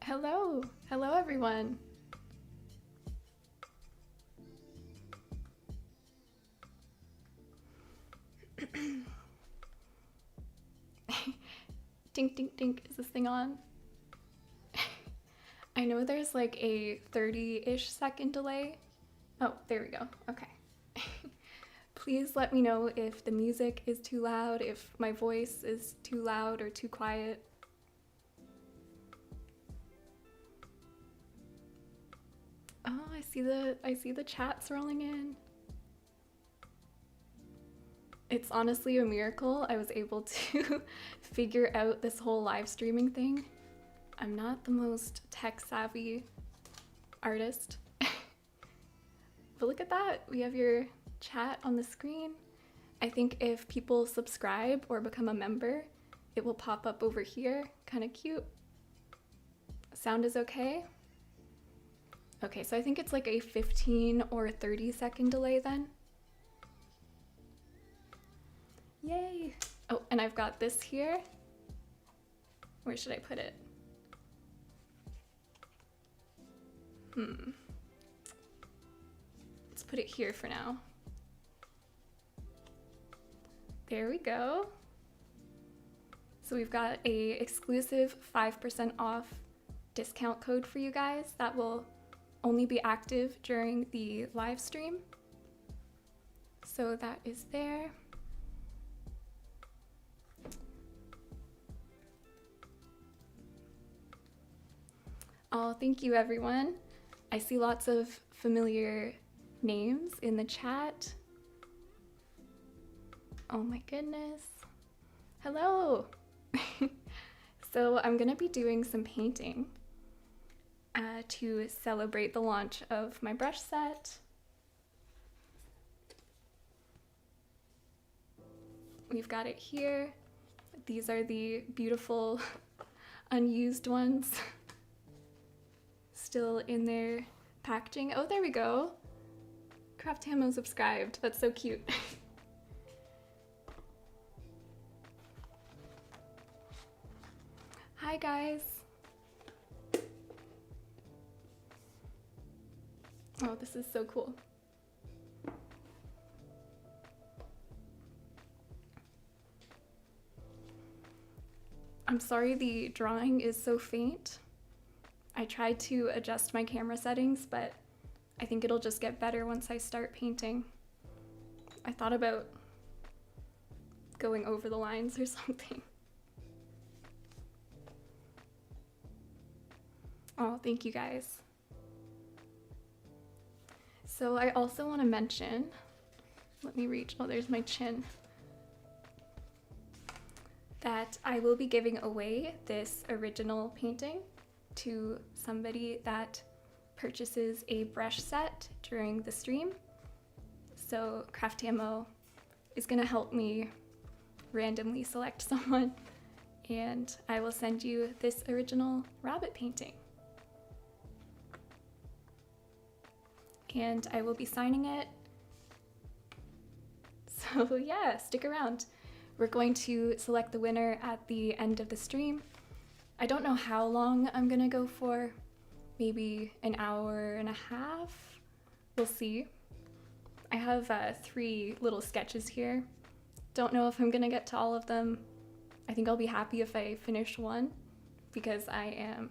Hello! Hello, everyone! Dink, dink, dink. Is this thing on? I know there's like a 30-ish second delay. Oh, there we go. Okay. Please let me know if the music is too loud, if my voice is too loud or too quiet. Oh, I see the chats rolling in. It's honestly a miracle I was able to figure out this whole live streaming thing. I'm not the most tech savvy artist. But look at that, we have your chat on the screen. I think if people subscribe or become a member, it will pop up over here. Kind of cute. Sound is okay? Okay, so I think it's like a 15 or 30-second delay then. Yay! Oh, and I've got this here. Where should I put it? Let's put it here for now. There we go. So we've got a exclusive 5% off discount code for you guys that will only be active during the live stream. So that is there. Oh, thank you everyone. I see lots of familiar names in the chat. Oh my goodness. Hello. So I'm gonna be doing some painting to celebrate the launch of my brush set. We've got it here. These are the beautiful unused ones. Still in their packaging. Oh, there we go. Craftamo subscribed. That's so cute. Hi guys. Oh, this is so cool. I'm sorry the drawing is so faint. I tried to adjust my camera settings, but I think it'll just get better once I start painting. I thought about going over the lines or something. Oh, thank you guys. So I also want to mention, let me reach, oh, there's my chin, that I will be giving away this original painting to somebody that purchases a brush set during the stream. So Craftamo is gonna help me randomly select someone, and I will send you this original rabbit painting. And I will be signing it. So yeah, stick around. We're going to select the winner at the end of the stream. I don't know how long I'm gonna go for, maybe an hour and a half. We'll see. I have 3 little sketches here. Don't know if I'm gonna get to all of them. I think I'll be happy if I finish one because I am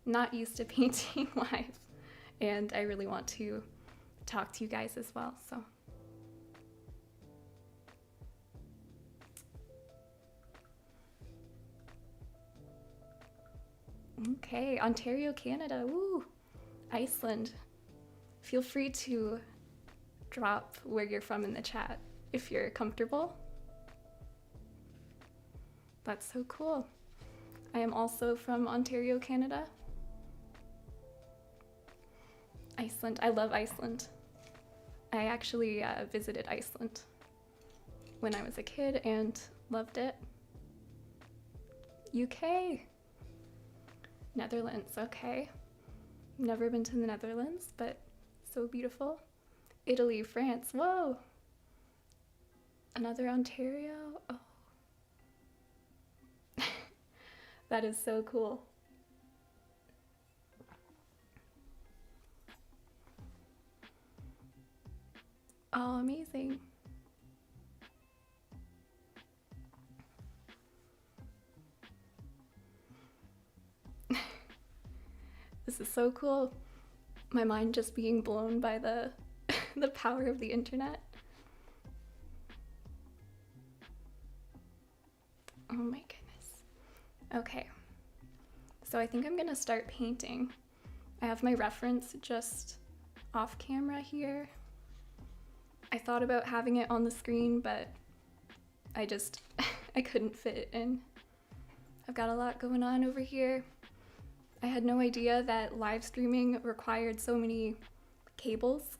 not used to painting live and I really want to talk to you guys as well, so. Okay, Ontario, Canada, woo! Iceland. Feel free to drop where you're from in the chat if you're comfortable. That's so cool. I am also from Ontario, Canada. Iceland, I love Iceland. I actually visited Iceland when I was a kid and loved it. UK. Netherlands, okay. Never been to the Netherlands, but so beautiful. Italy, France, whoa. Another Ontario, oh. That is so cool. Oh, amazing. This is so cool. My mind just being blown by the the power of the internet. Oh my goodness. Okay. So I think I'm gonna start painting. I have my reference just off camera here. I thought about having it on the screen, but I just, I couldn't fit it in. I've got a lot going on over here. I had no idea that live streaming required so many cables.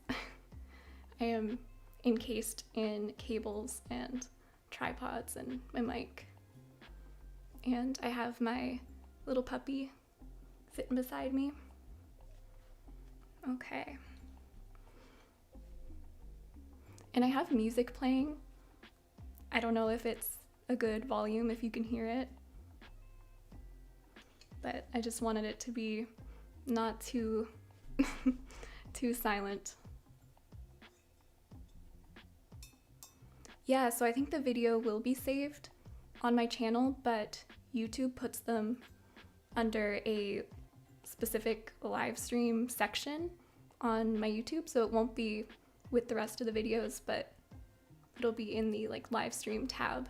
I am encased in cables and tripods and my mic. And I have my little puppy sitting beside me. Okay. And I have music playing. I don't know if it's a good volume, if you can hear it. But I just wanted it to be not too too silent. Yeah, so I think the video will be saved on my channel, but YouTube puts them under a specific live stream section on my YouTube, so it won't be with the rest of the videos, but it'll be in the like live stream tab.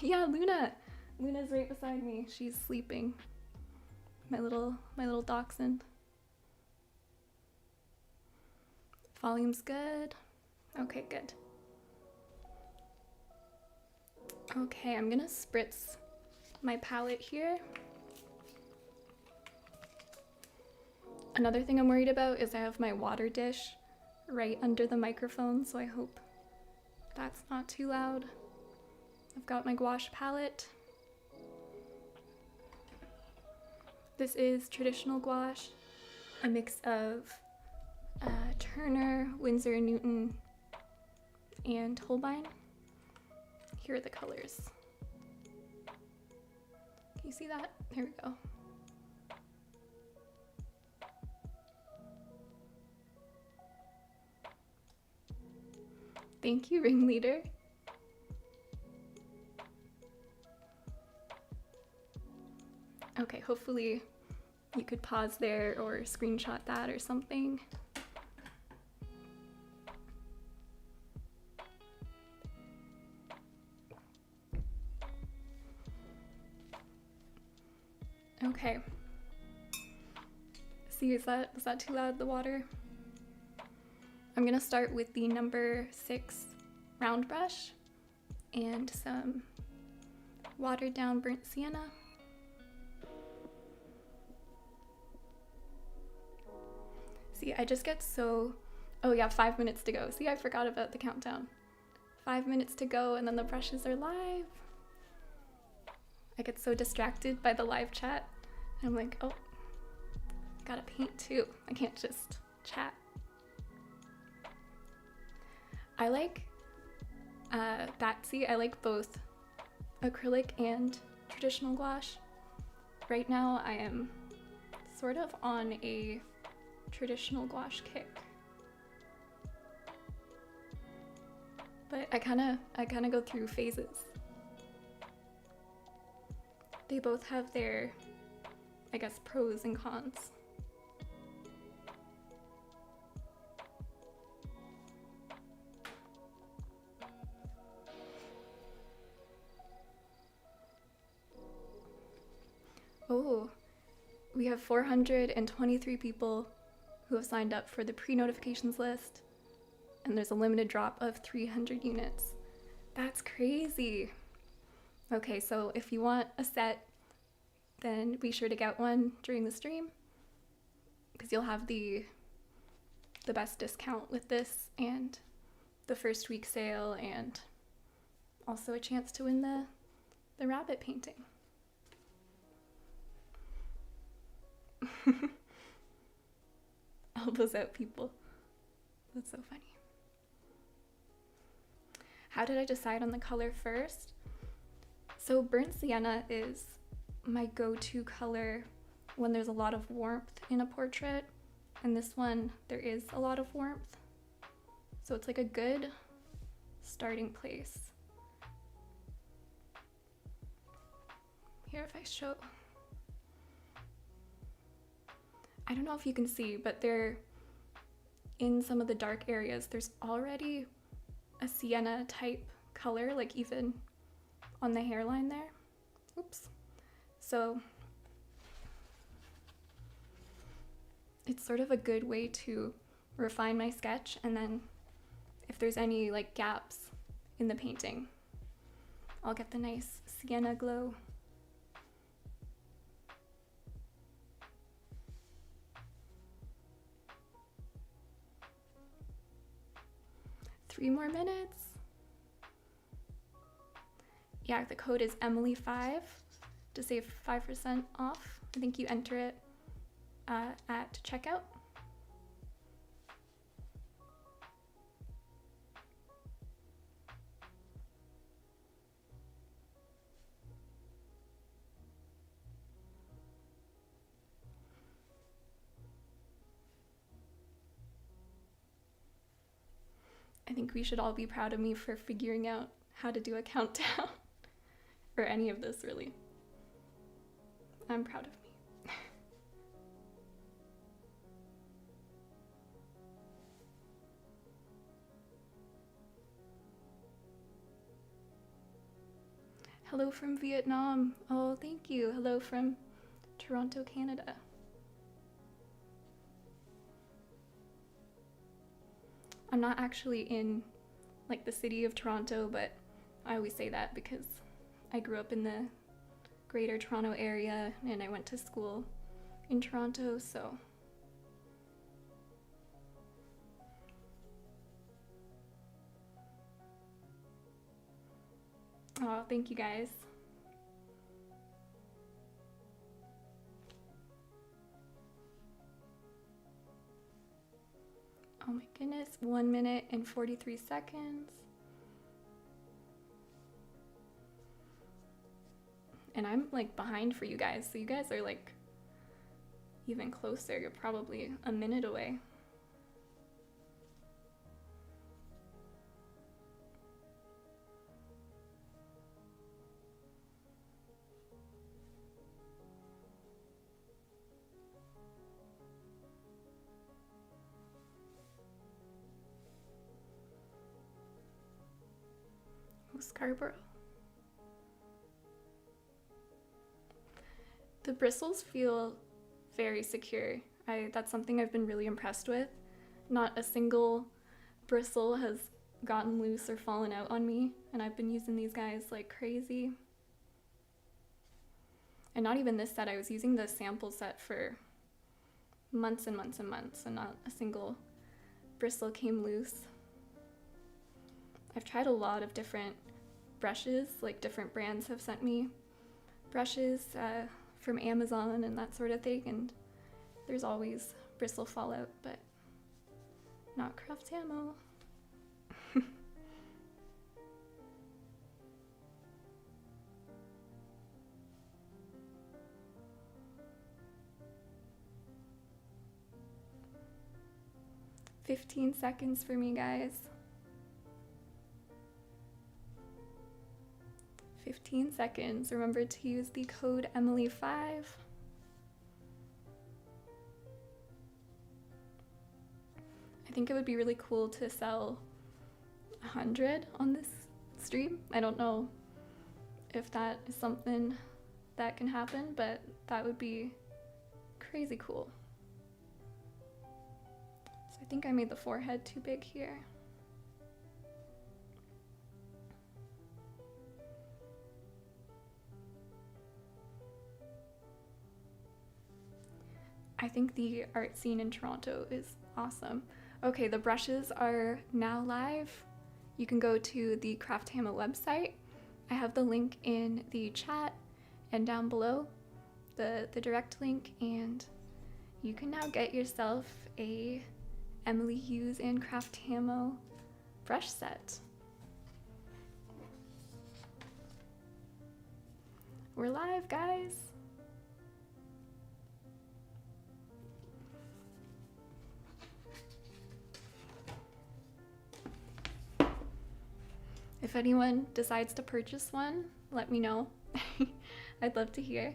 Yeah, Luna's right beside me. She's sleeping. My little dachshund. Volume's good. Okay, good. Okay, I'm gonna spritz my palette here. Another thing I'm worried about is I have my water dish right under the microphone, so I hope that's not too loud. I've got my gouache palette. This is traditional gouache, a mix of Turner, Winsor & Newton, and Holbein. Here are the colors. Can you see that? Here we go. Thank you, ringleader. Okay, hopefully you could pause there or screenshot that or something. Okay. See, was that too loud, the water? I'm gonna start with the number 6 round brush and some watered down burnt sienna. See, I just get so... Oh yeah, 5 minutes to go. See, I forgot about the countdown. 5 minutes to go and then the brushes are live. I get so distracted by the live chat. And I'm like, oh, gotta paint too. I can't just chat. I like Batsy. I like both acrylic and traditional gouache. Right now I am sort of on a traditional gouache kick. But I kind of go through phases. They both have their, I guess, pros and cons. Oh, we have 423 people who have signed up for the pre-notifications list, and there's a limited drop of 300 units. That's crazy. Okay, so if you want a set, then be sure to get one during the stream, because you'll have the best discount with this and the first week sale, and also a chance to win the rabbit painting. Elbows out, people. That's so funny. How did I decide on the color first? So burnt sienna is my go-to color when there's a lot of warmth in a portrait, and this one there is a lot of warmth, so it's like a good starting place. Here, if I show, I don't know if you can see, but there, in some of the dark areas, there's already a sienna type color, like even on the hairline there. Oops. So it's sort of a good way to refine my sketch, and then if there's any like gaps in the painting, I'll get the nice sienna glow. Three more minutes. Yeah, the code is Emily5 to save 5% off. I think you enter it at checkout. I think we should all be proud of me for figuring out how to do a countdown. Or any of this, really. I'm proud of me. Hello from Vietnam. Oh, thank you. Hello from Toronto, Canada. I'm not actually in like the city of Toronto, but I always say that because I grew up in the Greater Toronto area and I went to school in Toronto, so. Oh, thank you guys. Oh my goodness, 1 minute and 43 seconds. And I'm like behind for you guys, so you guys are like even closer. You're probably a minute away. Oh, Scarborough. The bristles feel very secure. That's something I've been really impressed with. Not a single bristle has gotten loose or fallen out on me, and I've been using these guys like crazy. And not even this set, I was using the sample set for months and months and months, and not a single bristle came loose. I've tried a lot of different brushes, like different brands have sent me brushes from Amazon and that sort of thing, and there's always bristle fallout, but not Craftamo. "15 seconds for me, guys. 15 seconds. Remember to use the code Emily5. I think it would be really cool to sell 100 on this stream. I don't know if that is something that can happen, but that would be crazy cool. So I think I made the forehead too big here. I think the art scene in Toronto is awesome. Okay, the brushes are now live. You can go to the Craftamo website. I have the link in the chat and down below, the direct link, and you can now get yourself a Emily Hughes and Craftamo brush set. We're live, guys. If anyone decides to purchase one, let me know. I'd love to hear.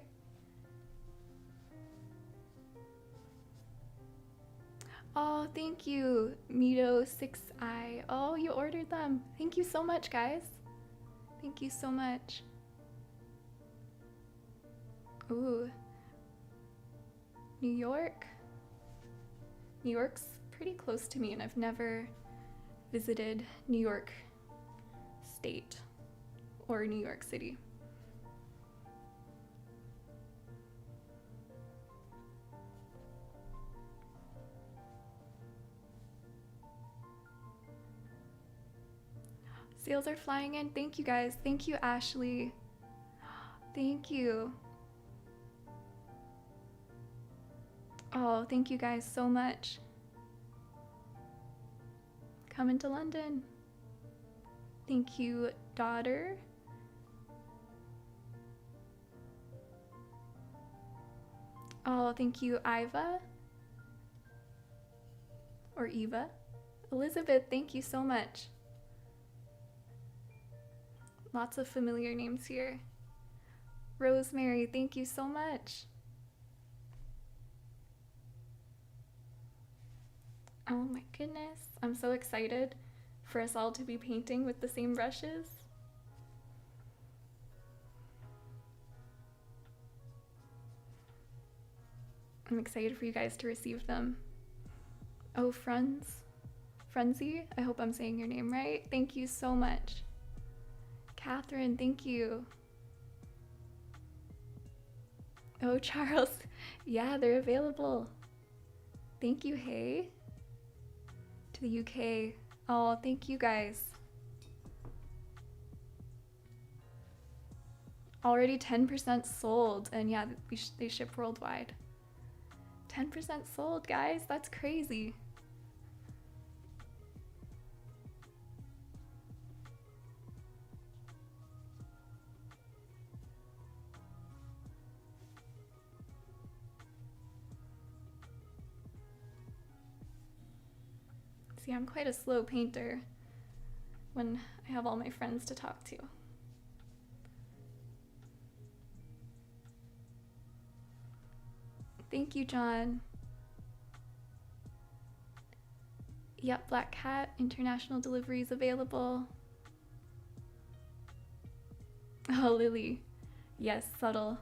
Oh, thank you, Mito6i. Oh, you ordered them. Thank you so much, guys. Thank you so much. Ooh. New York? New York's pretty close to me, and I've never visited New York State or New York City. Sales are flying in. Thank you guys. Thank you, Ashley. Thank you. Oh, thank you guys so much. Coming to London. Thank you, daughter. Oh, thank you, Iva. Or Eva. Elizabeth, thank you so much. Lots of familiar names here. Rosemary, thank you so much. Oh my goodness, I'm so excited for us all to be painting with the same brushes. I'm excited for you guys to receive them. Oh, Frenzy, I hope I'm saying your name right. Thank you so much. Catherine, thank you. Oh, Charles, yeah, they're available. Thank you, hey. To the UK. Oh, thank you guys. Already 10% sold, and yeah, they ship worldwide. 10% sold, guys, that's crazy. See, I'm quite a slow painter when I have all my friends to talk to. Thank you, John. Yep, Black Cat, international deliveries available. Oh, Lily. Yes, subtle.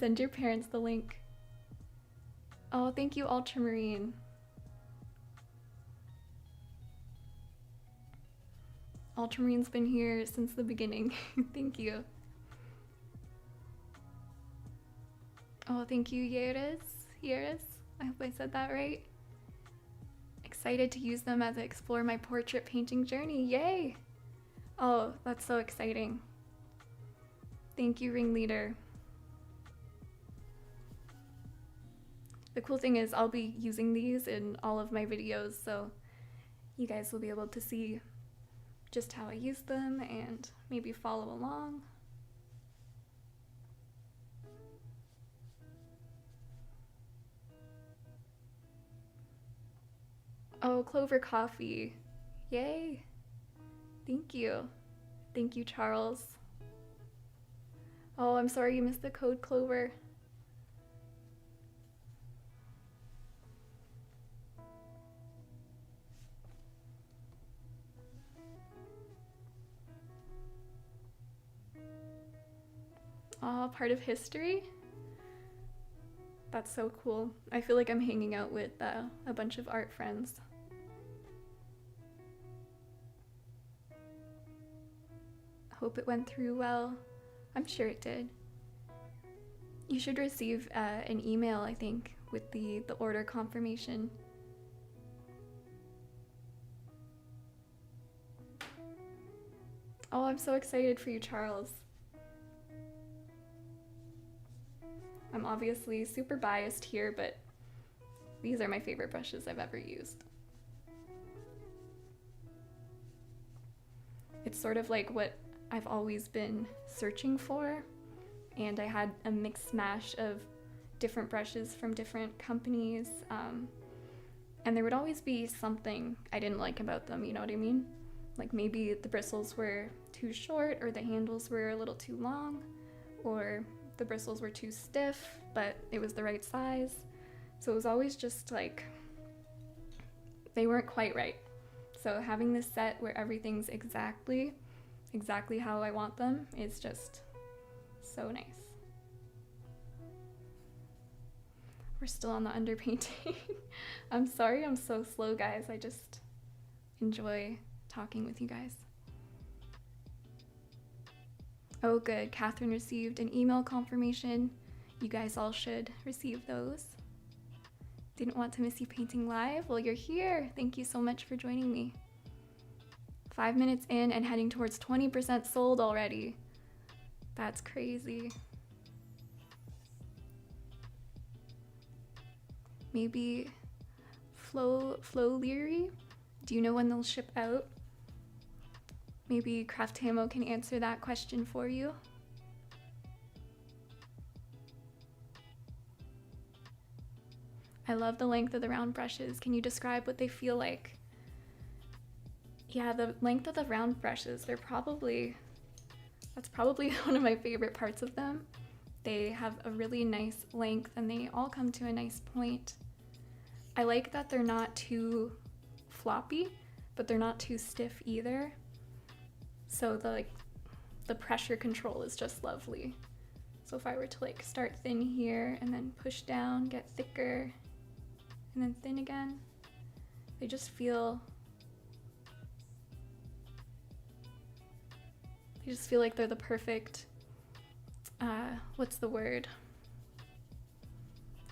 Send your parents the link. Oh, thank you, Ultramarine. Ultramarine's been here since the beginning. Thank you. Oh, thank you, Yeris. I hope I said that right. Excited to use them as I explore my portrait painting journey. Yay! Oh, that's so exciting. Thank you, Ringleader. The cool thing is I'll be using these in all of my videos, so you guys will be able to see just how I use them and maybe follow along. Oh, Clover Coffee. Yay. Thank you. Thank you, Charles. Oh, I'm sorry you missed the code, Clover. Oh, part of history? That's so cool. I feel like I'm hanging out with a bunch of art friends. Hope it went through well. I'm sure it did. You should receive an email, I think, with the order confirmation. Oh, I'm so excited for you, Charles. I'm obviously super biased here, but these are my favorite brushes I've ever used. It's sort of like what I've always been searching for, and I had a mixed mash of different brushes from different companies, and there would always be something I didn't like about them, you know what I mean? Like maybe the bristles were too short, or the handles were a little too long, or the bristles were too stiff, but it was the right size. So it was always just like, they weren't quite right. So having this set where everything's exactly how I want them is just so nice. We're still on the underpainting. I'm sorry I'm so slow, guys. I just enjoy talking with you guys. Oh good, Catherine received an email confirmation. You guys all should receive those. Didn't want to miss you painting live? Well, you're here. Thank you so much for joining me. 5 minutes in and heading towards 20% sold already. That's crazy. Maybe Flo Leary? Do you know when they'll ship out? Maybe Craftamo can answer that question for you. I love the length of the round brushes. Can you describe what they feel like? Yeah, the length of the round brushes, that's probably one of my favorite parts of them. They have a really nice length and they all come to a nice point. I like that they're not too floppy, but they're not too stiff either. So the pressure control is just lovely. So if I were to like start thin here and then push down, get thicker, and then thin again, they just feel like they're the perfect, what's the word?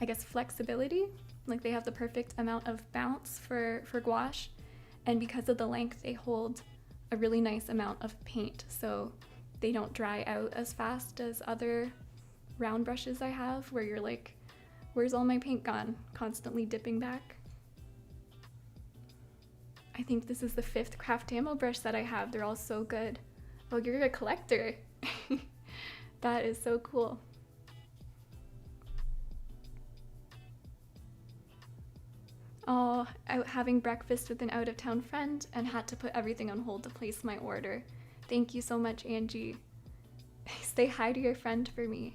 I guess flexibility. Like they have the perfect amount of bounce for gouache, and because of the length, they hold a really nice amount of paint, so they don't dry out as fast as other round brushes I have, where you're like, where's all my paint gone? Constantly dipping back. I think this is the 5th Craftamo brush that I have. They're all so good. Oh, you're a collector. That is so cool. Oh, out having breakfast with an out-of-town friend and had to put everything on hold to place my order. Thank you so much, Angie. Say hi to your friend for me.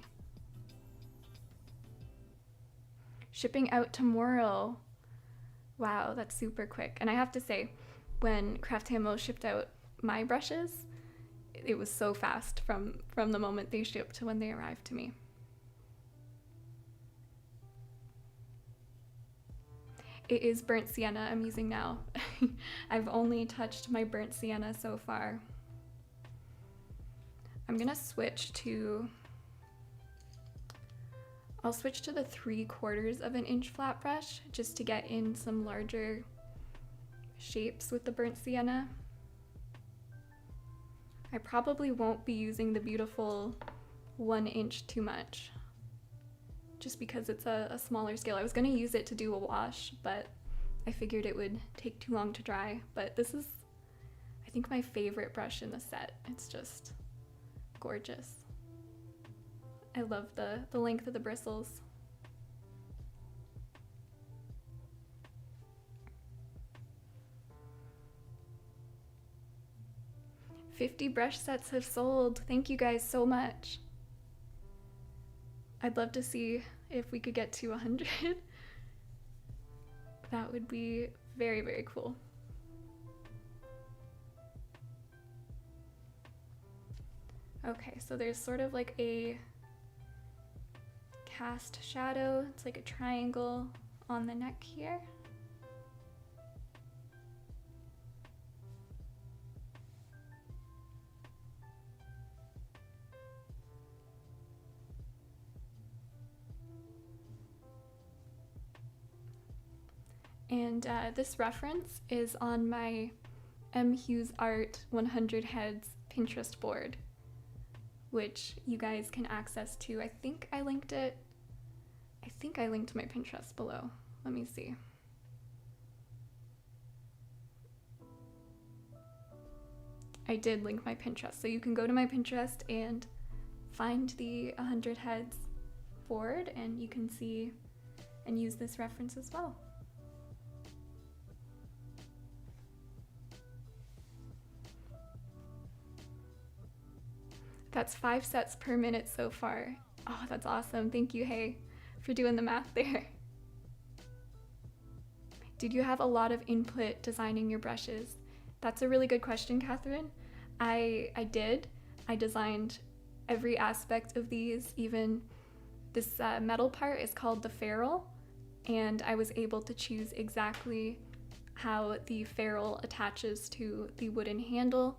Shipping out tomorrow. Wow, that's super quick. And I have to say, when Craftamo shipped out my brushes, it was so fast from the moment they shipped to when they arrived to me. It is burnt sienna I'm using now. I've only touched my burnt sienna so far. I'll switch to the 3/4 of an inch flat brush just to get in some larger shapes with the burnt sienna. I probably won't be using the beautiful 1 inch too much, just because it's a smaller scale. I was gonna use it to do a wash, but I figured it would take too long to dry. But this is, I think, my favorite brush in the set. It's just gorgeous. I love the length of the bristles. $50 brush sets have sold. Thank you guys so much. I'd love to see if we could get to 100. That would be very, very cool. Okay, so there's sort of like a cast shadow. It's like a triangle on the neck here. And this reference is on my Hughes Art 100 Heads Pinterest board, which you guys can access to. I think I linked my Pinterest below. Let me see. I did link my Pinterest, so you can go to my Pinterest and find the 100 Heads board, and you can see and use this reference as well. That's 5 sets per minute so far. Oh, that's awesome. Thank you, Hey, for doing the math there. Did you have a lot of input designing your brushes? That's a really good question, Catherine. I did. I designed every aspect of these, even this metal part is called the ferrule, and I was able to choose exactly how the ferrule attaches to the wooden handle.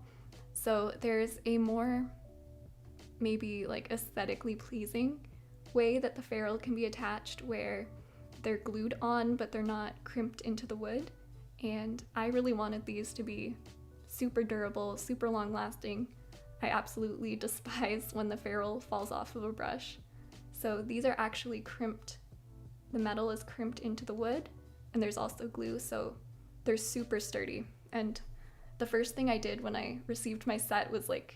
So there's a more maybe like aesthetically pleasing way that the ferrule can be attached where they're glued on but they're not crimped into the wood, and I really wanted these to be super durable, super long lasting. I absolutely despise when the ferrule falls off of a brush. So these are actually crimped. The metal is crimped into the wood, and there's also glue, so they're super sturdy. And the first thing I did when I received my set was like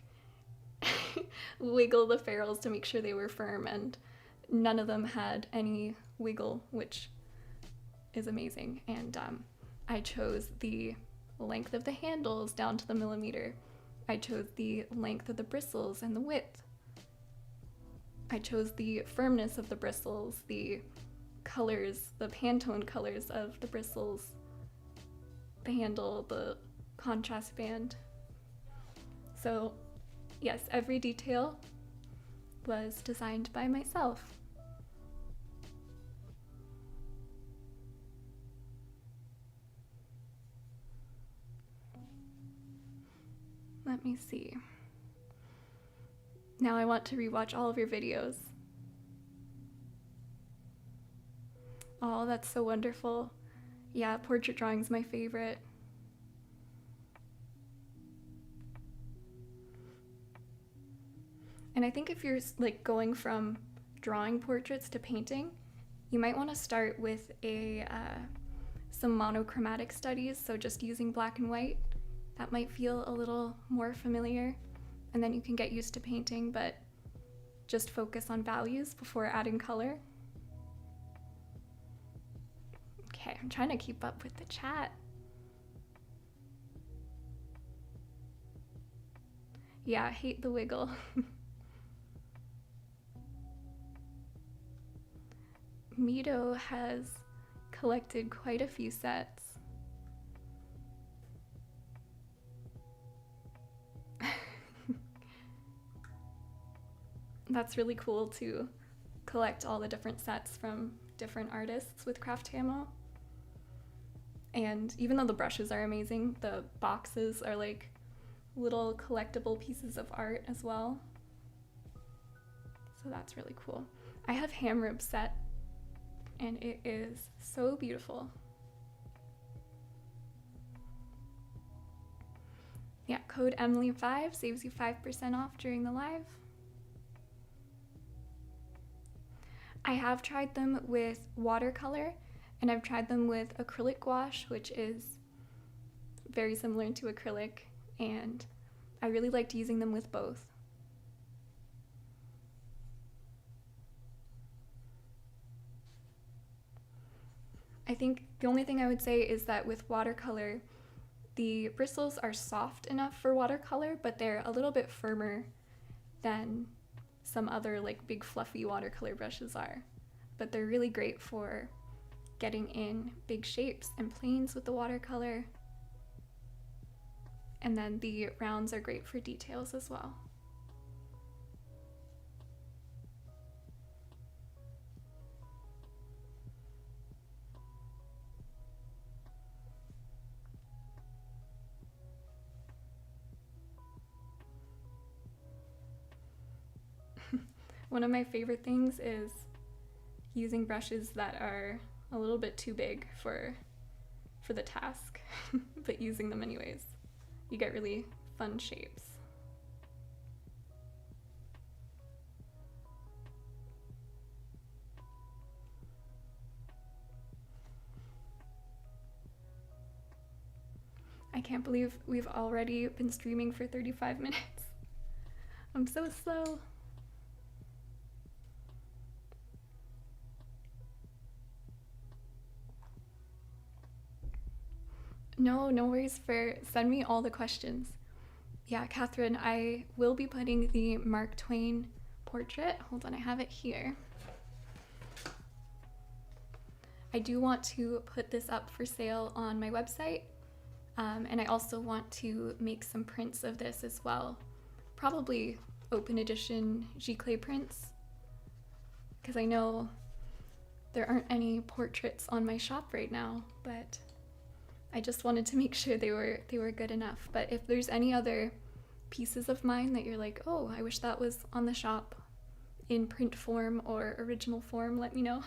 wiggle the ferrules to make sure they were firm, and none of them had any wiggle, which is amazing. And I chose the length of the handles down to the millimeter. I chose the length of the bristles and the width. I chose the firmness of the bristles, the colors, the Pantone colors of the bristles, the handle, the contrast band. So yes, every detail was designed by myself. Let me see. Now I want to rewatch all of your videos. Oh, that's so wonderful. Yeah, portrait drawing's my favorite. And I think if you're like going from drawing portraits to painting, you might want to start with some monochromatic studies, so just using black and white. That might feel a little more familiar, and then you can get used to painting, but just focus on values before adding color. Okay, I'm trying to keep up with the chat. Yeah, I hate the wiggle. Mito has collected quite a few sets. That's really cool to collect all the different sets from different artists with Craftamo. And even though the brushes are amazing, the boxes are like little collectible pieces of art as well. So that's really cool. I have Ham Rib set, and it is so beautiful. Yeah, code Emily5 saves you 5% off during the live. I have tried them with watercolor, and I've tried them with acrylic gouache, which is very similar to acrylic, and I really liked using them with both. I think the only thing I would say is that with watercolor, the bristles are soft enough for watercolor, but they're a little bit firmer than some other like big fluffy watercolor brushes are. But they're really great for getting in big shapes and planes with the watercolor. And then the rounds are great for details as well. One of my favorite things is using brushes that are a little bit too big for the task, but using them anyways. You get really fun shapes. I can't believe we've already been streaming for 35 minutes. I'm so slow. No worries, send me all the questions. Yeah, Catherine, I will be putting the Mark Twain portrait. Hold on, I have it here. I do want to put this up for sale on my website, and I also want to make some prints of this as well. Probably open edition giclée prints, because I know there aren't any portraits on my shop right now, but I just wanted to make sure they were good enough. But if there's any other pieces of mine that you're like, oh, I wish that was on the shop in print form or original form, let me know.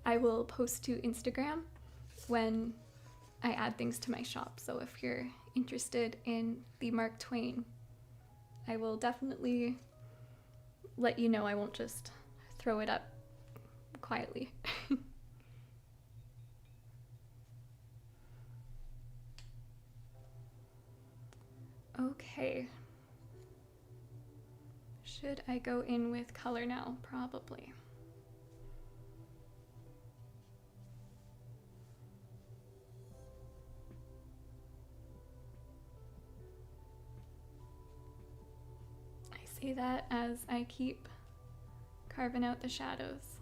I will post to Instagram when I add things to my shop. So if you're interested in the Mark Twain, I will definitely let you know. I won't just throw it up quietly. Okay. Should I go in with color now? Probably. I say that as I keep carving out the shadows.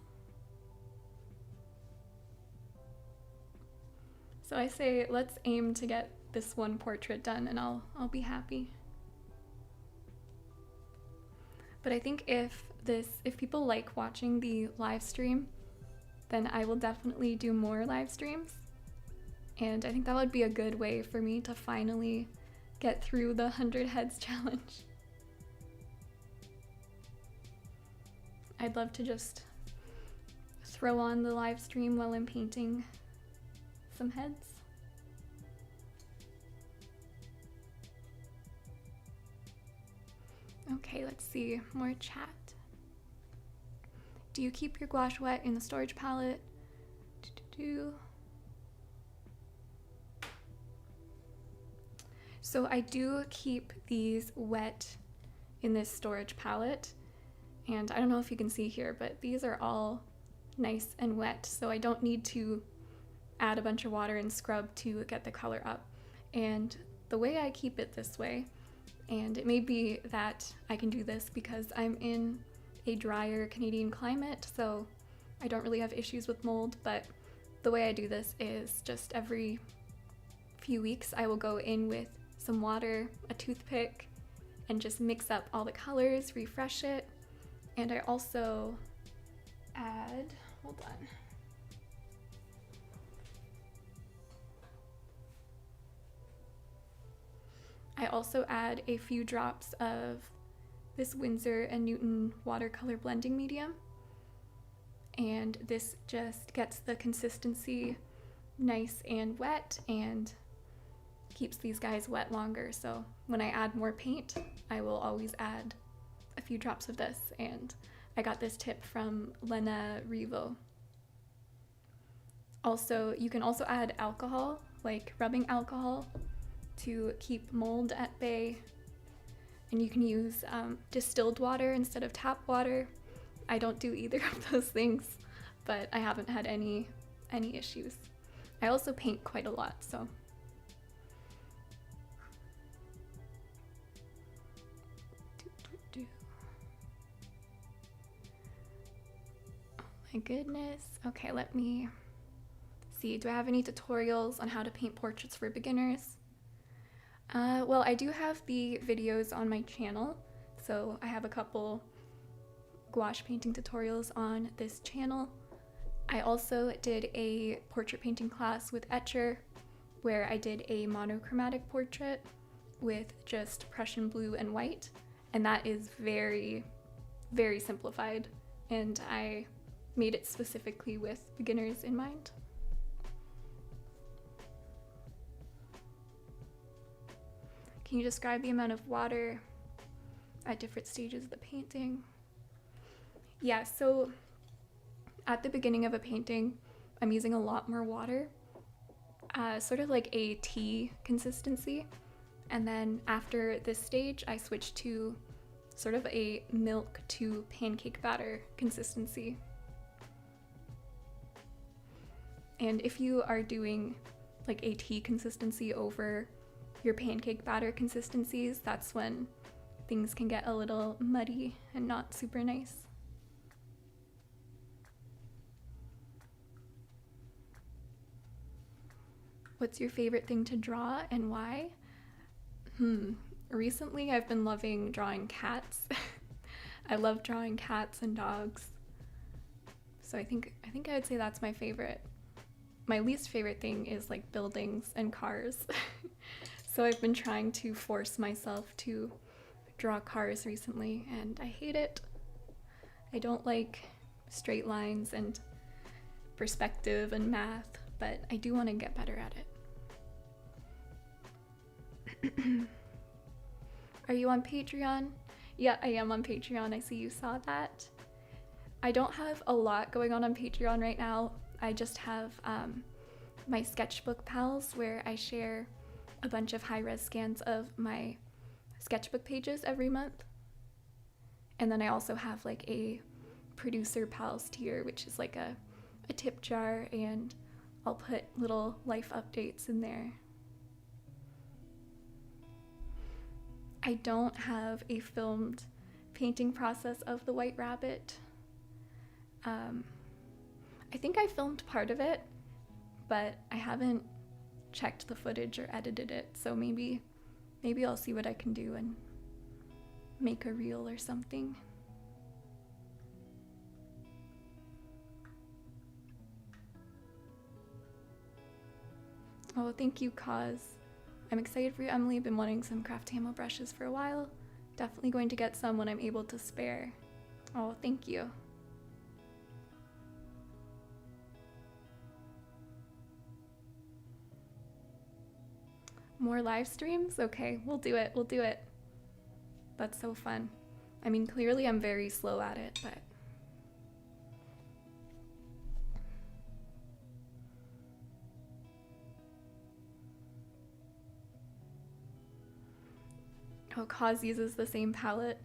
So I say let's aim to get this one portrait done and I'll be happy. But I think if people like watching the live stream, then I will definitely do more live streams. And I think that would be a good way for me to finally get through the 100 heads challenge. I'd love to just throw on the live stream while I'm painting some heads. Okay, let's see, more chat. Do you keep your gouache wet in the storage palette? So I do keep these wet in this storage palette, and I don't know if you can see here, but these are all nice and wet, so I don't need to add a bunch of water and scrub to get the color up. And the way I keep it this way, and it may be that I can do this because I'm in a drier Canadian climate, so I don't really have issues with mold, but the way I do this is just every few weeks I will go in with some water, a toothpick, and just mix up all the colors, refresh it. And I also add, hold on. I also add a few drops of this Winsor and Newton watercolor blending medium. And this just gets the consistency nice and wet and keeps these guys wet longer. So when I add more paint, I will always add a few drops of this. And I got this tip from Lena Revo. Also, you can also add alcohol, like rubbing alcohol, to keep mold at bay. And you can use distilled water instead of tap water. I don't do either of those things, but I haven't had any issues. I also paint quite a lot, so. Oh my goodness. Okay, let me see. Do I have any tutorials on how to paint portraits for beginners? Well, I do have the videos on my channel, so I have a couple gouache painting tutorials on this channel. I also did a portrait painting class with Etcher where I did a monochromatic portrait with just Prussian blue and white, and that is very, very simplified, and I made it specifically with beginners in mind. Can you describe the amount of water at different stages of the painting? Yeah, so at the beginning of a painting, I'm using a lot more water, sort of like a tea consistency. And then after this stage, I switch to sort of a milk to pancake batter consistency. And if you are doing like a tea consistency over your pancake batter consistencies, that's when things can get a little muddy and not super nice. What's your favorite thing to draw and why? Recently I've been loving drawing cats. I love drawing cats and dogs. So I think I would say that's my favorite. My least favorite thing is like buildings and cars. So I've been trying to force myself to draw cars recently and I hate it. I don't like straight lines and perspective and math, but I do want to get better at it. Are you on Patreon? Yeah, I am on Patreon. I see you saw that. I don't have a lot going on Patreon right now. I just have my sketchbook pals where I share a bunch of high-res scans of my sketchbook pages every month. And then I also have like a producer pals tier, which is like a tip jar, and I'll put little life updates in there. I don't have a filmed painting process of the White Rabbit. I think I filmed part of it, but I haven't checked the footage or edited it, so maybe I'll see what I can do and make a reel or something. Oh, thank you, Cause. I'm excited for you, Emily. I've been wanting some Craftamo brushes for a while. Definitely going to get some when I'm able to spare. Oh, thank you. More live streams? Okay, we'll do it. We'll do it. That's so fun. I mean, clearly I'm very slow at it, but... Oh, Cause uses the same palette.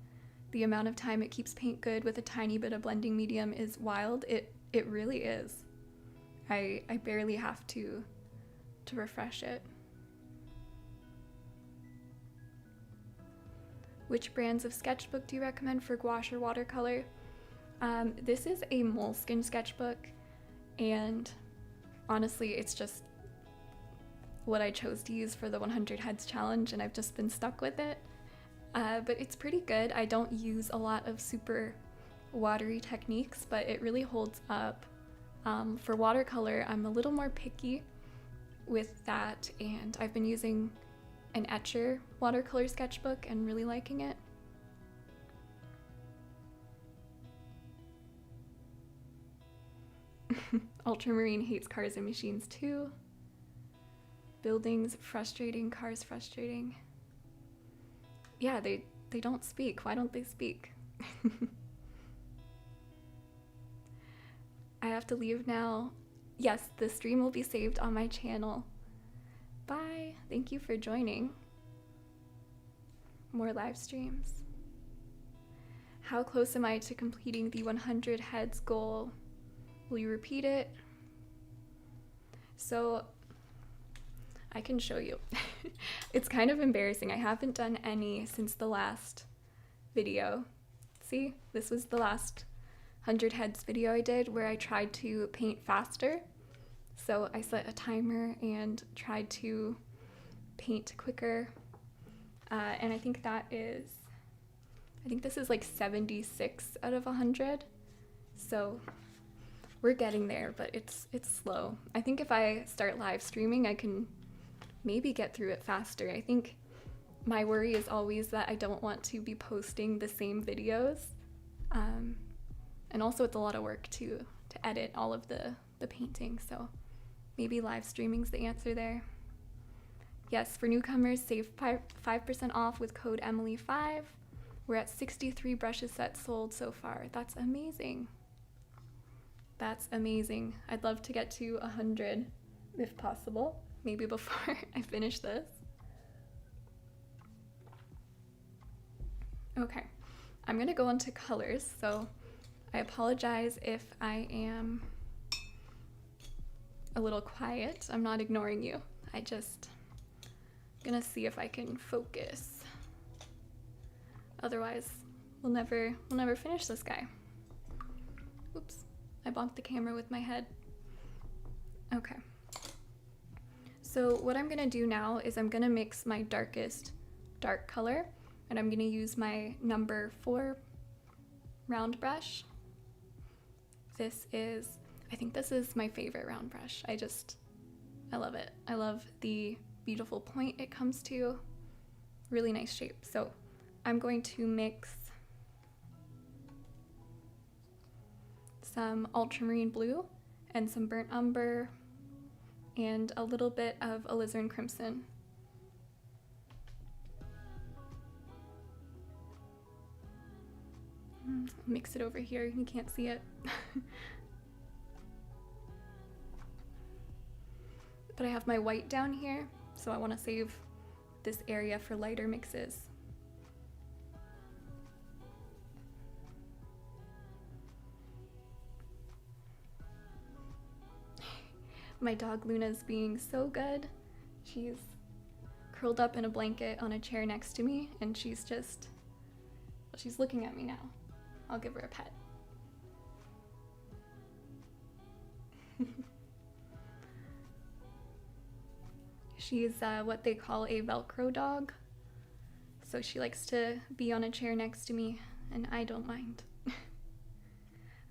The amount of time it keeps paint good with a tiny bit of blending medium is wild. It really is. I barely have to refresh it. Which brands of sketchbook do you recommend for gouache or watercolor? This is a moleskin sketchbook, and honestly, it's just what I chose to use for the 100 Heads challenge, and I've just been stuck with it. But it's pretty good. I don't use a lot of super watery techniques, but it really holds up. For watercolor, I'm a little more picky with that, and I've been using an Etcher watercolor sketchbook and really liking it. Ultramarine hates cars and machines too. Buildings frustrating, cars frustrating. Yeah, they don't speak. Why don't they speak? I have to leave now. Yes, the stream will be saved on my channel. Bye. Thank you for joining. More live streams. How close am I to completing the 100 heads goal? Will you repeat it? So I can show you. It's kind of embarrassing. I haven't done any since the last video. See, this was the last 100 heads video I did where I tried to paint faster. So I set a timer and tried to paint quicker. And I think this is like 76 out of 100. So we're getting there, but it's slow. I think if I start live streaming, I can maybe get through it faster. I think my worry is always that I don't want to be posting the same videos. And also it's a lot of work to edit all of the painting, so maybe live streaming's the answer there. Yes, for newcomers, save 5% off with code Emily5. We're at 63 brushes sets sold so far. That's amazing. That's amazing. I'd love to get to 100 if possible, maybe before I finish this. Okay, I'm gonna go into colors, so I apologize if I am a little quiet. I'm not ignoring you. I just Gonna see if I can focus. Otherwise, we'll never finish this guy. Oops, I bonked the camera with my head. Okay. So what I'm gonna do now is I'm gonna mix my darkest dark color, and I'm gonna use my number 4 round brush. I think this is my favorite round brush. I love it. I love the beautiful point it comes to. Really nice shape. So I'm going to mix some ultramarine blue and some burnt umber and a little bit of alizarin crimson. Mix it over here, you can't see it. But I have my white down here, so I want to save this area for lighter mixes. My dog Luna's being so good. She's curled up in a blanket on a chair next to me, and she's looking at me now. I'll give her a pet. She's what they call a Velcro dog. So she likes to be on a chair next to me, and I don't mind.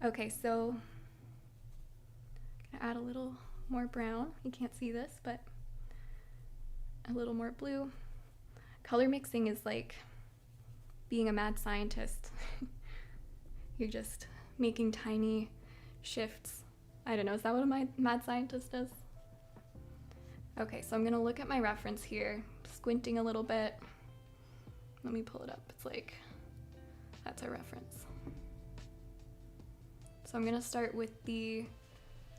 Okay, so I'm gonna add a little more brown. You can't see this, but a little more blue. Color mixing is like being a mad scientist. You're just making tiny shifts. I don't know, is that what a mad scientist does? Okay, so I'm gonna look at my reference here, squinting a little bit. Let me pull it up. It's like, that's our reference. So I'm gonna start with the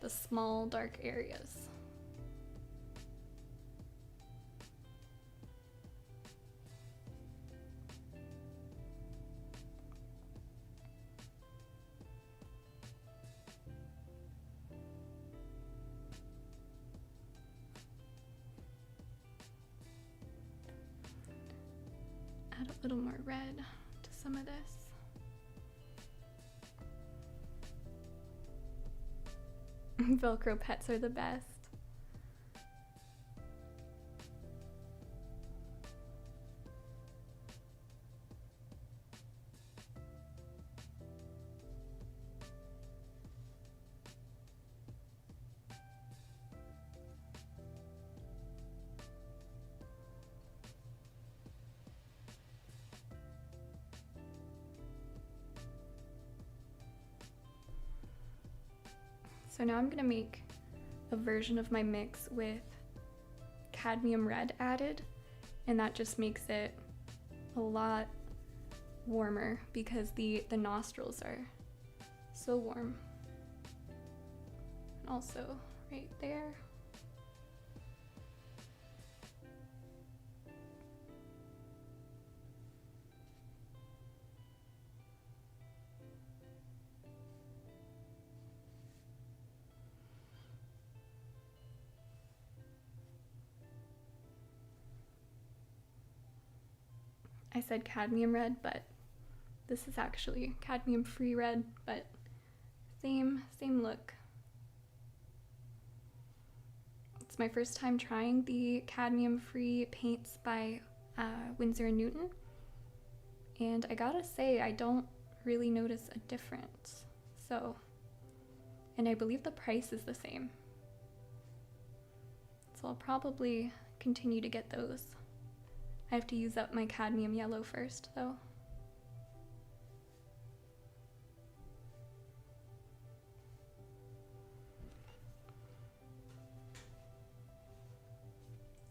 small dark areas. Add a little more red to some of this. Velcro pets are the best. So now I'm gonna make a version of my mix with cadmium red added, and that just makes it a lot warmer because the nostrils are so warm. And also right there. I said cadmium red, but this is actually cadmium free red, but same look. It's my first time trying the cadmium free paints by Winsor & Newton, and I gotta say I don't really notice a difference. So, and I believe the price is the same. So I'll probably continue to get those. I have to use up my cadmium yellow first, though.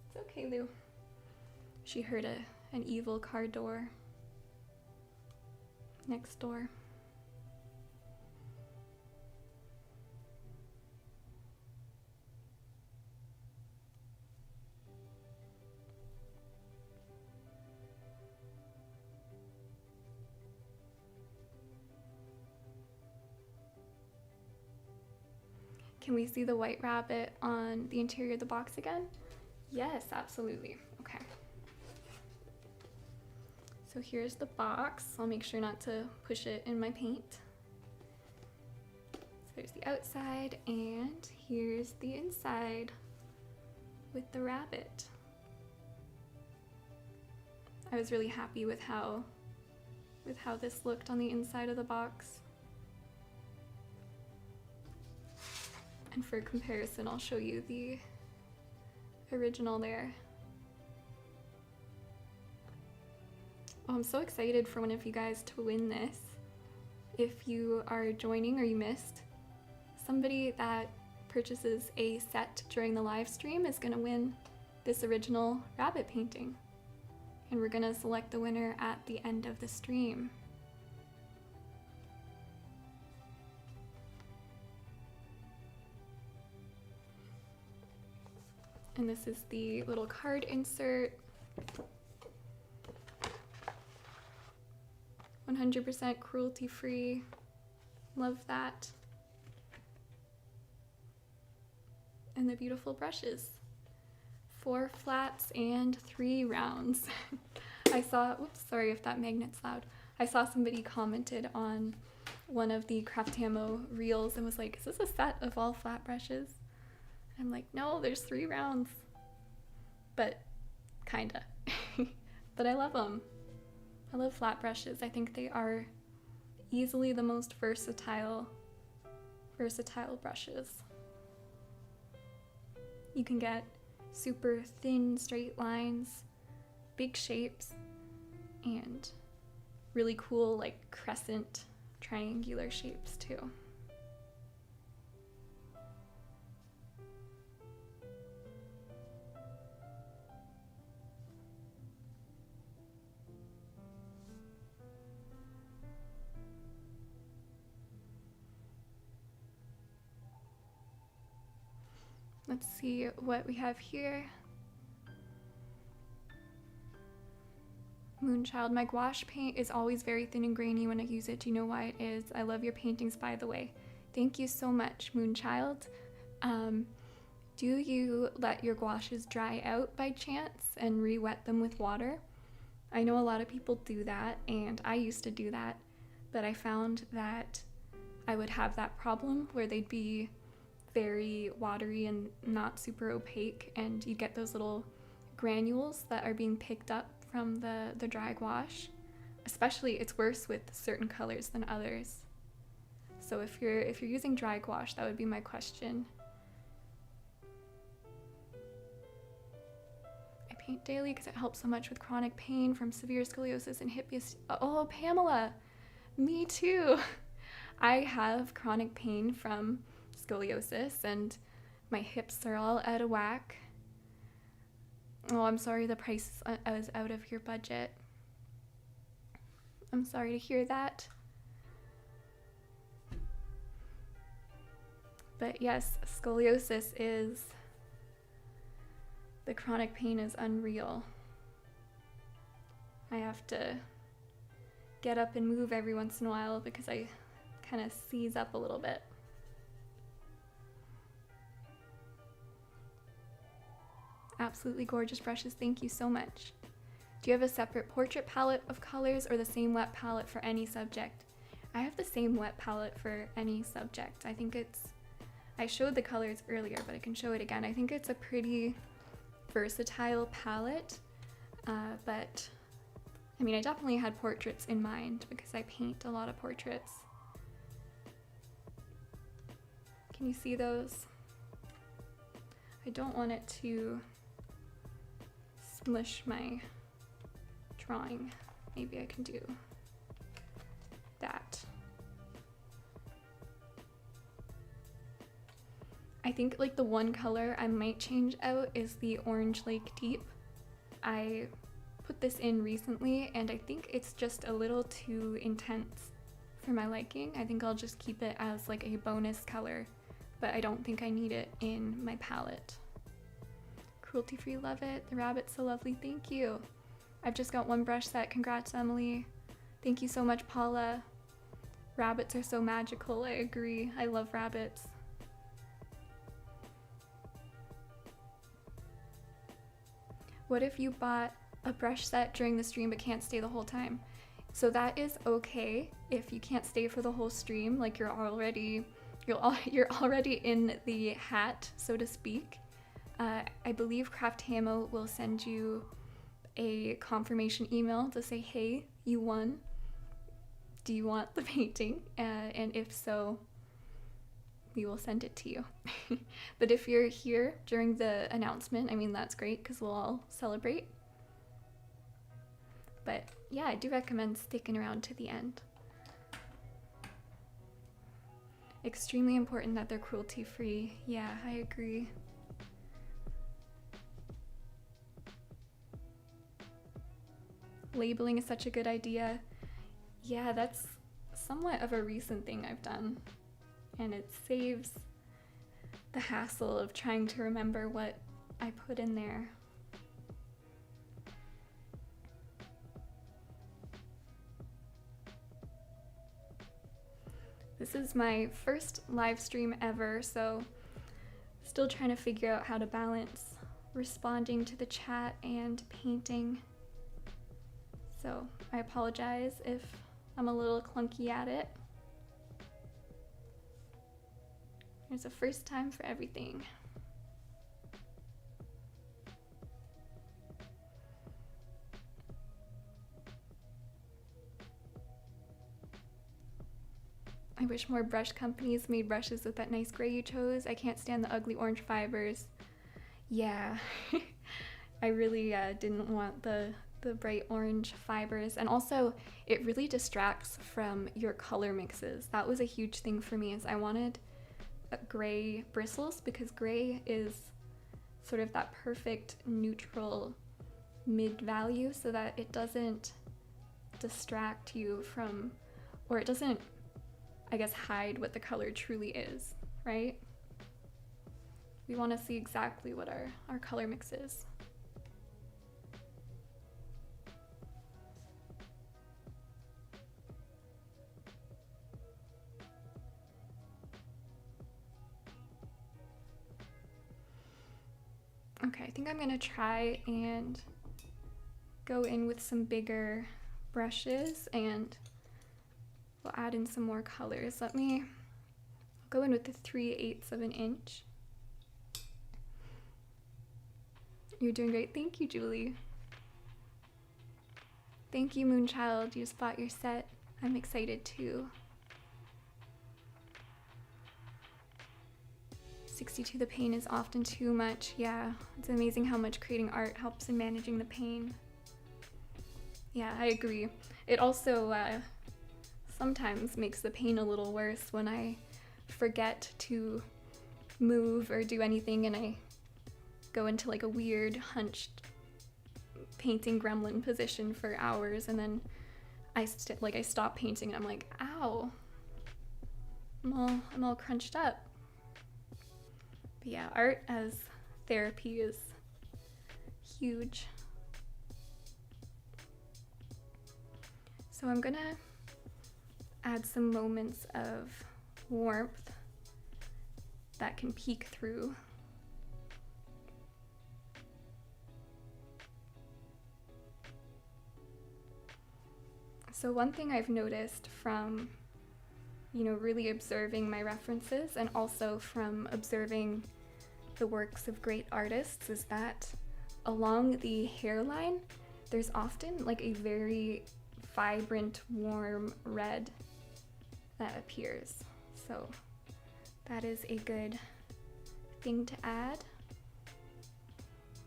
It's okay, Lou. She heard an evil car door next door. Can we see the white rabbit on the interior of the box again? Yes, absolutely. Okay. So here's the box. I'll make sure not to push it in my paint. So there's the outside, and here's the inside with the rabbit. I was really happy with how this looked on the inside of the box. And for comparison, I'll show you the original there. Oh, I'm so excited for one of you guys to win this. If you are joining or you missed, somebody that purchases a set during the live stream is gonna win this original rabbit painting. And we're gonna select the winner at the end of the stream. And this is the little card insert. 100% cruelty-free. Love that. And the beautiful brushes. 4 flats and 3 rounds. I saw, whoops, sorry if that magnet's loud. I saw somebody commented on one of the Craftamo reels and was like, is this a set of all flat brushes? And I'm like, no, there's 3 rounds. But kinda. But I love them. I love flat brushes. I think they are easily the most versatile brushes. You can get super thin straight lines, big shapes, and really cool like crescent triangular shapes too. Let's see what we have here. Moonchild, my gouache paint is always very thin and grainy when I use it. Do you know why it is? I love your paintings, by the way. Thank you so much, Moonchild. Do you let your gouaches dry out by chance and re-wet them with water? I know a lot of people do that, and I used to do that, but I found that I would have that problem where they'd be very watery and not super opaque, and you get those little granules that are being picked up from the dry gouache. Especially, it's worse with certain colors than others. So if you're using dry gouache, that would be my question. I paint daily because it helps so much with chronic pain from severe scoliosis and hip. Oh, Pamela, me too. I have chronic pain from scoliosis and my hips are all out of whack. Oh, I'm sorry the price is out of your budget. I'm sorry to hear that. But yes, scoliosis is, the chronic pain is unreal. I have to get up and move every once in a while because I kind of seize up a little bit. Absolutely gorgeous brushes, thank you so much. Do you have a separate portrait palette of colors or the same wet palette for any subject? I have the same wet palette for any subject. I think I showed the colors earlier, but I can show it again. I think it's a pretty versatile palette, but I mean, I definitely had portraits in mind because I paint a lot of portraits. Can you see those? I don't want it to smush my drawing. Maybe I can do that. I think like the one color I might change out is the Orange Lake Deep. I put this in recently and I think it's just a little too intense for my liking. I think I'll just keep it as like a bonus color, but I don't think I need it in my palette. Cruelty free, love it. The rabbit's so lovely, thank you. I've just got one brush set, congrats Emily. Thank you so much Paula. Rabbits are so magical, I agree. I love rabbits. What if you bought a brush set during the stream but can't stay the whole time. So that is okay if you can't stay for the whole stream, like you're already in the hat, so to speak. I believe Craftamo will send you a confirmation email to say, hey, you won. Do you want the painting? And if so, we will send it to you. But if you're here during the announcement, I mean, that's great because we'll all celebrate. But yeah, I do recommend sticking around to the end. Extremely important that they're cruelty-free. Yeah, I agree. Labeling is such a good idea. Yeah, that's somewhat of a recent thing I've done. And it saves the hassle of trying to remember what I put in there. This is my first live stream ever, so still trying to figure out how to balance responding to the chat and painting. So I apologize if I'm a little clunky at it. There's a first time for everything. I wish more brush companies made brushes with that nice gray you chose. I can't stand the ugly orange fibers. Yeah, I really didn't want the bright orange fibers. And also, it really distracts from your color mixes. That was a huge thing for me, is I wanted gray bristles because gray is sort of that perfect neutral mid value so that it doesn't distract you from, or it doesn't, I guess, hide what the color truly is, right? We want to see exactly what our color mix is. Okay, I think I'm gonna try and go in with some bigger brushes and we'll add in some more colors. I'll go in with the 3/8 of an inch. You're doing great. Thank you, Julie. Thank you, Moonchild. You just bought your set. I'm excited too. 62, the pain is often too much. Yeah, it's amazing how much creating art helps in managing the pain. Yeah, I agree. It also sometimes makes the pain a little worse when I forget to move or do anything and I go into like a weird hunched painting gremlin position for hours, and then I stop painting and I'm like, ow, I'm all crunched up. But yeah, art as therapy is huge. So I'm gonna add some moments of warmth that can peek through. So one thing I've noticed from, really observing my references and also from observing the works of great artists is that along the hairline, there's often like a very vibrant, warm red that appears. So that is a good thing to add.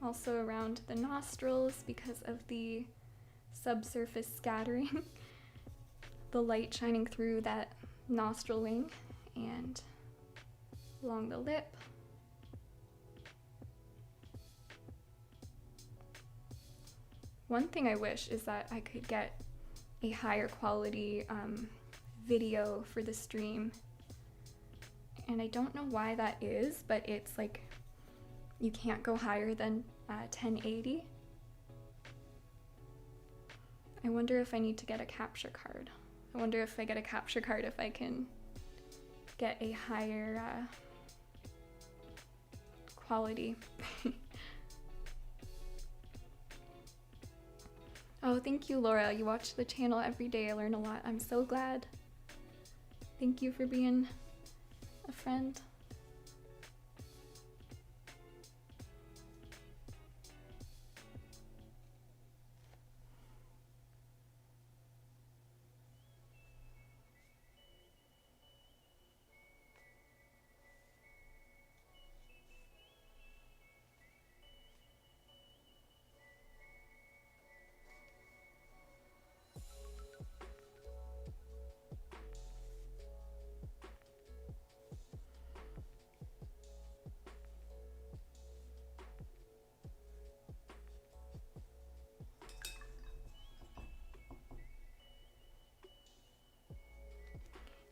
Also around the nostrils, because of the subsurface scattering, the light shining through that nostril wing, and along the lip. One thing I wish is that I could get a higher quality video for the stream, and I don't know why that is, but it's like you can't go higher than 1080. I wonder if I need to get a capture card. I wonder if I get a capture card if I can get a higher quality. Oh, thank you, Laura. You watch the channel every day. I learn a lot. I'm so glad. Thank you for being a friend.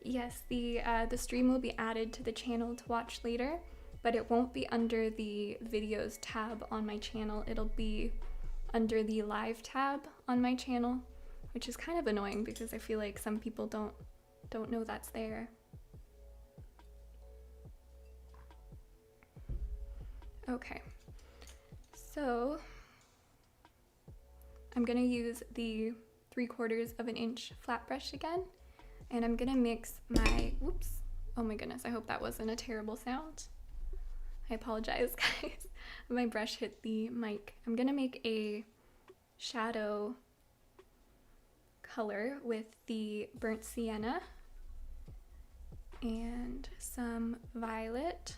Yes, the stream will be added to the channel to watch later, but it won't be under the videos tab on my channel. It'll be under the live tab on my channel, which is kind of annoying because I feel like some people don't know that's there. Okay, so I'm gonna use the 3/4 of an inch flat brush again, and I'm gonna mix my, whoops, oh my goodness, I hope that wasn't a terrible sound. I apologize, guys. My brush hit the mic. I'm gonna make a shadow color with the burnt sienna and some violet,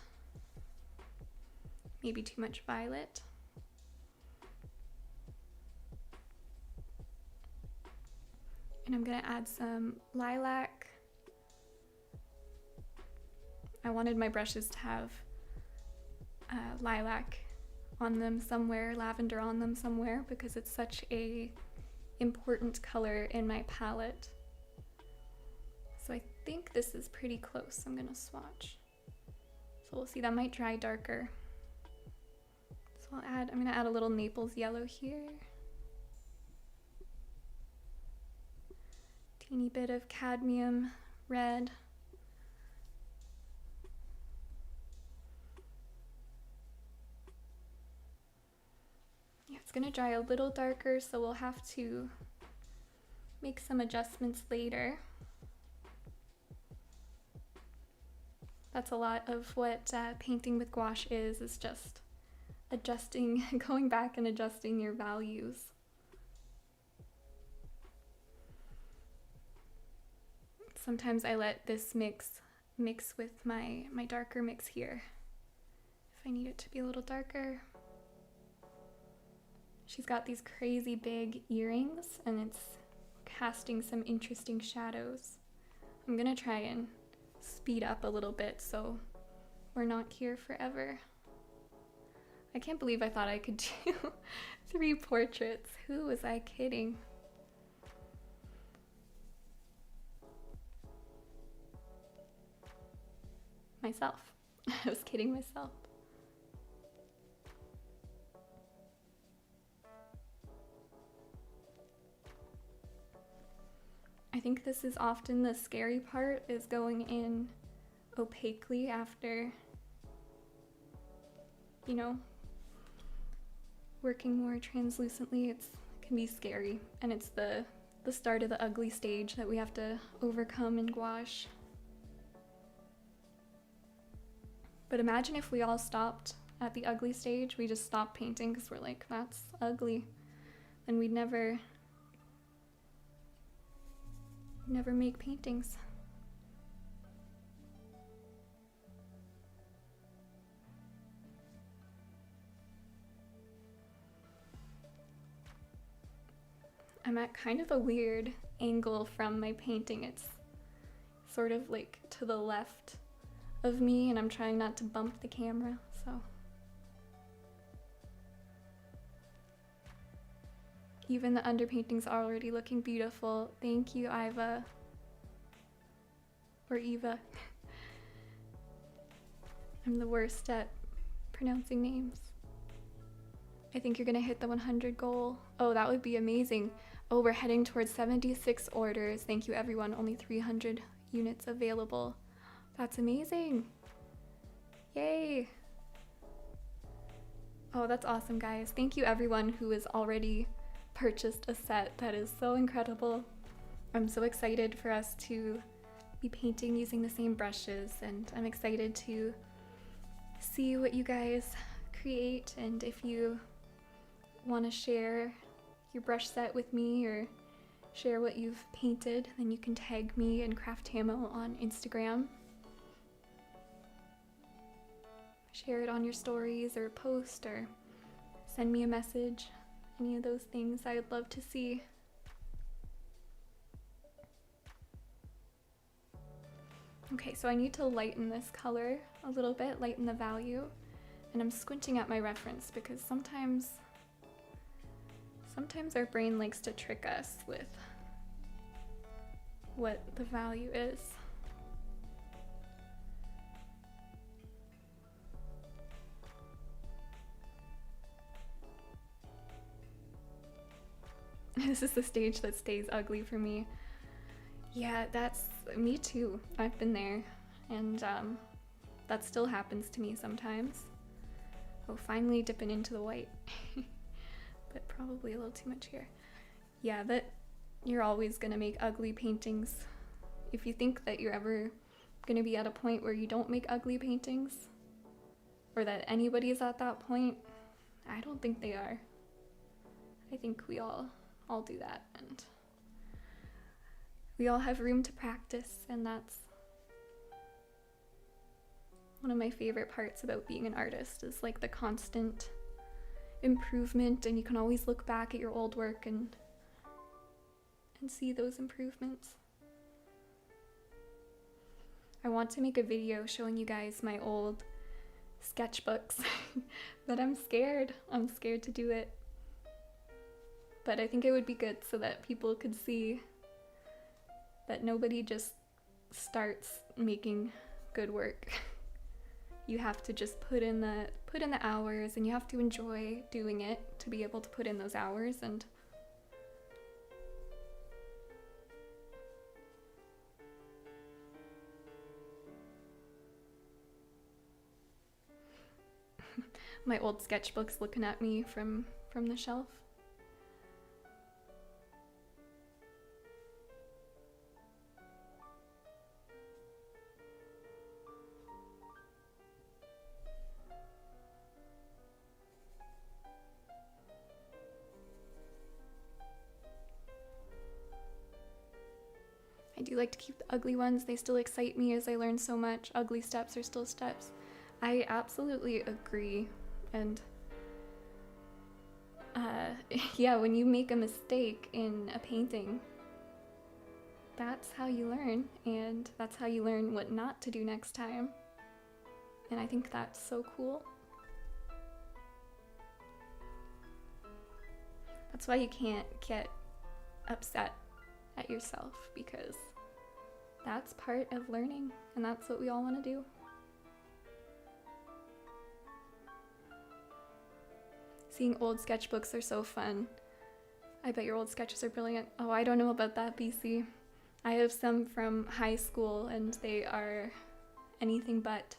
maybe too much violet. And I'm gonna add some lilac. I wanted my brushes to have lilac on them somewhere, lavender on them somewhere, because it's such a important color in my palette. So I think this is pretty close. I'm gonna swatch. So we'll see, that might dry darker. So I'm gonna add a little Naples yellow here. Teeny bit of cadmium red. Yeah, it's gonna dry a little darker, so we'll have to make some adjustments later. That's a lot of what painting with gouache is just adjusting, going back and adjusting your values. Sometimes I let this mix with my darker mix here, if I need it to be a little darker. She's got these crazy big earrings, and it's casting some interesting shadows. I'm gonna try and speed up a little bit so we're not here forever. I can't believe I thought I could do 3 portraits. Who was I kidding? Myself. I was kidding myself. I think this is often the scary part, is going in opaquely after, you know, working more translucently. It can be scary, and it's the start of the ugly stage that we have to overcome in gouache. But imagine if we all stopped at the ugly stage. We just stopped painting because we're like, that's ugly. Then we'd never make paintings. I'm at kind of a weird angle from my painting. It's sort of like to the left of me, and I'm trying not to bump the camera, so. Even the underpainting's already looking beautiful. Thank you, Iva. Or Eva. I'm the worst at pronouncing names. I think you're gonna hit the 100 goal. Oh, that would be amazing. Oh, we're heading towards 76 orders. Thank you, everyone. Only 300 units available. That's amazing. Yay. Oh, that's awesome, guys. Thank you, everyone who is already purchased a set that is so incredible. I'm so excited for us to be painting using the same brushes, and I'm excited to see what you guys create, and if you want to share your brush set with me or share what you've painted, then you can tag me and Craftamo on Instagram. Share it on your stories or post or send me a message. Any of those things I would love to see. Okay, so I need to lighten this color a little bit, lighten the value. And I'm squinting at my reference because sometimes our brain likes to trick us with what the value is. This is the stage that stays ugly for me. Yeah, that's me too. I've been there, and that still happens to me sometimes. Oh, finally dipping into the white. But probably a little too much here. Yeah, that you're always gonna make ugly paintings. If you think that you're ever gonna be at a point where you don't make ugly paintings, or that anybody is at that point, I don't think they are. I think we all do that, and we all have room to practice, and that's one of my favorite parts about being an artist, is like the constant improvement, and you can always look back at your old work and see those improvements. I want to make a video showing you guys my old sketchbooks, but I'm scared. I'm scared to do it. But I think it would be good so that people could see that nobody just starts making good work. You have to just put in the hours, and you have to enjoy doing it to be able to put in those hours. And my old sketchbooks looking at me from the shelf. I do like to keep the ugly ones. They still excite me as I learn so much. Ugly steps are still steps. I absolutely agree. And yeah, when you make a mistake in a painting, that's how you learn, and that's how you learn what not to do next time. And I think that's so cool. That's why you can't get upset at yourself, because that's part of learning, and that's what we all want to do. Seeing old sketchbooks are so fun. I bet your old sketches are brilliant. Oh, I don't know about that, BC. I have some from high school, and they are anything but.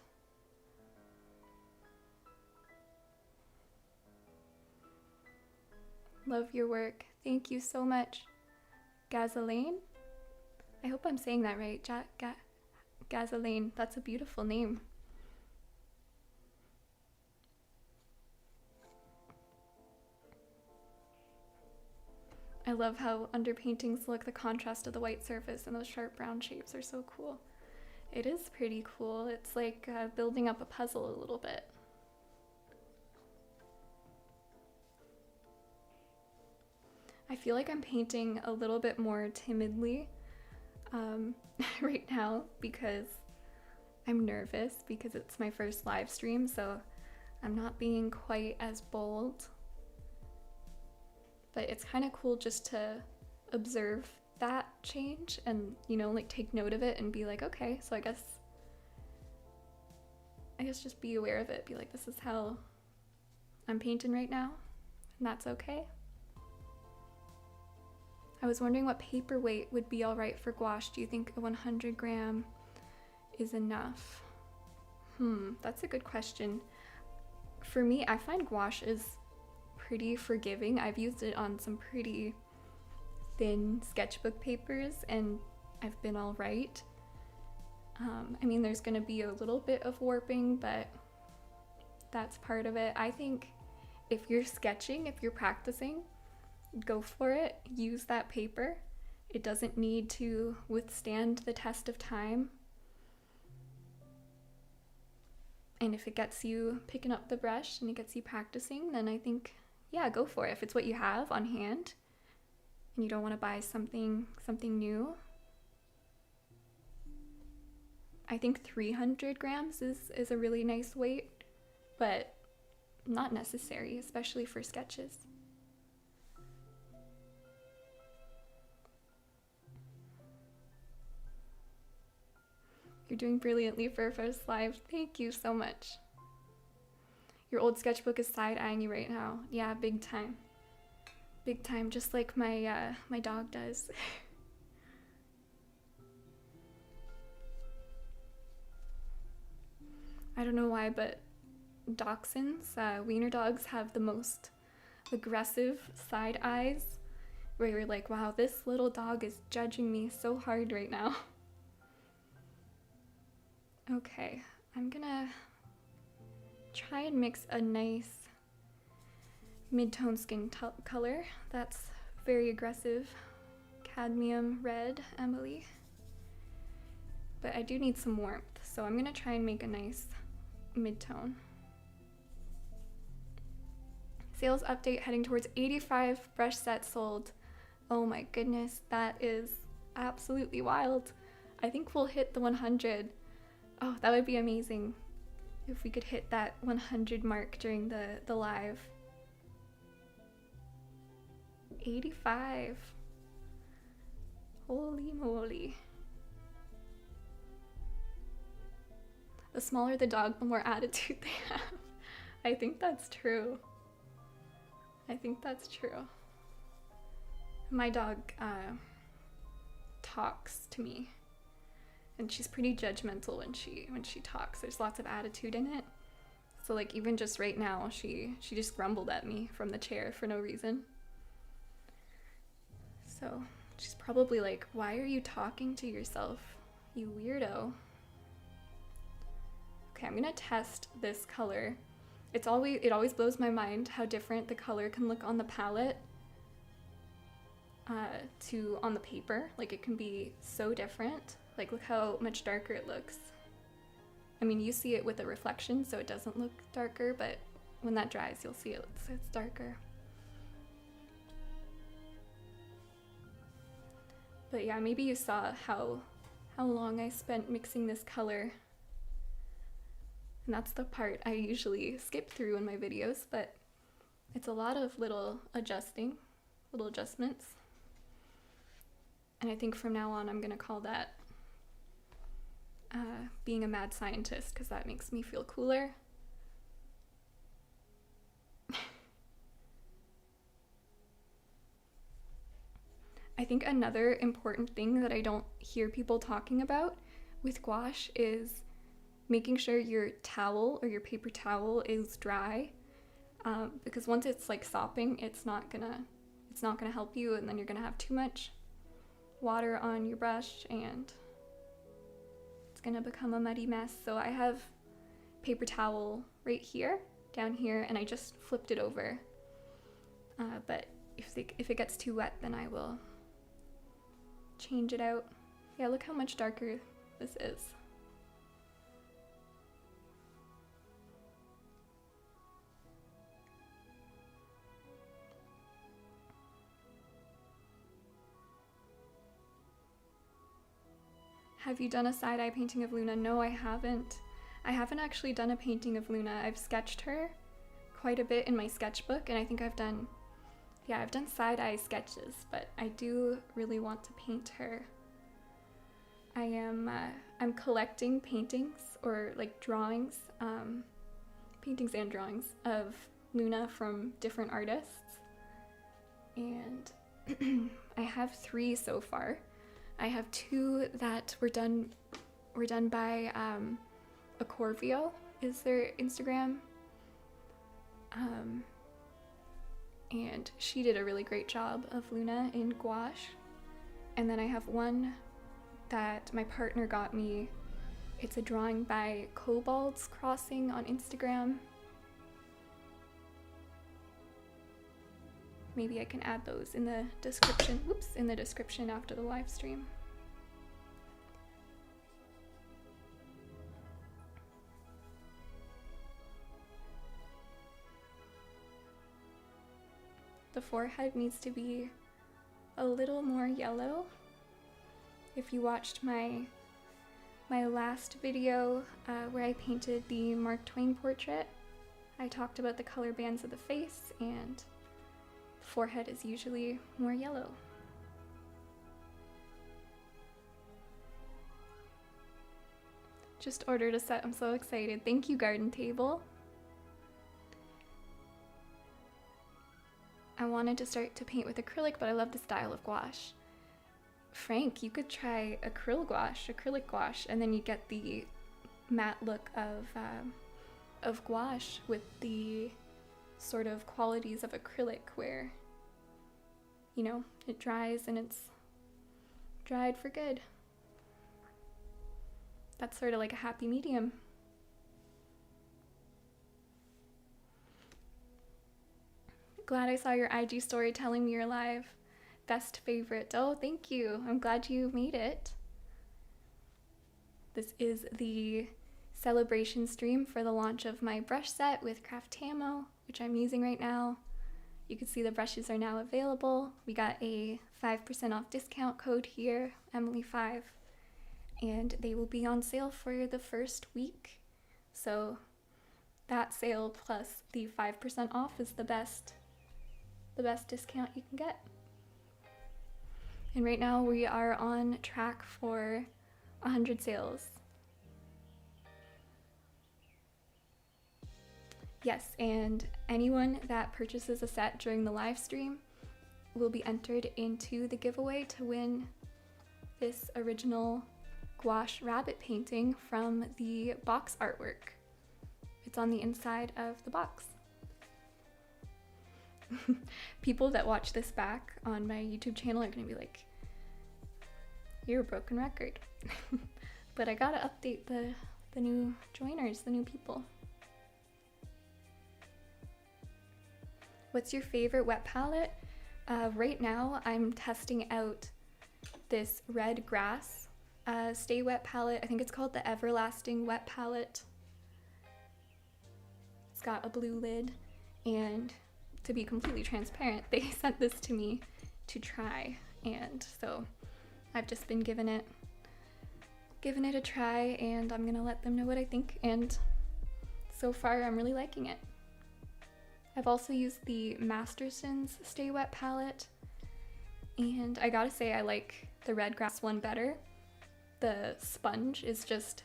Love your work. Thank you so much. Gasoline? I hope I'm saying that right. Gasoline. That's a beautiful name. I love how underpaintings look. The contrast of the white surface and those sharp brown shapes are so cool. It is pretty cool. It's like building up a puzzle a little bit. I feel like I'm painting a little bit more timidly right now because I'm nervous, because it's my first live stream, so I'm not being quite as bold. But it's kind of cool just to observe that change and, you know, like take note of it and be like, okay, so I guess just be aware of it. Be like, this is how I'm painting right now, and that's okay. I was wondering what paper weight would be all right for gouache. Do you think a 100 gram is enough? That's a good question. For me, I find gouache is pretty forgiving. I've used it on some pretty thin sketchbook papers and I've been all right. I mean, there's gonna be a little bit of warping, but that's part of it. I think if you're sketching, if you're practicing, go for it. Use that paper. It doesn't need to withstand the test of time. And if it gets you picking up the brush and it gets you practicing, then I think, yeah, go for it. If it's what you have on hand and you don't want to buy something new, I think 300 grams is a really nice weight, but not necessary, especially for sketches. You're doing brilliantly for a first live. Thank you so much. Your old sketchbook is side-eyeing you right now. Yeah, big time. Big time, just like my my dog does. I don't know why, but dachshunds, wiener dogs, have the most aggressive side eyes, where you're like, wow, this little dog is judging me so hard right now. Okay, I'm gonna try and mix a nice mid-tone skin color. That's very aggressive. Cadmium red, Emily. But I do need some warmth, so I'm gonna try and make a nice mid-tone. Sales update, heading towards 85 brush sets sold. Oh my goodness, that is absolutely wild. I think we'll hit the 100. Oh, that would be amazing if we could hit that 100 mark during the live. 85. Holy moly. The smaller the dog, the more attitude they have. I think that's true. I think that's true. My dog talks to me, and she's pretty judgmental when she talks. There's lots of attitude in it. So like even just right now, she just grumbled at me from the chair for no reason. So she's probably like, why are you talking to yourself, you weirdo? Okay, I'm gonna test this color. It always blows my mind how different the color can look on the palette to on the paper. Like it can be so different. Like look how much darker it looks. I mean, you see it with a reflection, so it doesn't look darker, but when that dries, you'll see it's darker. But yeah, maybe you saw how long I spent mixing this color. And that's the part I usually skip through in my videos, but it's a lot of little adjustments. And I think from now on, I'm gonna call that being a mad scientist, because that makes me feel cooler. I think another important thing that I don't hear people talking about with gouache is making sure your towel or your paper towel is dry, because once it's like sopping, it's not gonna help you, and then you're gonna have too much water on your brush and it's gonna become a muddy mess. So I have paper towel right here, down here, and I just flipped it over. But if it gets too wet, then I will change it out. Yeah, look how much darker this is. Have you done a side-eye painting of Luna? No, I haven't. I haven't actually done a painting of Luna. I've sketched her quite a bit in my sketchbook, and I think I've done side-eye sketches, but I do really want to paint her. I'm collecting paintings, or like drawings, paintings and drawings of Luna from different artists, and I have 3 so far. I have 2 that were done by Acorvio is their Instagram. and she did a really great job of Luna in gouache. And then I have one that my partner got me. It's a drawing by Kobolds Crossing on Instagram. Maybe I can add those in the description. Whoops, in the description after the live stream. The forehead needs to be a little more yellow. If you watched my last video where I painted the Mark Twain portrait, I talked about the color bands of the face, and the forehead is usually more yellow. Just ordered a set, I'm so excited. Thank you, Garden Table. I wanted to start to paint with acrylic, but I love the style of gouache. Frank, you could try acrylic gouache, and then you get the matte look of gouache with the sort of qualities of acrylic where, you know, it dries and it's dried for good. That's sort of like a happy medium. Glad I saw your IG story telling me you're live. Best favorite. Oh, thank you. I'm glad you made it. This is the celebration stream for the launch of my brush set with Craftamo, which I'm using right now. You can see the brushes are now available. We got a 5% off discount code here, Emily5, and they will be on sale for the first week. So that sale plus the 5% off is the best discount you can get. And right now we are on track for 100 sales. Yes, and anyone that purchases a set during the live stream will be entered into the giveaway to win this original gouache rabbit painting from the box artwork. It's on the inside of the box. People that watch this back on my YouTube channel are gonna be like, you're a broken record. But I gotta update the new joiners, the new people. What's your favorite wet palette? Right now I'm testing out this red grass stay wet palette. I think it's called the Everlasting Wet Palette. It's got a blue lid, and to be completely transparent, they sent this to me to try, and so I've just been giving it a try, and I'm gonna let them know what I think, and so far I'm really liking it. I've also used the Masterson's Stay Wet palette, and I gotta say I like the red grass one better. The sponge is just,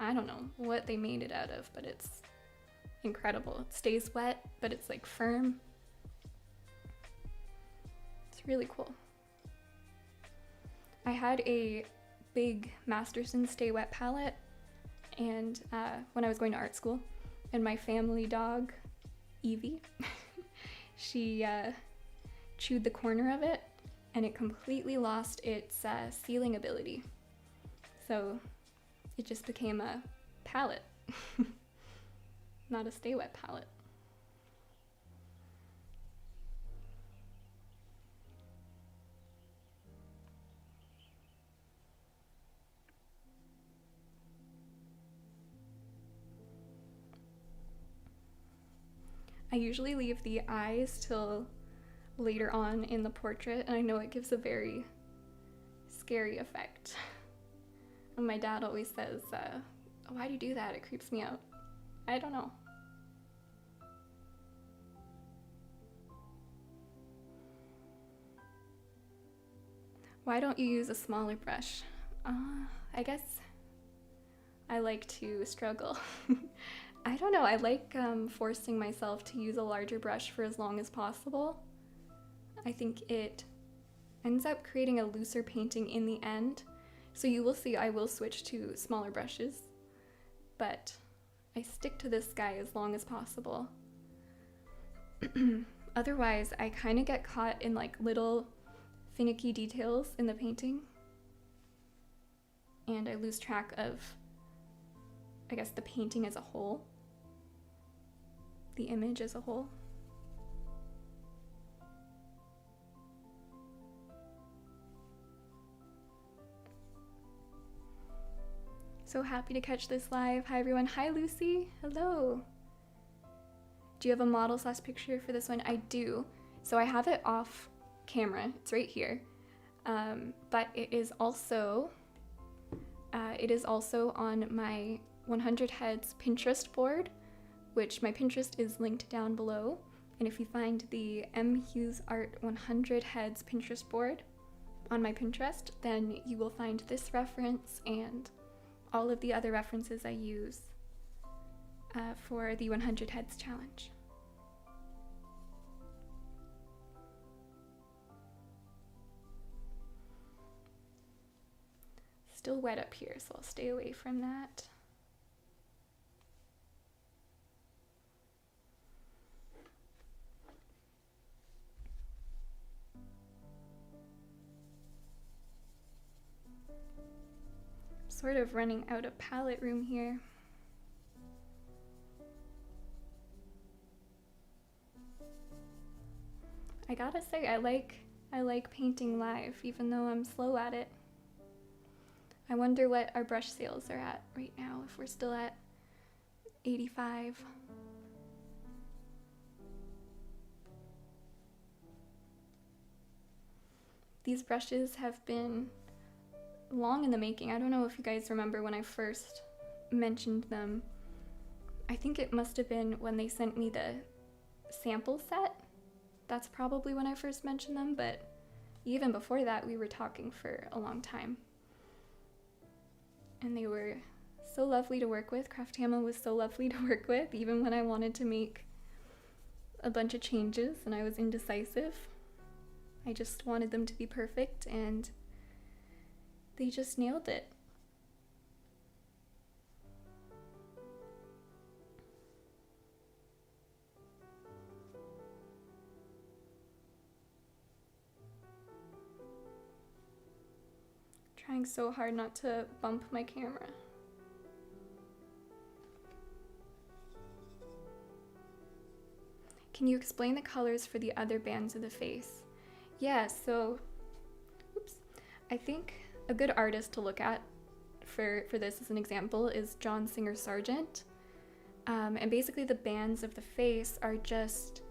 I don't know what they made it out of, but it's incredible. It stays wet, but it's like firm. It's really cool. I had a big Masterson Stay Wet palette, and when I was going to art school, and my family dog, Evie, she chewed the corner of it, and it completely lost its sealing ability. So it just became a palette, not a Stay Wet palette. I usually leave the eyes till later on in the portrait, and I know it gives a very scary effect. And my dad always says, why do you do that? It creeps me out. I don't know. Why don't you use a smaller brush? I guess I like to struggle. I don't know, I like forcing myself to use a larger brush for as long as possible. I think it ends up creating a looser painting in the end. So you will see I will switch to smaller brushes, but I stick to this guy as long as possible. Otherwise, I kind of get caught in like little finicky details in the painting, and I lose track of, I guess, the painting as a whole, the image as a whole. So happy to catch this live. Hi everyone. Hi Lucy. Hello. Do you have a model / picture for this one? I do. So I have it off camera. It's right here. But it is also on my 100 Heads Pinterest board, which my Pinterest is linked down below. And if you find the M Hughes Art 100 Heads Pinterest board on my Pinterest, then you will find this reference and all of the other references I use for the 100 Heads challenge. Still wet up here, so I'll stay away from that. Sort of running out of palette room here. I gotta say, I like painting live, even though I'm slow at it. I wonder what our brush sales are at right now, if we're still at 85. These brushes have been long in the making. I don't know if you guys remember when I first mentioned them. I think it must have been when they sent me the sample set. That's probably when I first mentioned them, but even before that we were talking for a long time. And they were so lovely to work with. Craftamo was so lovely to work with, even when I wanted to make a bunch of changes and I was indecisive. I just wanted them to be perfect, and they just nailed it. Trying so hard not to bump my camera. Can you explain the colors for the other bands of the face? Yeah, so, oops. I think a good artist to look at for this as an example is John Singer Sargent. And basically the bands of the face are just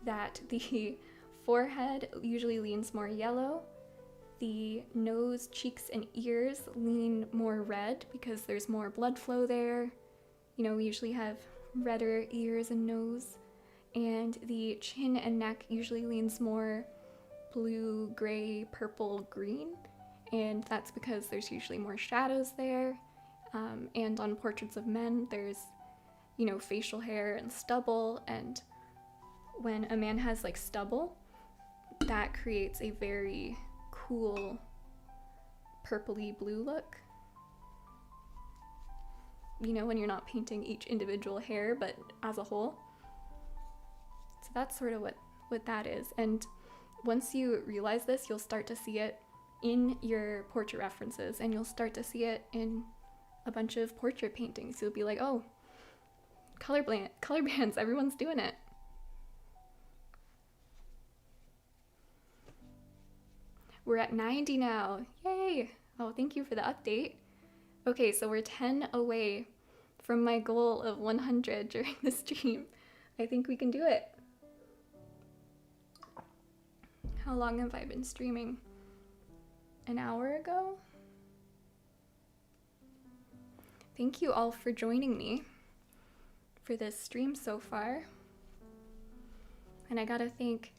that the forehead usually leans more yellow, the nose, cheeks, and ears lean more red because there's more blood flow there. You know, we usually have redder ears and nose. And the chin and neck usually leans more blue, gray, purple, green. And that's because there's usually more shadows there. And on portraits of men, there's, you know, facial hair and stubble. And when a man has like stubble, that creates a very cool purpley blue look. You know, when you're not painting each individual hair, but as a whole. So that's sort of what that is. And once you realize this, you'll start to see it in your portrait references, and you'll start to see it in a bunch of portrait paintings. You'll be like, oh, color bands, everyone's doing it. We're at 90 now. Yay! Oh, thank you for the update. Okay, so we're 10 away from my goal of 100 during the stream. I think we can do it. How long have I been streaming? An hour ago? Thank you all for joining me for this stream so far. And I gotta thank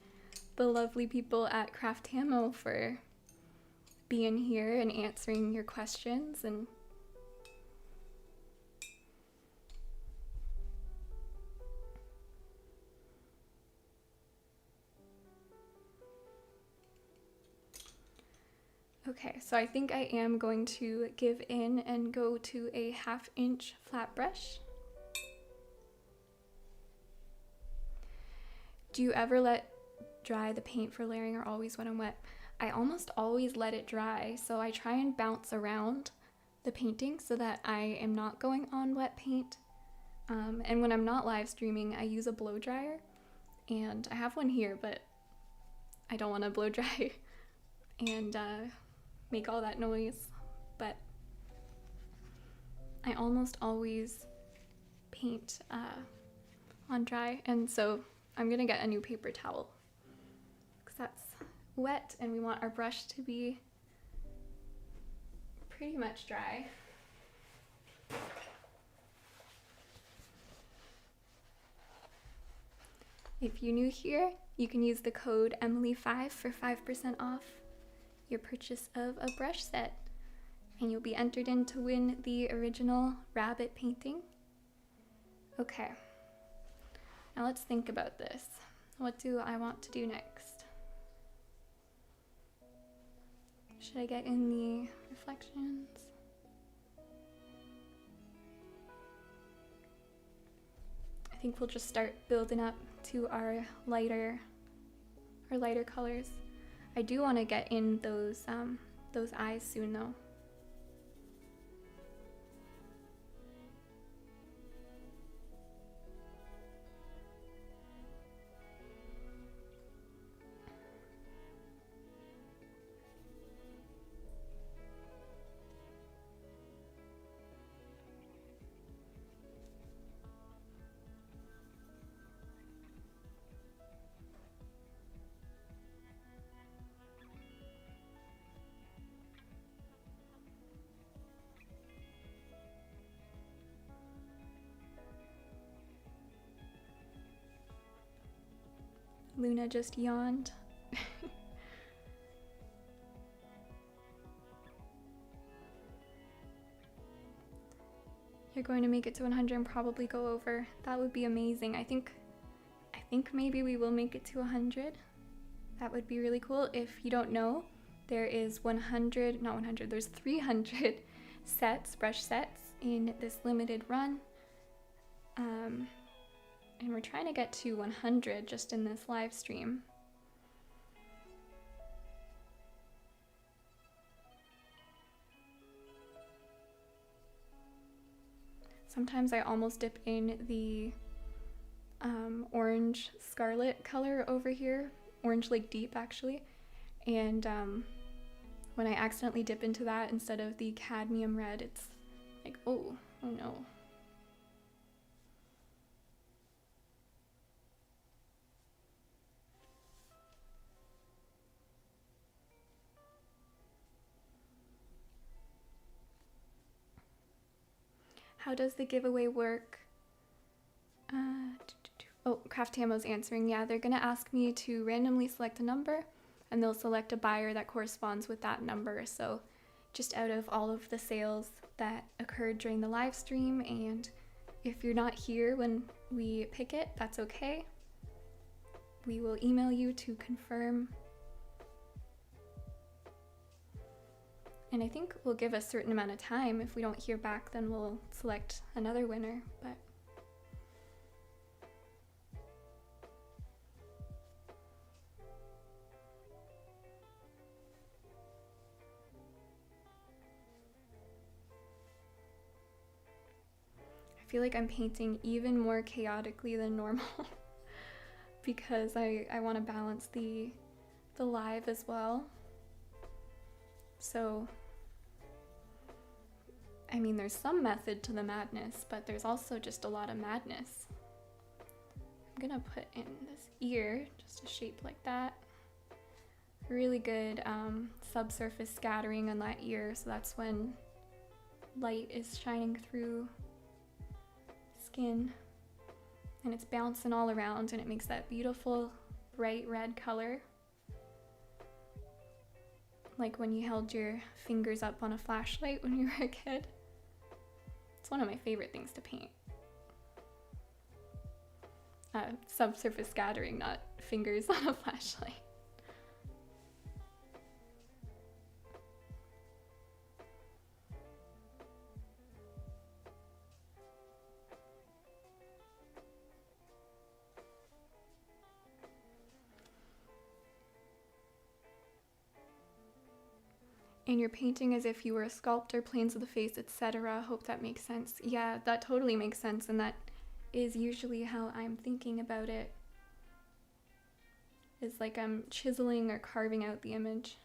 the lovely people at Craftamo for being here and answering your questions. And okay, so I think I am going to give in and go to a 1/2 inch flat brush. Do you ever let dry the paint for layering or always when I'm wet? I almost always let it dry, so I try and bounce around the painting so that I am not going on wet paint. And when I'm not live streaming, I use a blow dryer, and I have one here, but I don't want to blow dry and make all that noise. But I almost always paint on dry, and so I'm gonna get a new paper towel because that's wet and we want our brush to be pretty much dry. If you're new here, you can use the code Emily5 for 5% off your purchase of a brush set, and you'll be entered in to win the original rabbit painting. Okay, now let's think about this. What do I want to do next? Should I get in the reflections? I think we'll just start building up to our lighter colors. I do want to get in those eyes soon though. Luna just yawned. You're going to make it to 100 and probably go over. That would be amazing. I think maybe we will make it to 100. That would be really cool. If you don't know, there is 100, not 100, there's 300 sets, brush sets in this limited run. And we're trying to get to 100 just in this live stream. Sometimes I almost dip in the orange scarlet color over here, orange Lake Deep actually, and when I accidentally dip into that instead of the cadmium red, it's like, oh no. How does the giveaway work? Oh, Craftamo is answering. Yeah, they're gonna ask me to randomly select a number, and they'll select a buyer that corresponds with that number. So just out of all of the sales that occurred during the live stream, and if you're not here when we pick it, that's okay. We will email you to confirm. And I think we'll give a certain amount of time. If we don't hear back, then we'll select another winner. But I feel like I'm painting even more chaotically than normal because I want to balance the live as well. So I mean, there's some method to the madness, but there's also just a lot of madness. I'm gonna put in this ear, just a shape like that. Really good subsurface scattering on that ear, so that's when light is shining through skin and it's bouncing all around, and it makes that beautiful bright red color. Like when you held your fingers up on a flashlight when you were a kid. It's one of my favorite things to paint. Subsurface scattering, not fingers on a flashlight. And you're painting as if you were a sculptor, planes of the face, etc. Hope that makes sense. Yeah, that totally makes sense, and that is usually how I'm thinking about it. It's like I'm chiseling or carving out the image.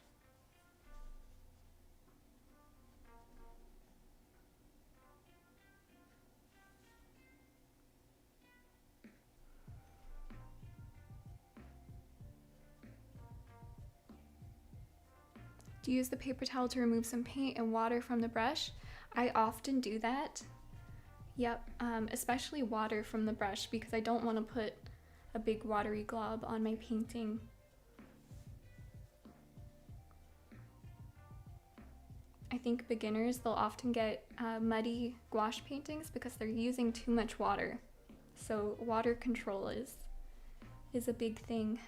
Do you use the paper towel to remove some paint and water from the brush? I often do that. Yep, especially water from the brush because I don't want to put a big watery glob on my painting. I think beginners, they'll often get muddy gouache paintings because they're using too much water. So water control is a big thing.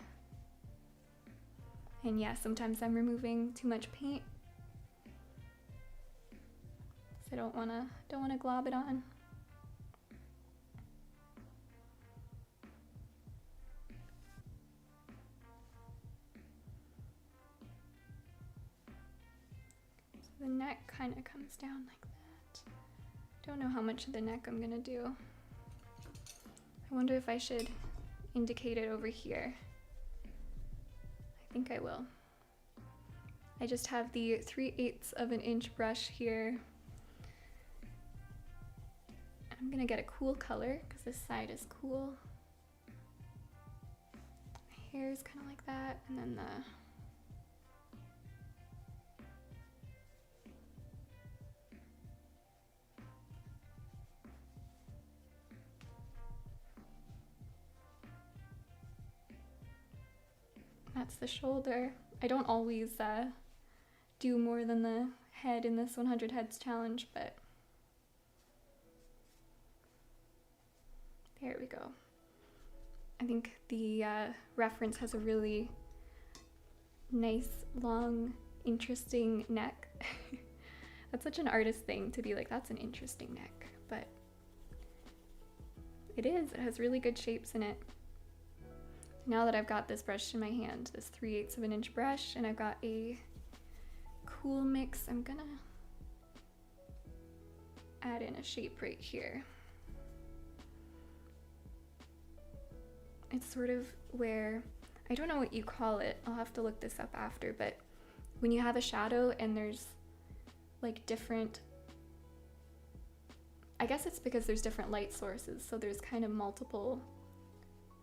And yeah, sometimes I'm removing too much paint. So I don't wanna glob it on. So the neck kind of comes down like that. Don't know how much of the neck I'm gonna do. I wonder if I should indicate it over here. I think I will. I just have the 3/8 of an inch brush here. I'm gonna get a cool color because this side is cool. My hair is kind of like that, and then that's the shoulder. I don't always do more than the head in this 100 heads challenge, but there we go. I think the reference has a really nice, long, interesting neck. That's such an artist thing to be like, that's an interesting neck, but it is. It has really good shapes in it. Now that I've got this brush in my hand, this 3/8 of an inch brush, and I've got a cool mix, I'm gonna add in a shape right here. It's sort of where, I don't know what you call it, I'll have to look this up after, but when you have a shadow and there's like different, I guess it's because there's different light sources, so there's kind of multiple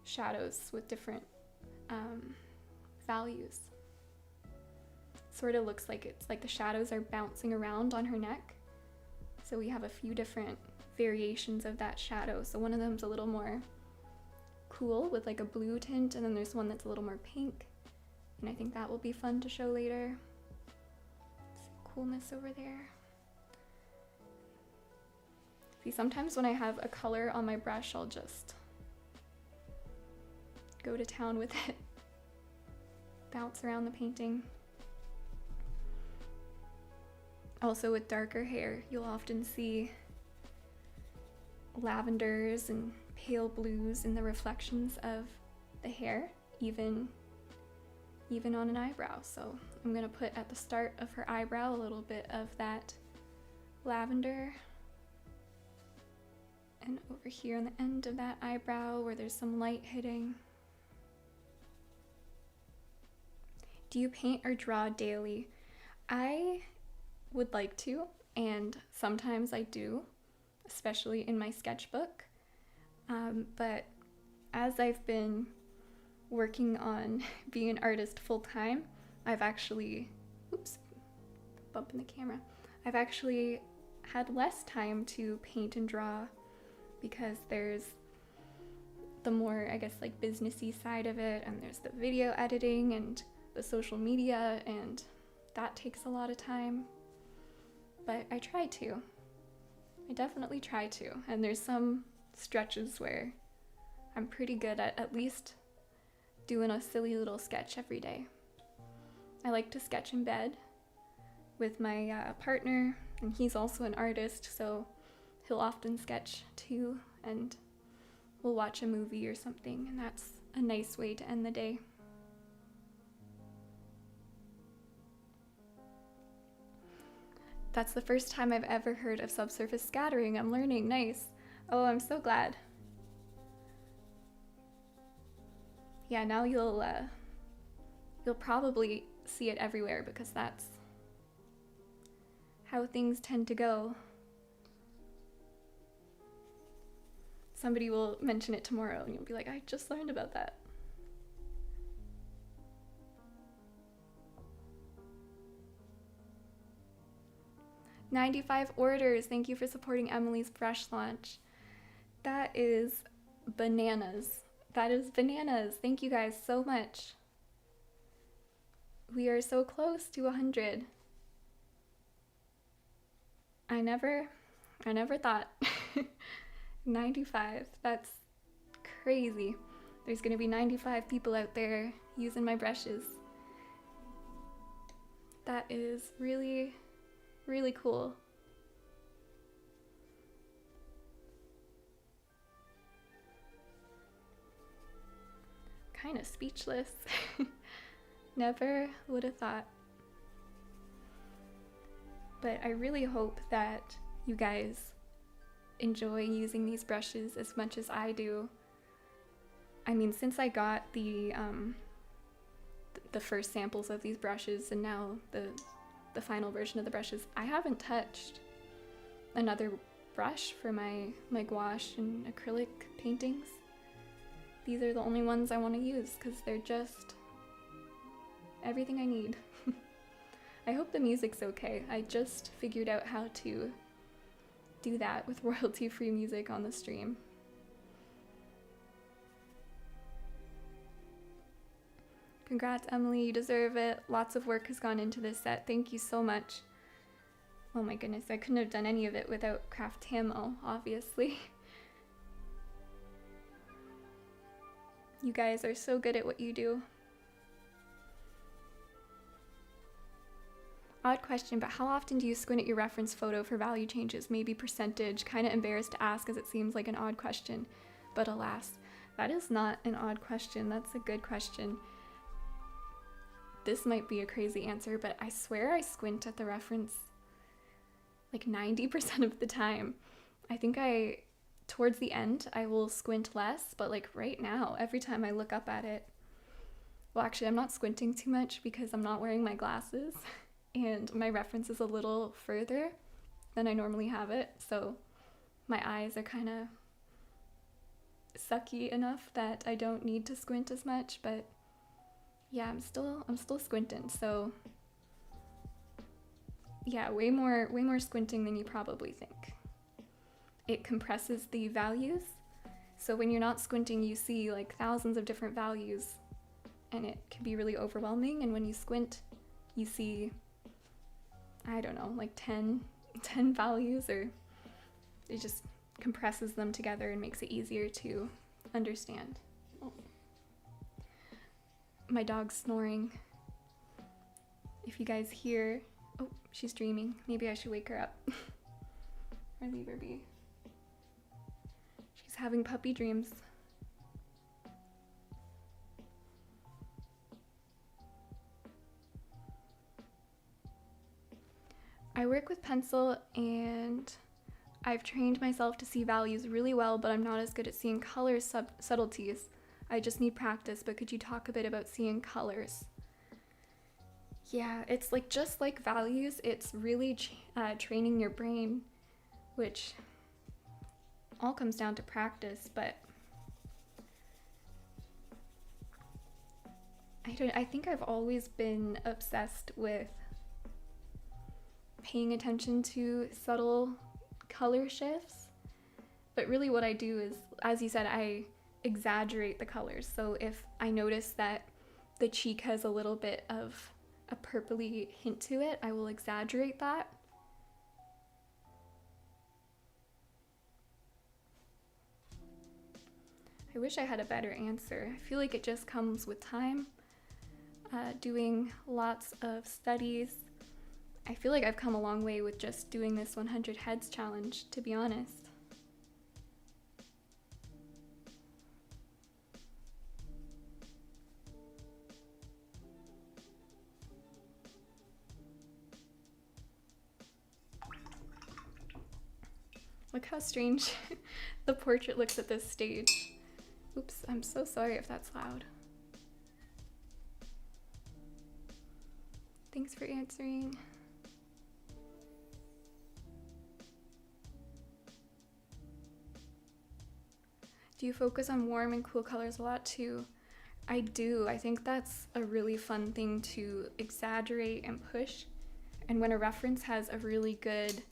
shadows with different values. Sort of looks like it's like the shadows are bouncing around on her neck. So we have a few different variations of that shadow. So one of them's a little more cool with like a blue tint, and then there's one that's a little more pink. And I think that will be fun to show later. Some coolness over there. See, sometimes when I have a color on my brush, I'll just go to town with it. Bounce around the painting. Also with darker hair, you'll often see lavenders and pale blues in the reflections of the hair, even on an eyebrow. So I'm gonna put at the start of her eyebrow a little bit of that lavender, and over here on the end of that eyebrow where there's some light hitting. Do you paint or draw daily? I would like to, and sometimes I do, especially in my sketchbook. But as I've been working on being an artist full-time, I've actually, bump in the camera. I've actually had less time to paint and draw because there's the more, I guess, like businessy side of it, and there's the video editing and the social media, and that takes a lot of time. But I try to. I definitely try to. And there's some stretches where I'm pretty good at least doing a silly little sketch every day. I like to sketch in bed with my partner, and he's also an artist, so he'll often sketch too, and we'll watch a movie or something, and that's a nice way to end the day. That's the first time I've ever heard of subsurface scattering. I'm learning. Nice. Oh, I'm so glad. Yeah, now you'll probably see it everywhere because that's how things tend to go. Somebody will mention it tomorrow and you'll be like, I just learned about that. $95 orders. Thank you for supporting Emily's brush launch. That is bananas. That is bananas. Thank you guys so much. We are so close to 100. I never thought. 95. That's crazy. There's gonna be 95 people out there using my brushes. That is really, really cool. Kind of speechless. Never would have thought. But I really hope that you guys enjoy using these brushes as much as I do. I mean, since I got the first samples of these brushes and now the final version of the brushes, I haven't touched another brush for my gouache and acrylic paintings. These are the only ones I want to use because they're just everything I need. I hope the music's okay. I just figured out how to do that with royalty-free music on the stream. Congrats, Emily, you deserve it. Lots of work has gone into this set. Thank you so much. Oh my goodness, I couldn't have done any of it without Craftamo, obviously. You guys are so good at what you do. Odd question, but how often do you squint at your reference photo for value changes? Maybe percentage? Kind of embarrassed to ask as it seems like an odd question. But alas, that is not an odd question. That's a good question. This might be a crazy answer, but I swear I squint at the reference like 90% of the time. I think towards the end, I will squint less, but like right now, every time I look up at it, well, actually, I'm not squinting too much because I'm not wearing my glasses and my reference is a little further than I normally have it. So my eyes are kind of sucky enough that I don't need to squint as much, but yeah, I'm still squinting. So yeah, way more squinting than you probably think. It compresses the values. So when you're not squinting, you see like thousands of different values and it can be really overwhelming. And when you squint, you see, I don't know, like 10 values, or it just compresses them together and makes it easier to understand. Oh. My dog's snoring. If you guys hear, oh, she's dreaming. Maybe I should wake her up or leave her be. She's having puppy dreams. I work with pencil and I've trained myself to see values really well, but I'm not as good at seeing color subtleties. I just need practice, but could you talk a bit about seeing colors? Yeah, it's like just like values, it's really training your brain, which all comes down to practice, but I think I've always been obsessed with paying attention to subtle color shifts. But really what I do is, as you said, I exaggerate the colors. So if I notice that the cheek has a little bit of a purpley hint to it, I will exaggerate that. I wish I had a better answer. I feel like it just comes with time, doing lots of studies. I feel like I've come a long way with just doing this 100 heads challenge, to be honest. Look how strange the portrait looks at this stage. Oops, I'm so sorry if that's loud. Thanks for answering. Do you focus on warm and cool colors a lot too? I do. I think that's a really fun thing to exaggerate and push. And when a reference has a really good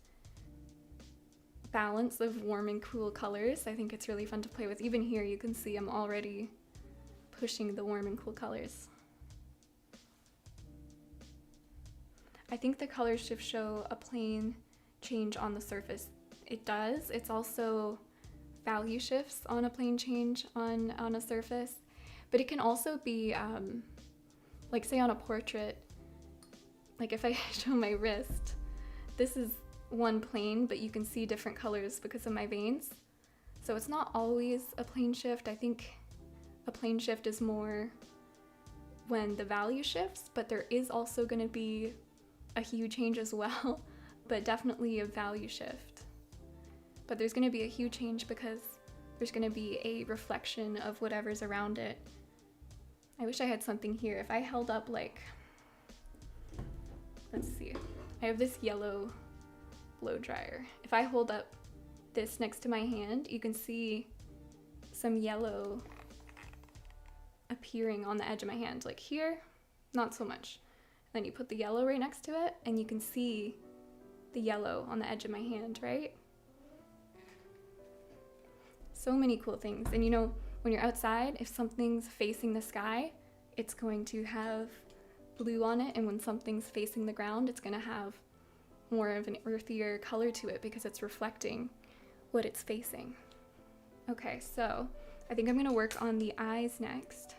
balance of warm and cool colors, I think it's really fun to play with. Even here you can see I'm already pushing the warm and cool colors. I think the color shifts show a plane change on the surface. It does. It's also value shifts on a plane change on a surface, but it can also be like say on a portrait, like if I show my wrist, this is one plane, but you can see different colors because of my veins. So it's not always a plane shift. I think a plane shift is more when the value shifts, but there is also going to be a hue change as well, but definitely a value shift. But there's going to be a hue change because there's going to be a reflection of whatever's around it. I wish I had something here. If I held up like, let's see, I have this yellow blow dryer. If I hold up this next to my hand, you can see some yellow appearing on the edge of my hand. Like here, not so much. Then you put the yellow right next to it and you can see the yellow on the edge of my hand, right? So many cool things. And you know, when you're outside, if something's facing the sky, it's going to have blue on it. And when something's facing the ground, it's going to have more of an earthier color to it because it's reflecting what it's facing. Okay, so I think I'm going to work on the eyes next.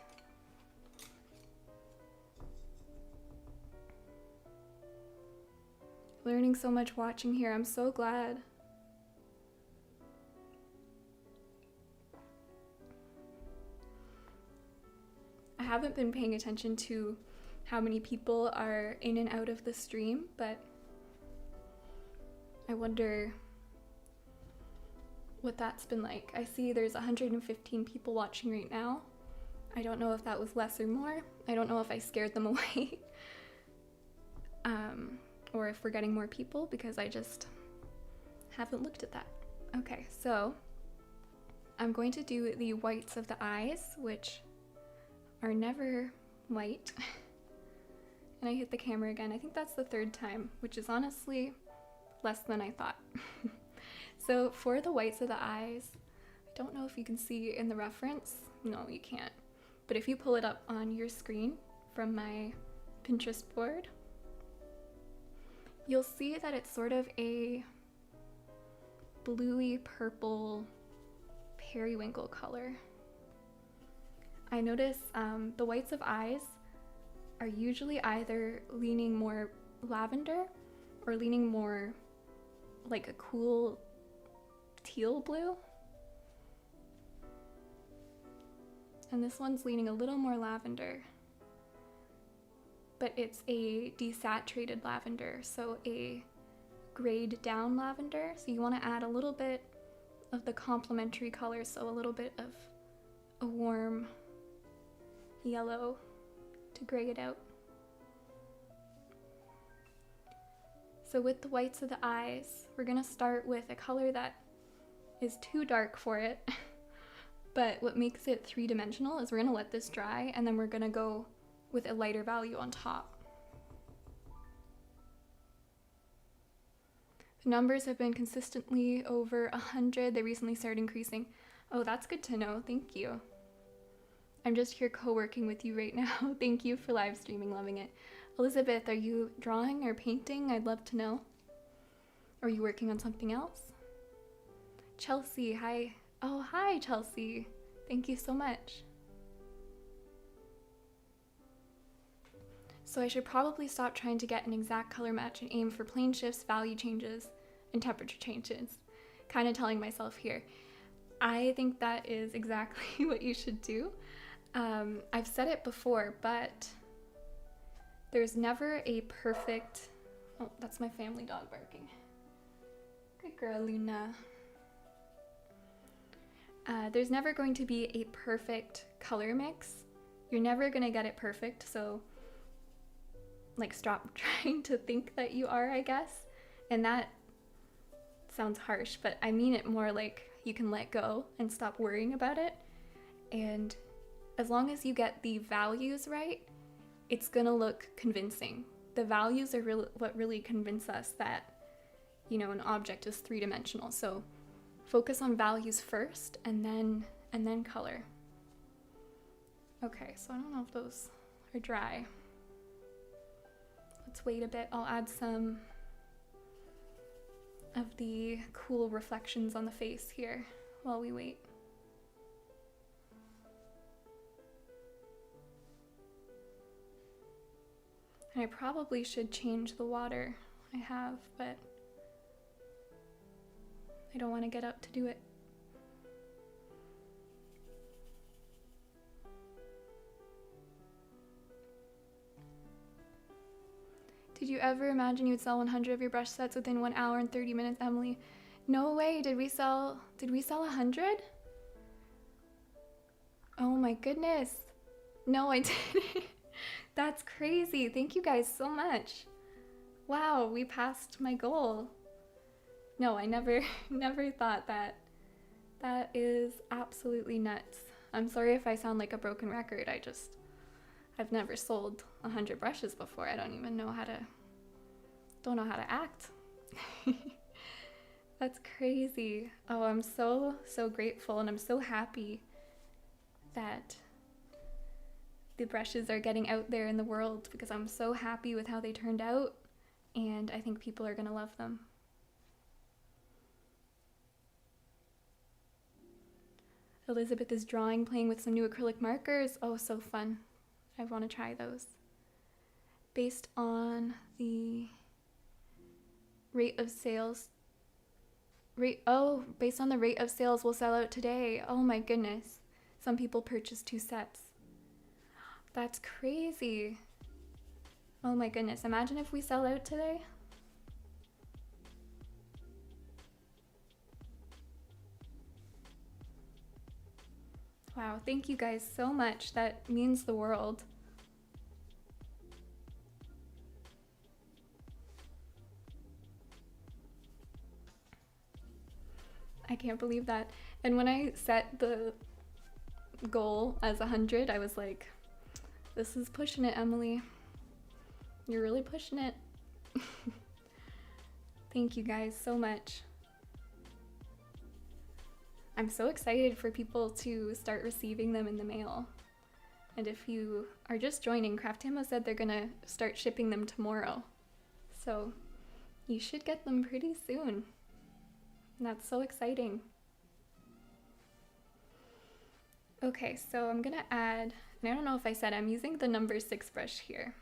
Learning so much watching here. I'm so glad. I haven't been paying attention to how many people are in and out of the stream, but I wonder what that's been like. I see there's 115 people watching right now. I don't know if that was less or more. I don't know if I scared them away or if we're getting more people because I just haven't looked at that. Okay, so I'm going to do the whites of the eyes, which are never white. And I hit the camera again. I think that's the third time, which is honestly less than I thought. So for the whites of the eyes, I don't know if you can see in the reference. No, you can't. But if you pull it up on your screen from my Pinterest board, you'll see that it's sort of a bluey purple periwinkle color. I notice the whites of eyes are usually either leaning more lavender or leaning more like a cool teal blue. And this one's leaning a little more lavender, but it's a desaturated lavender, so a grayed down lavender. So you want to add a little bit of the complementary color, so a little bit of a warm yellow to gray it out. So with the whites of the eyes, we're gonna start with a color that is too dark for it, but what makes it three-dimensional is we're gonna let this dry and then we're gonna go with a lighter value on top. The numbers have been consistently over 100. They recently started increasing. Oh, that's good to know. Thank you. I'm just here co-working with you right now. Thank you for live streaming, loving it. Elizabeth, are you drawing or painting? I'd love to know. Are you working on something else? Chelsea, hi. Oh, hi, Chelsea. Thank you so much. So I should probably stop trying to get an exact color match and aim for plane shifts, value changes, and temperature changes. Kind of telling myself here. I think that is exactly what you should do. I've said it before, but there's never a perfect... Oh, that's my family dog barking. Good girl, Luna. There's never going to be a perfect color mix. You're never gonna get it perfect, so like stop trying to think that you are, I guess. And that sounds harsh, but I mean it more like you can let go and stop worrying about it. And as long as you get the values right, it's gonna look convincing. The values are what really convince us that, you know, an object is three-dimensional. So focus on values first and then color. Okay, so I don't know if those are dry. Let's wait a bit. I'll add some of the cool reflections on the face here while we wait. And I probably should change the water I have, but I don't want to get up to do it. Did you ever imagine you'd sell 100 of your brush sets within 1 hour and 30 minutes, Emily? No way. Did we sell 100? Oh my goodness. No, I didn't. That's crazy. Thank you guys so much. Wow, we passed my goal. No, I never thought that. That is absolutely nuts. I'm sorry if I sound like a broken record. I've never sold 100 brushes before. I don't even know how to act. That's crazy. Oh, I'm so grateful, and I'm so happy that the brushes are getting out there in the world, because I'm so happy with how they turned out, and I think people are gonna love them. Elizabeth is drawing, playing with some new acrylic markers. Oh, so fun. I want to try those. Based on the rate of sales. Based on the rate of sales, will sell out today. Oh my goodness. Some people purchased 2 sets. That's crazy. Oh my goodness. Imagine if we sell out today. Wow, thank you guys so much. That means the world. I can't believe that. And when I set the goal as 100, I was like, this is pushing it, Emily. You're really pushing it. Thank you guys so much. I'm so excited for people to start receiving them in the mail. And if you are just joining, Craftamo said they're gonna start shipping them tomorrow. So you should get them pretty soon. And that's so exciting. Okay, so I'm gonna add, and I don't know if I said, I'm using the number 6 brush here.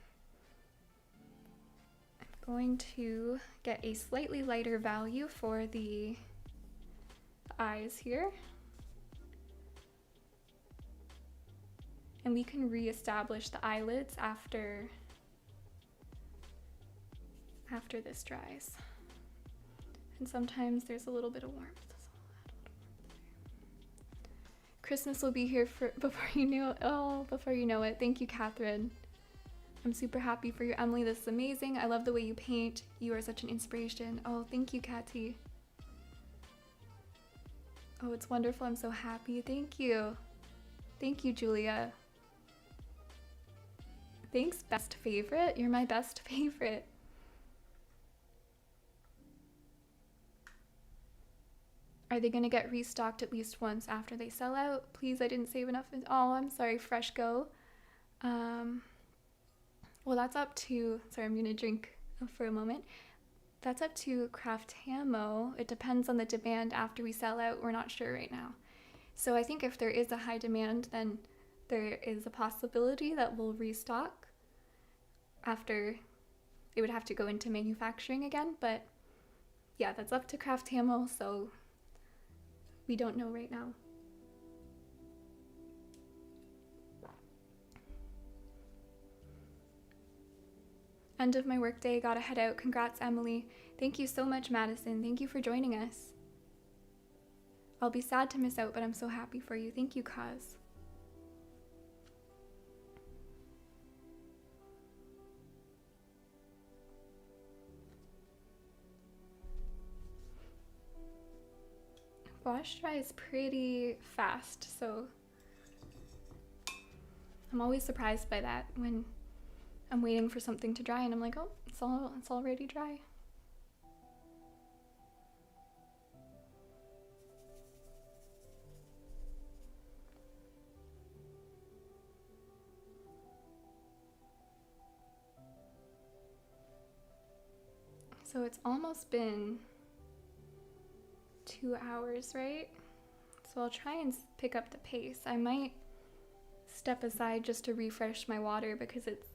I'm going to get a slightly lighter value for the eyes here. And we can re-establish the eyelids after this dries. And sometimes there's a little bit of warmth. Christmas will be here before you know it. Oh, before you know it. Thank you, Catherine. I'm super happy for you, Emily. This is amazing. I love the way you paint. You are such an inspiration. Oh, thank you, Cathy. Oh, it's wonderful. I'm so happy. Thank you. Thank you, Julia. Thanks, best favorite. You're my best favorite. Are they gonna get restocked at least once after they sell out? Please, I didn't save enough. Oh, I'm sorry, Fresh Go. Well, that's up to, sorry, I'm gonna drink for a moment. That's up to Craftamo. It depends on the demand after we sell out. We're not sure right now. So I think if there is a high demand, then there is a possibility that we'll restock after it would have to go into manufacturing again. But yeah, that's up to Craftamo, so we don't know right now. End of my workday, gotta head out. Congrats, Emily. Thank you so much, Madison. Thank you for joining us. I'll be sad to miss out, but I'm so happy for you. Thank you, Kaz. Gouache dries pretty fast, so I'm always surprised by that when I'm waiting for something to dry and I'm like, oh, it's already dry. So it's almost been 2 hours, right? So I'll try and pick up the pace. I might step aside just to refresh my water because it's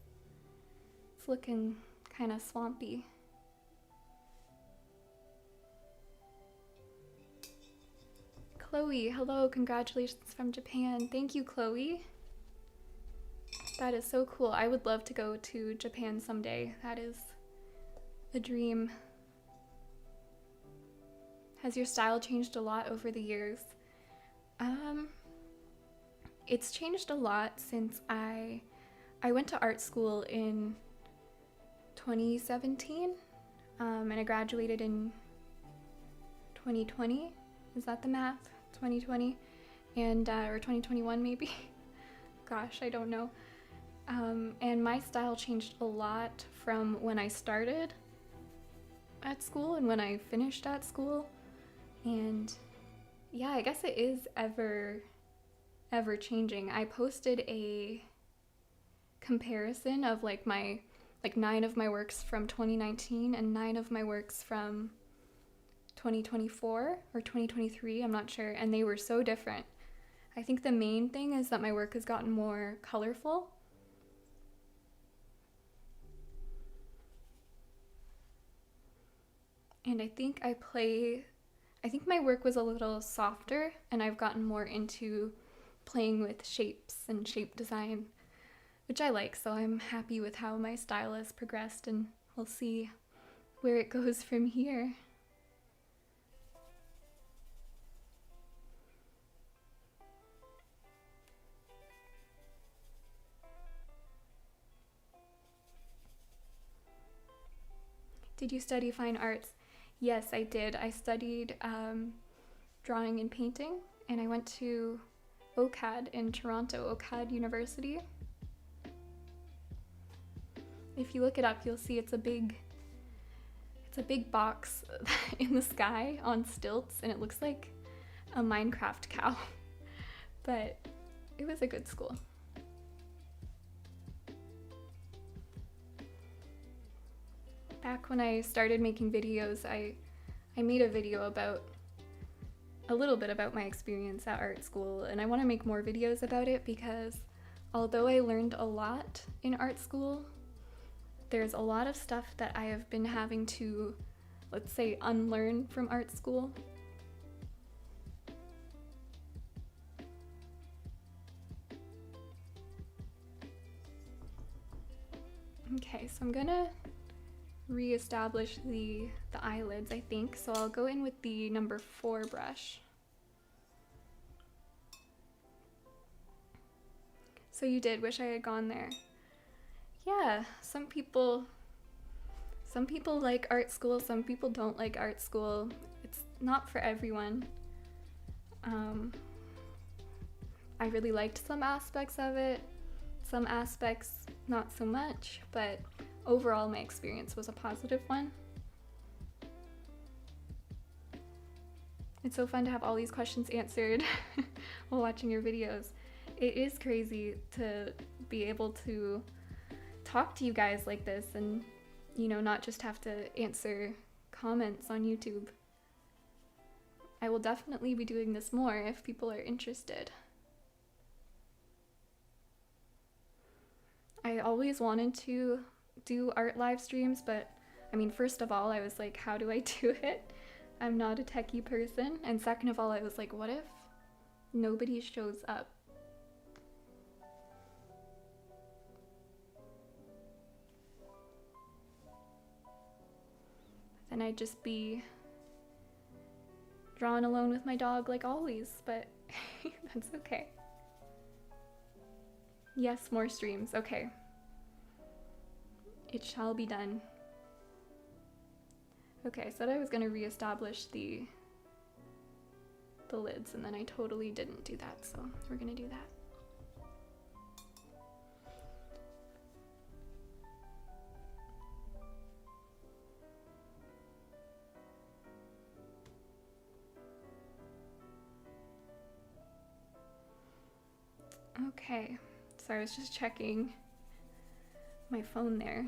looking kind of swampy. Chloe, hello, congratulations from Japan. Thank you, Chloe. That is so cool. I would love to go to Japan someday. That is a dream. Has your style changed a lot over the years? It's changed a lot since I went to art school in 2017, and I graduated in 2020. Is that the math? 2020, and or 2021 maybe. Gosh, I don't know. And my style changed a lot from when I started at school and when I finished at school. And yeah, I guess it is ever changing. I posted a comparison of like 9 of my works from 2019 and 9 of my works from 2024 or 2023, I'm not sure, and they were so different. I think the main thing is that my work has gotten more colorful. And I think my work was a little softer, and I've gotten more into playing with shapes and shape design, which I like, so I'm happy with how my style has progressed, and we'll see where it goes from here. Did you study fine arts? Yes, I did. I studied drawing and painting, and I went to OCAD in Toronto, OCAD University. If you look it up, you'll see it's a big box in the sky on stilts, and it looks like a Minecraft cow. But it was a good school. Back when I started making videos, I made a video about a little bit about my experience at art school, and I want to make more videos about it because although I learned a lot in art school, there's a lot of stuff that I have been having to, let's say, unlearn from art school. Okay, so I'm gonna re-establish the eyelids, I think. So I'll go in with the number 4 brush. So you did wish I had gone there. Yeah, some people like art school, some people don't like art school. It's not for everyone. I really liked some aspects of it, some aspects not so much, but overall my experience was a positive one. It's so fun to have all these questions answered while watching your videos. It is crazy to be able to talk to you guys like this and, you know, not just have to answer comments on YouTube. I will definitely be doing this more if people are interested. I always wanted to do art live streams, but I mean, first of all, I was like, how do I do it? I'm not a techie person. And second of all, I was like, what if nobody shows up? Then I'd just be drawing alone with my dog like always, but that's okay. Yes, more streams. Okay. It shall be done. Okay, I said I was gonna reestablish the lids, and then I totally didn't do that, so we're gonna do that. Okay, so I was just checking my phone there.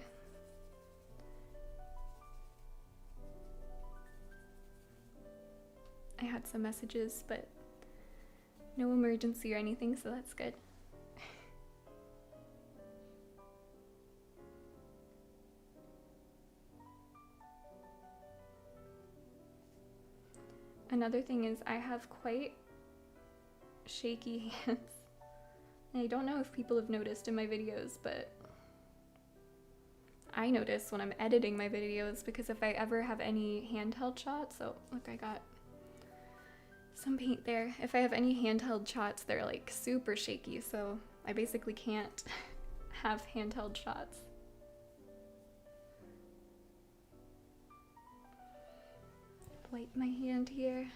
I had some messages, but no emergency or anything, so that's good. Another thing is I have quite shaky hands. And I don't know if people have noticed in my videos, but I notice when I'm editing my videos, because if I ever have any handheld shots, so look, I got some paint there. If I have any handheld shots, they're like super shaky, so I basically can't have handheld shots. Wipe my hand here.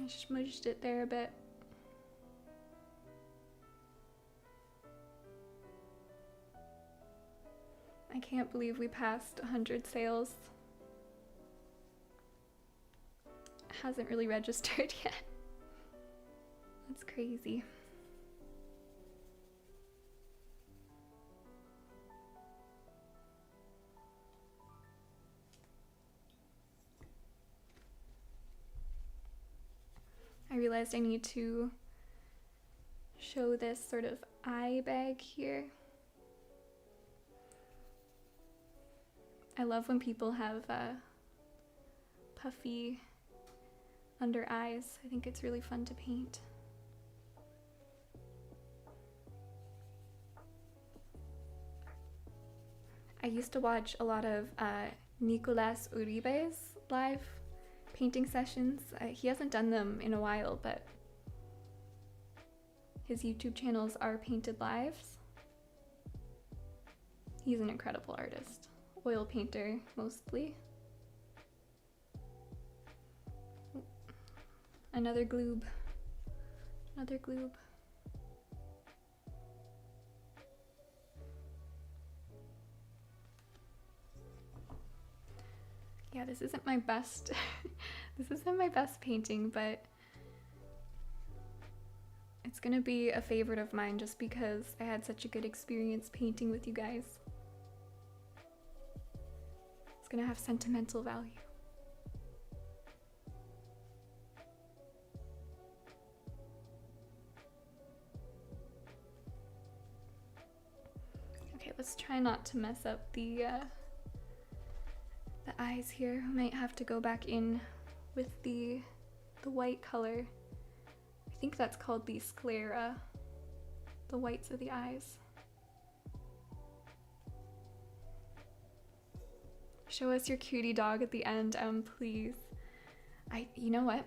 I smudged it there a bit. I can't believe we passed 100 sales. It hasn't really registered yet. That's crazy. I realized I need to show this sort of eye bag here. I love when people have puffy under eyes. I think it's really fun to paint. I used to watch a lot of Nicolas Uribe's live painting sessions. He hasn't done them in a while, but his YouTube channels are Painted Lives. He's an incredible artist. Oil painter, mostly. Another gloob. Another gloob. Yeah, this isn't my best this isn't my best painting, but it's gonna be a favorite of mine just because I had such a good experience painting with you guys. It's gonna have sentimental value. Okay, let's try not to mess up the eyes here. I might have to go back in with the white color. I think that's called the sclera, the whites of the eyes. Show us your cutie dog at the end, please. You know what?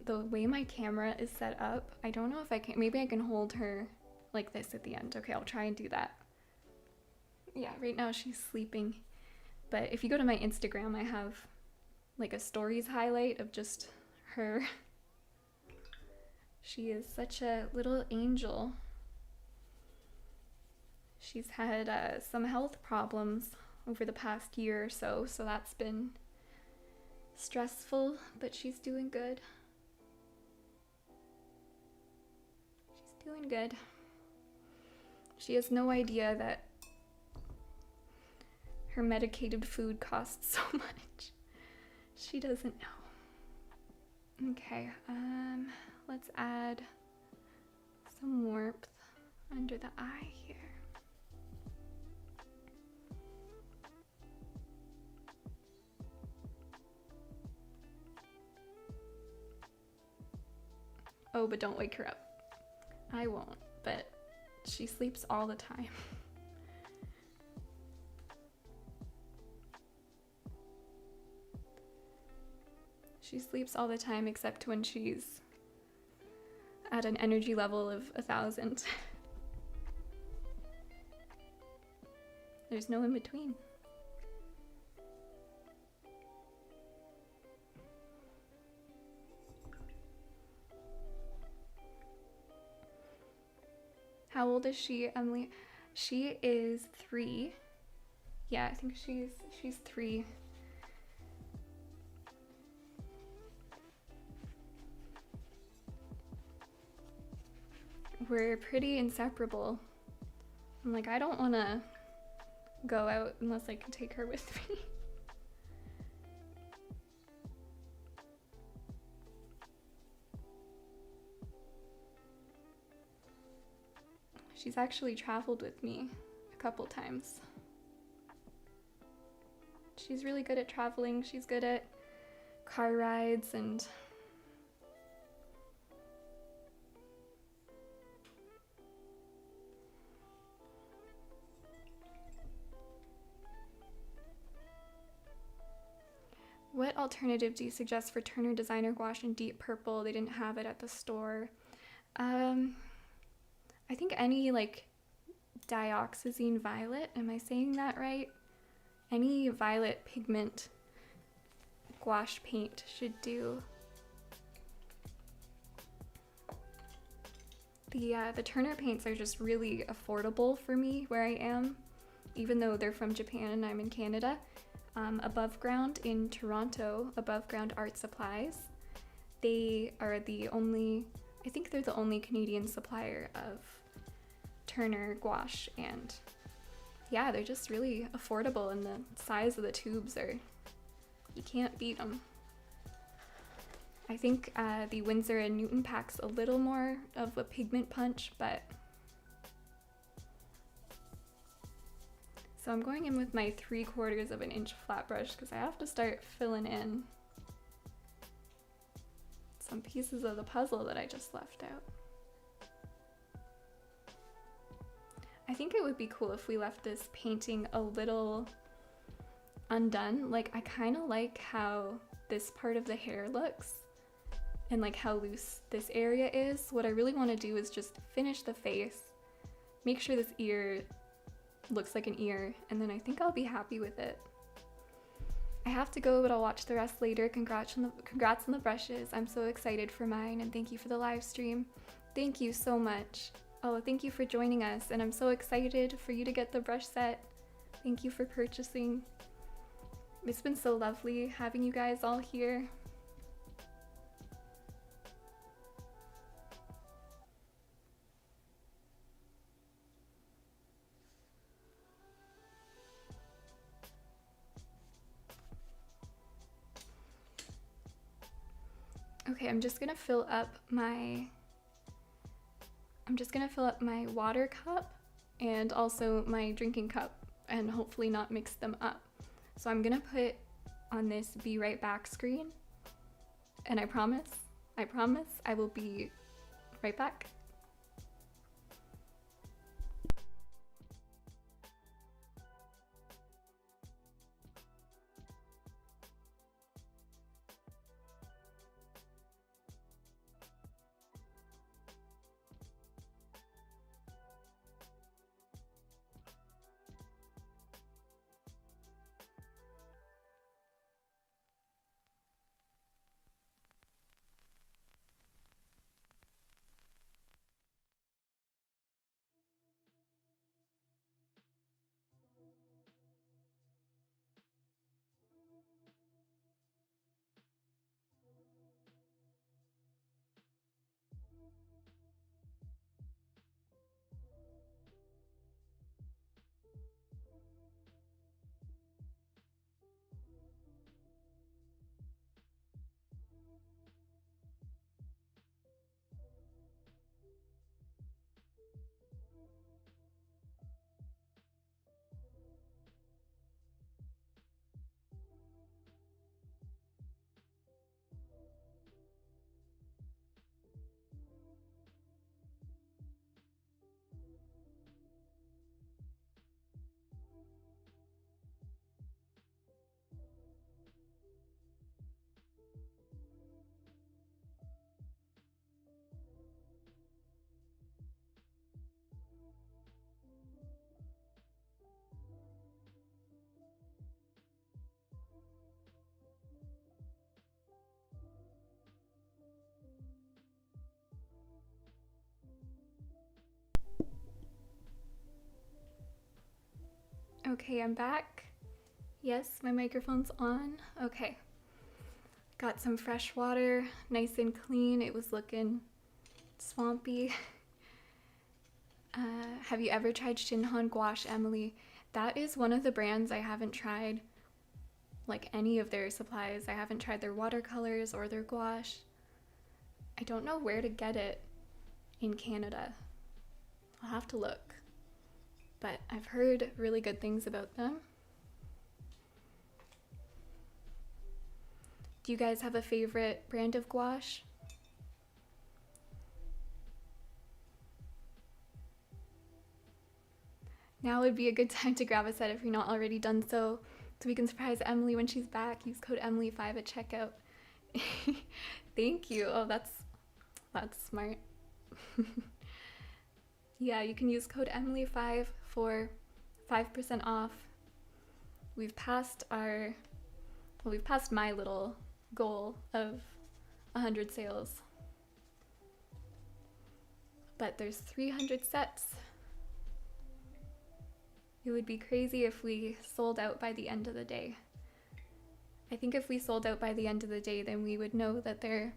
The way my camera is set up, I don't know if I can, maybe I can hold her like this at the end. Okay, I'll try and do that. Yeah, right now she's sleeping. But if you go to my Instagram, I have like a stories highlight of just her. She is such a little angel. She's had some health problems over the past year or so, so that's been stressful, but she's doing good. She's doing good. She has no idea that her medicated food costs so much. She doesn't know. Okay, let's add some warmth under the eye here. Oh, but don't wake her up. I won't, but She sleeps all the time. She sleeps all the time except when she's at an energy level of 1,000. There's no in between. How old is she, Emily? She is 3. Yeah, I think she's 3. We're pretty inseparable. I'm like, I don't want to go out unless I can take her with me. She's actually traveled with me a couple times. She's really good at traveling. She's good at car rides and what alternative do you suggest for Turner Designer Gouache in deep purple? They didn't have it at the store. I think any like dioxazine violet, am I saying that right? Any violet pigment gouache paint should do. The Turner paints are just really affordable for me where I am, even though they're from Japan and I'm in Canada. Above Ground in Toronto, Above Ground Art Supplies, they are the only, I think they're the only Canadian supplier of Turner gouache, and yeah, they're just really affordable, and the size of the tubes are, you can't beat them. I think the Winsor and Newton packs a little more of a pigment punch, but so I'm going in with my 3/4 of an inch flat brush because I have to start filling in some pieces of the puzzle that I just left out. I think it would be cool if we left this painting a little undone. Like, I kind of like how this part of the hair looks and like how loose this area is. What I really want to do is just finish the face, make sure this ear looks like an ear, and then I think I'll be happy with it. I have to go, but I'll watch the rest later. Congrats on the brushes. I'm so excited for mine, and thank you for the live stream. Thank you so much. Oh, thank you for joining us, and I'm so excited for you to get the brush set. Thank you for purchasing. It's been so lovely having you guys all here. Okay, I'm just gonna fill up my water cup and also my drinking cup, and hopefully not mix them up. So I'm gonna put on this be right back screen, and I promise I will be right back. Okay, I'm back. Yes, my microphone's on. Okay. Got some fresh water, nice and clean. It was looking swampy. Have you ever tried Shinhan Gouache, Emily? That is one of the brands I haven't tried, like any of their supplies. I haven't tried their watercolors or their gouache. I don't know where to get it in Canada. I'll have to look. But I've heard really good things about them. Do you guys have a favorite brand of gouache? Now would be a good time to grab a set if you're not already done so we can surprise Emily when she's back. Use code Emily5 at checkout. Thank you. Oh, that's smart. Yeah, you can use code Emily5 for 5% off. We've passed my little goal of 100 sales. But there's 300 sets. It would be crazy if we sold out by the end of the day. I think if we sold out by the end of the day, then we would know that there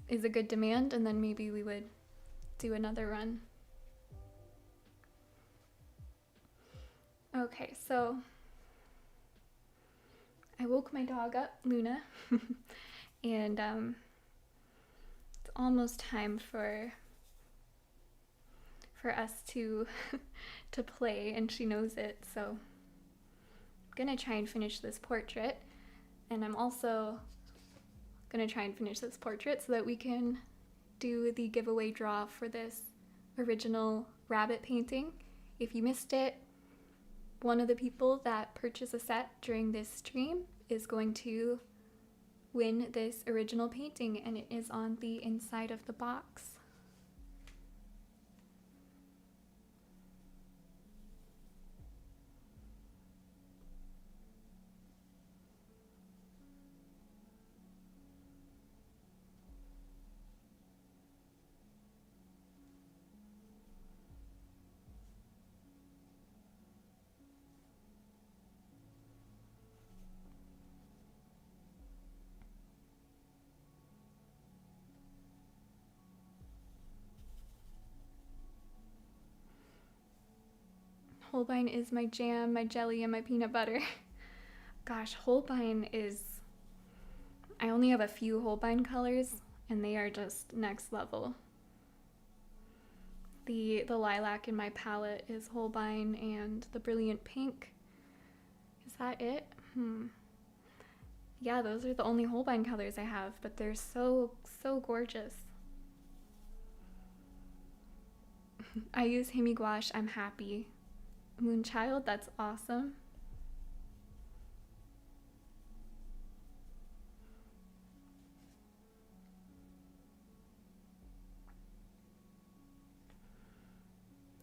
is a good demand, and then maybe we would do another run. Okay, so I woke my dog up, Luna, and it's almost time for us to to play, and she knows it, so I'm gonna try and finish this portrait, and I'm also gonna try and finish this portrait so that we can do the giveaway draw for this original rabbit painting. If you missed it, one of the people that purchase a set during this stream is going to win this original painting, and it is on the inside of the box. Holbein is my jam, my jelly, and my peanut butter. Gosh, Holbein is... I only have a few Holbein colors, and they are just next level. The lilac in my palette is Holbein, and the brilliant pink. Is that it? Yeah, those are the only Holbein colors I have, but they're so gorgeous. I use Himi Gouache, I'm happy. Moonchild, that's awesome.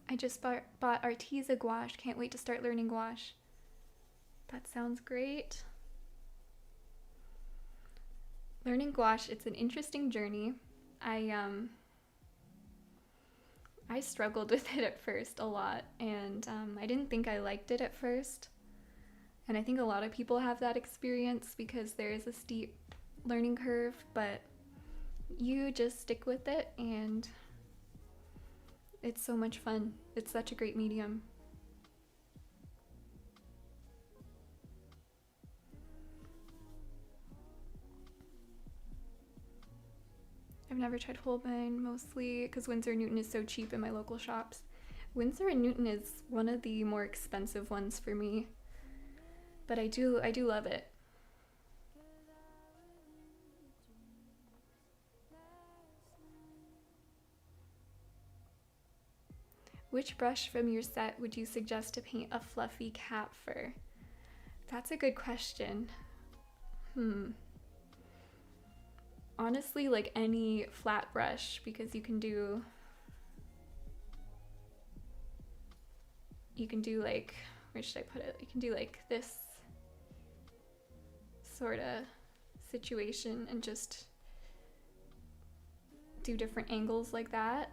I just bought Arteza Gouache. Can't wait to start learning gouache. That sounds great. Learning gouache, it's an interesting journey. I struggled with it at first a lot, and I didn't think I liked it at first. And I think a lot of people have that experience because there is a steep learning curve, but you just stick with it and it's so much fun. It's such a great medium. I've never tried Holbein, mostly because Winsor & Newton is so cheap in my local shops. Winsor & Newton is one of the more expensive ones for me, but I do love it. Which brush from your set would you suggest to paint a fluffy cat fur? That's a good question. Honestly, like any flat brush, because you can do like, where should I put it? You can do like this sort of situation and just do different angles like that.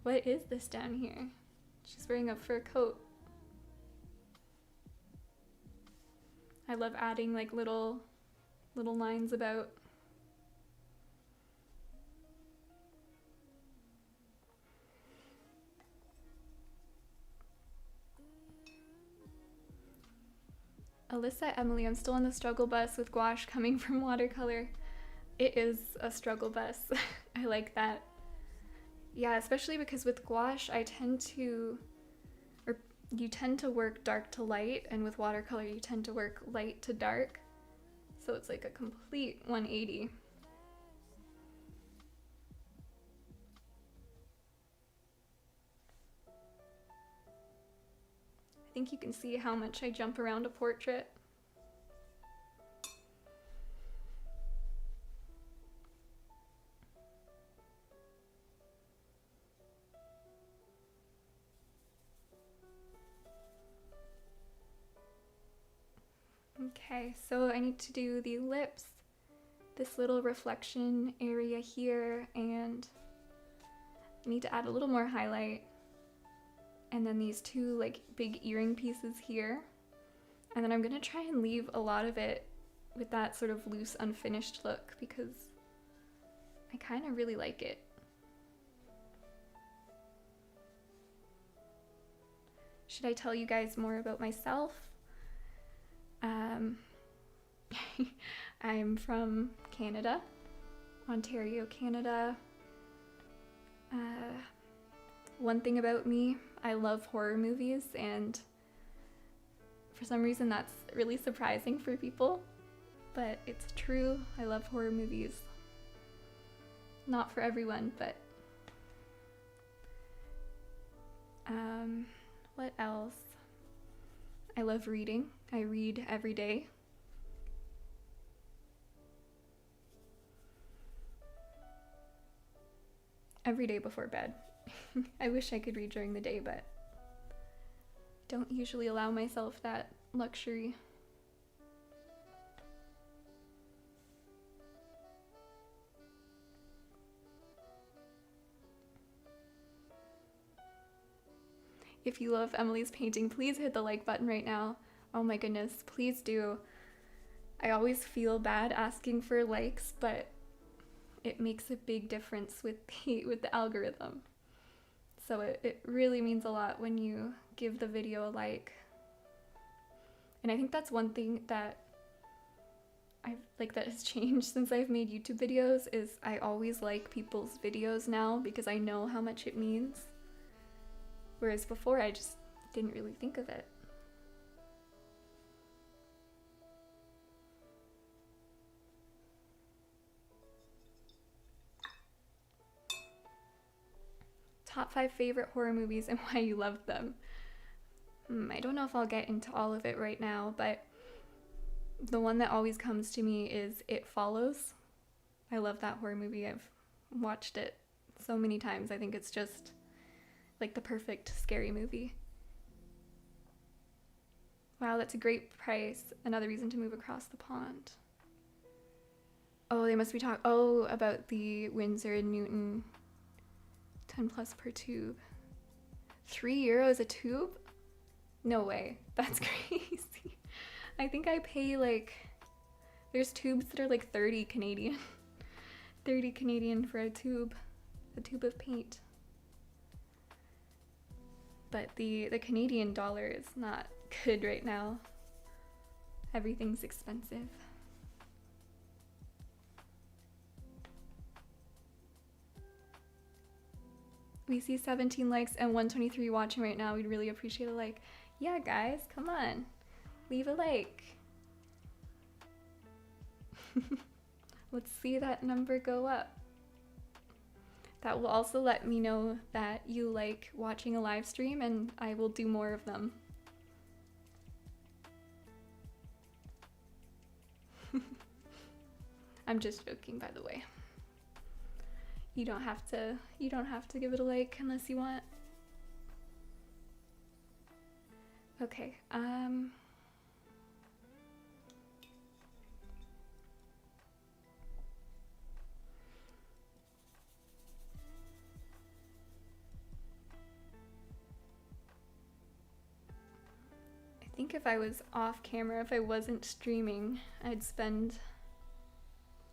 What is this down here? She's wearing a fur coat. I love adding like little lines about. Alyssa, Emily, I'm still on the struggle bus with gouache coming from watercolor. It is a struggle bus. I like that. Yeah, especially because with gouache, you tend to work dark to light, and with watercolor, you tend to work light to dark. So it's like a complete 180. I think you can see how much I jump around a portrait. Okay, so I need to do the lips, this little reflection area here, and I need to add a little more highlight. And then these two like big earring pieces here. And then I'm gonna try and leave a lot of it with that sort of loose, unfinished look because I kind of really like it. Should I tell you guys more about myself? I'm from Canada, Ontario, Canada. One thing about me, I love horror movies, and for some reason that's really surprising for people, but it's true. I love horror movies. Not for everyone, but what else? I love reading. I read every day. Every day before bed. I wish I could read during the day, but don't usually allow myself that luxury. If you love Emily's painting, please hit the like button right now. Oh my goodness, please do. I always feel bad asking for likes, but it makes a big difference with the algorithm. So it really means a lot when you give the video a like. And I think that's one thing that that has changed since I've made YouTube videos is I always like people's videos now because I know how much it means. Whereas before I just didn't really think of it. Top 5 favorite horror movies and why you love them. I don't know if I'll get into all of it right now, but the one that always comes to me is It Follows. I love that horror movie. I've watched it so many times. I think it's just like the perfect scary movie. Wow, that's a great price. Another reason to move across the pond. Oh, they must be talking about the Winsor & Newton 10 plus per tube. €3 a tube? No way. That's crazy. I think I pay there's tubes that are like 30 Canadian. 30 Canadian for a tube of paint. But the Canadian dollar is not good right now. Everything's expensive. We see 17 likes and 123 watching right now. We'd really appreciate a like. Yeah, guys, come on. Leave a like. Let's see that number go up. That will also let me know that you like watching a live stream, and I will do more of them. I'm just joking, by the way. You don't have to give it a like unless you want. Okay, think if I was off camera, if I wasn't streaming, I'd spend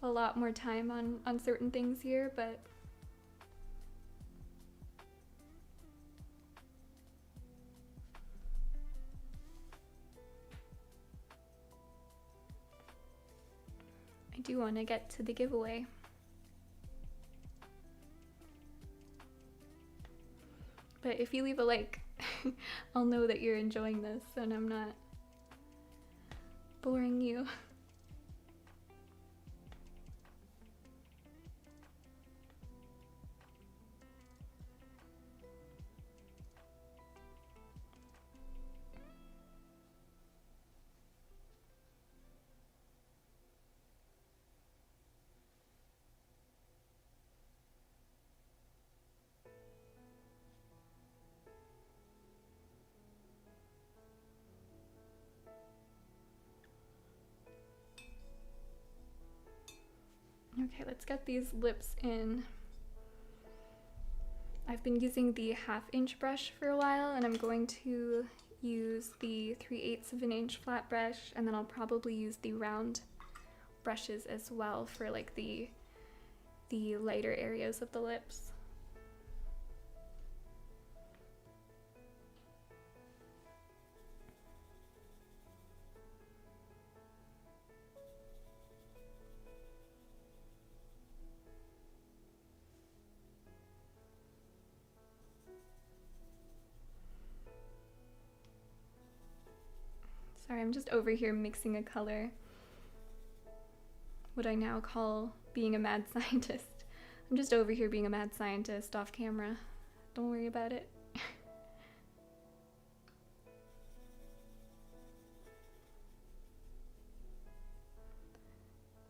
a lot more time on certain things here, but I do want to get to the giveaway. But if you leave a like, I'll know that you're enjoying this and I'm not boring you. Okay, let's get these lips in. I've been using the 1/2 inch brush for a while, and I'm going to use the 3/8 of an inch flat brush, and then I'll probably use the round brushes as well for like the lighter areas of the lips. Sorry, I'm just over here mixing a color. What I now call being a mad scientist. I'm just over here being a mad scientist off camera. Don't worry about it.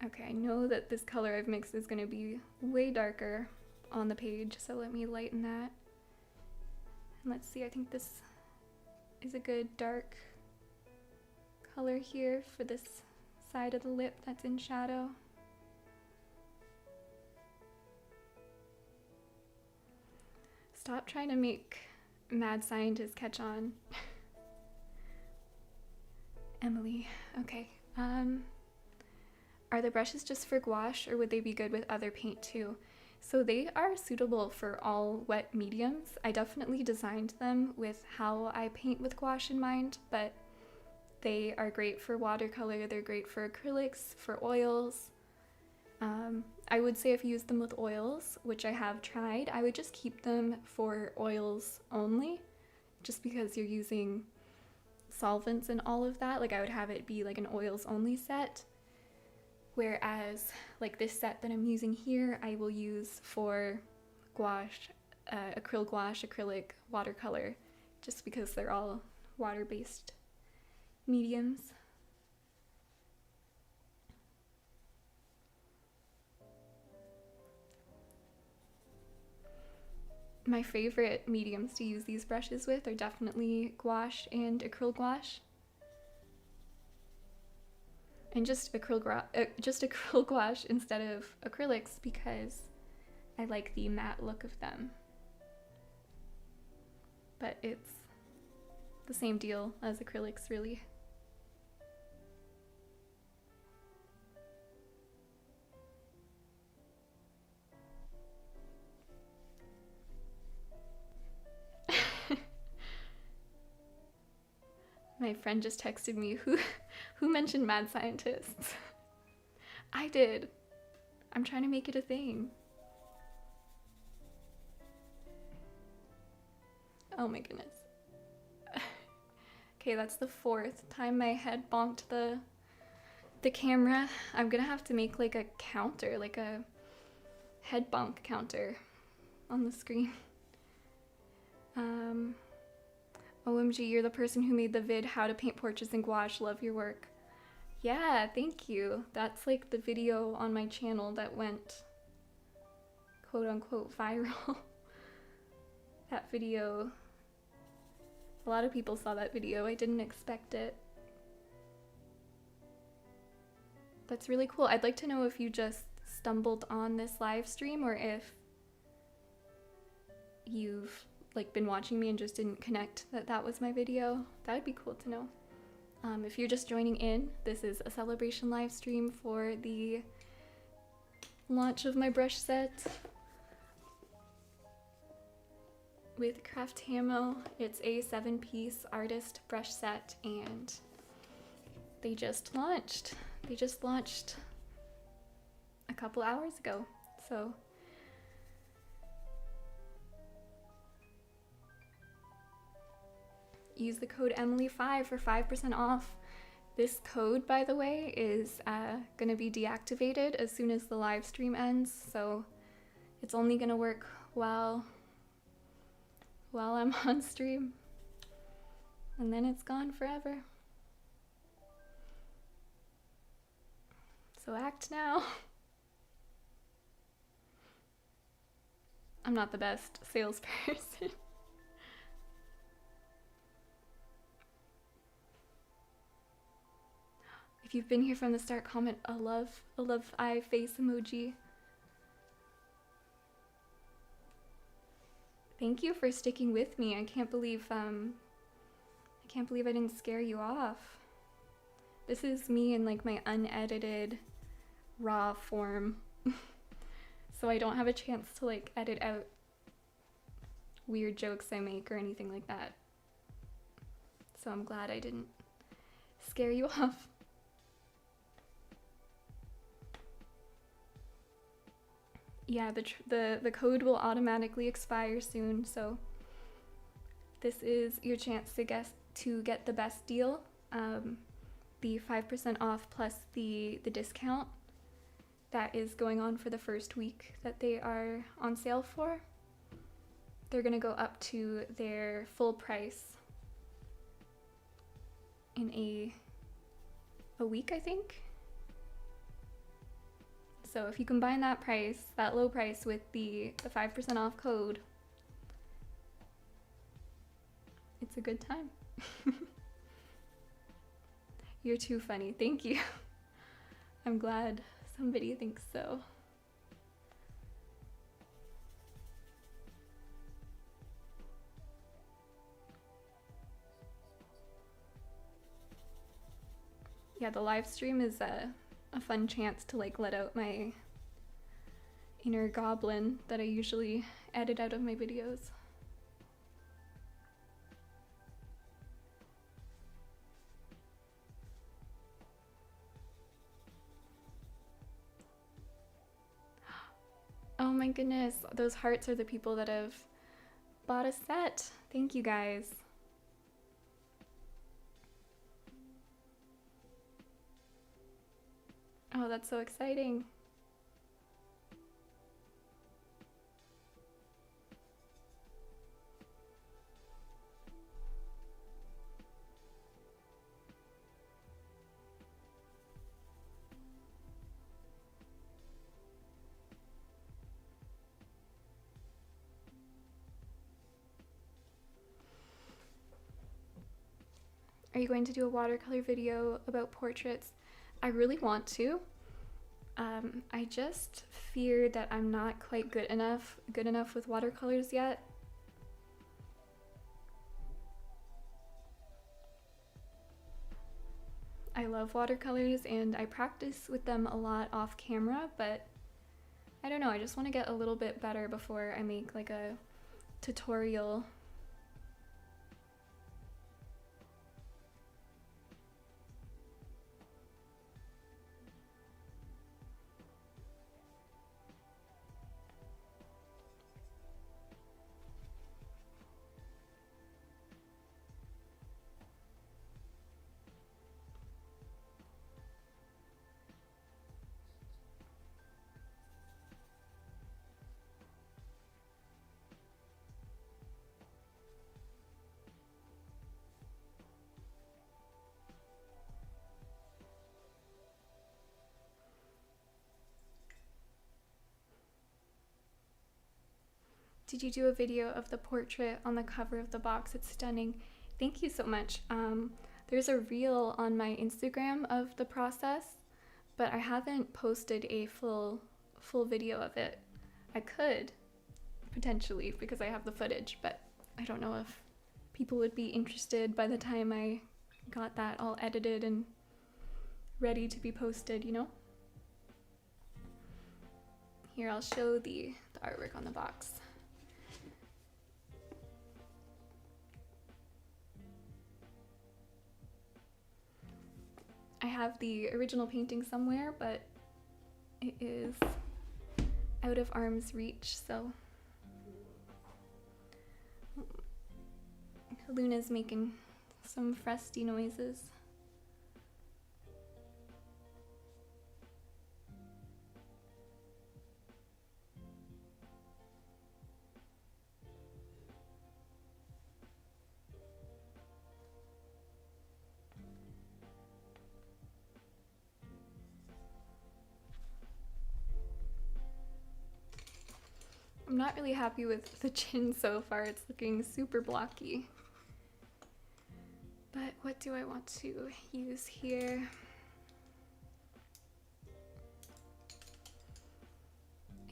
Okay, I know that this color I've mixed is going to be way darker on the page, so let me lighten that. And let's see, I think this is a good dark color here for this side of the lip that's in shadow. Stop trying to make mad scientists catch on. Emily, okay. Are the brushes just for gouache, or would they be good with other paint too? So they are suitable for all wet mediums. I definitely designed them with how I paint with gouache in mind, but they are great for watercolor, they're great for acrylics, for oils. I would say if you use them with oils, which I have tried, I would just keep them for oils only, just because you're using solvents and all of that. Like I would have it be like an oils only set. Whereas like this set that I'm using here, I will use for gouache, acryl gouache, acrylic, watercolor, just because they're all water-based mediums. My favorite mediums to use these brushes with are definitely gouache and acryl gouache. And just acryl gouache instead of acrylics because I like the matte look of them. But it's the same deal as acrylics, really. My friend just texted me, who mentioned mad scientists? I did. I'm trying to make it a thing. Oh my goodness. Okay, that's the 4th time my head bonked the camera. I'm gonna have to make like a counter, like a head bonk counter on the screen. OMG, you're the person who made the vid how to paint portraits in gouache. Love your work. Yeah, thank you. That's like the video on my channel that went quote unquote viral. That video, a lot of people saw that video. I didn't expect it. That's really cool. I'd like to know if you just stumbled on this live stream or if you've like been watching me and just didn't connect that that was my video. That would be cool to know. If you're just joining in, this is a celebration live stream for the launch of my brush set with Craftamo. It's a 7-piece artist brush set, and they just launched. They just launched a couple hours ago, so use the code Emily5 for 5% off. This code, by the way, is gonna be deactivated as soon as the live stream ends, so it's only gonna work while I'm on stream, and then it's gone forever. So act now. I'm not the best salesperson. If you've been here from the start, comment a love eye face emoji. Thank you for sticking with me. I can't believe I didn't scare you off. This is me in like my unedited raw form. So I don't have a chance to like edit out weird jokes I make or anything like that. So I'm glad I didn't scare you off. Yeah, the code will automatically expire soon, so this is your chance to get the best deal. The 5% off plus the discount that is going on for the first week that they are on sale for. They're gonna go up to their full price in a week, I think. So if you combine that price, that low price, with the 5% off code, it's a good time. You're too funny. Thank you. I'm glad somebody thinks so. Yeah, the live stream is a fun chance to like let out my inner goblin that I usually edit out of my videos. Oh my goodness, those hearts are the people that have bought a set. Thank you guys. Oh, that's so exciting. Are you going to do a watercolor video about portraits? I really want to. I just fear that I'm not quite good enough with watercolors yet. I love watercolors and I practice with them a lot off camera, but I don't know, I just want to get a little bit better before I make like a tutorial. Did you do a video of the portrait on the cover of the box? It's stunning. Thank you so much. There's a reel on my Instagram of the process, but I haven't posted a full video of it. I could, potentially, because I have the footage, but I don't know if people would be interested by the time I got that all edited and ready to be posted, you know? Here, I'll show the artwork on the box. I have the original painting somewhere, but it is out of arm's reach, so Luna's making some frosty noises. I'm not really happy with the chin so far. It's looking super blocky. But what do I want to use here?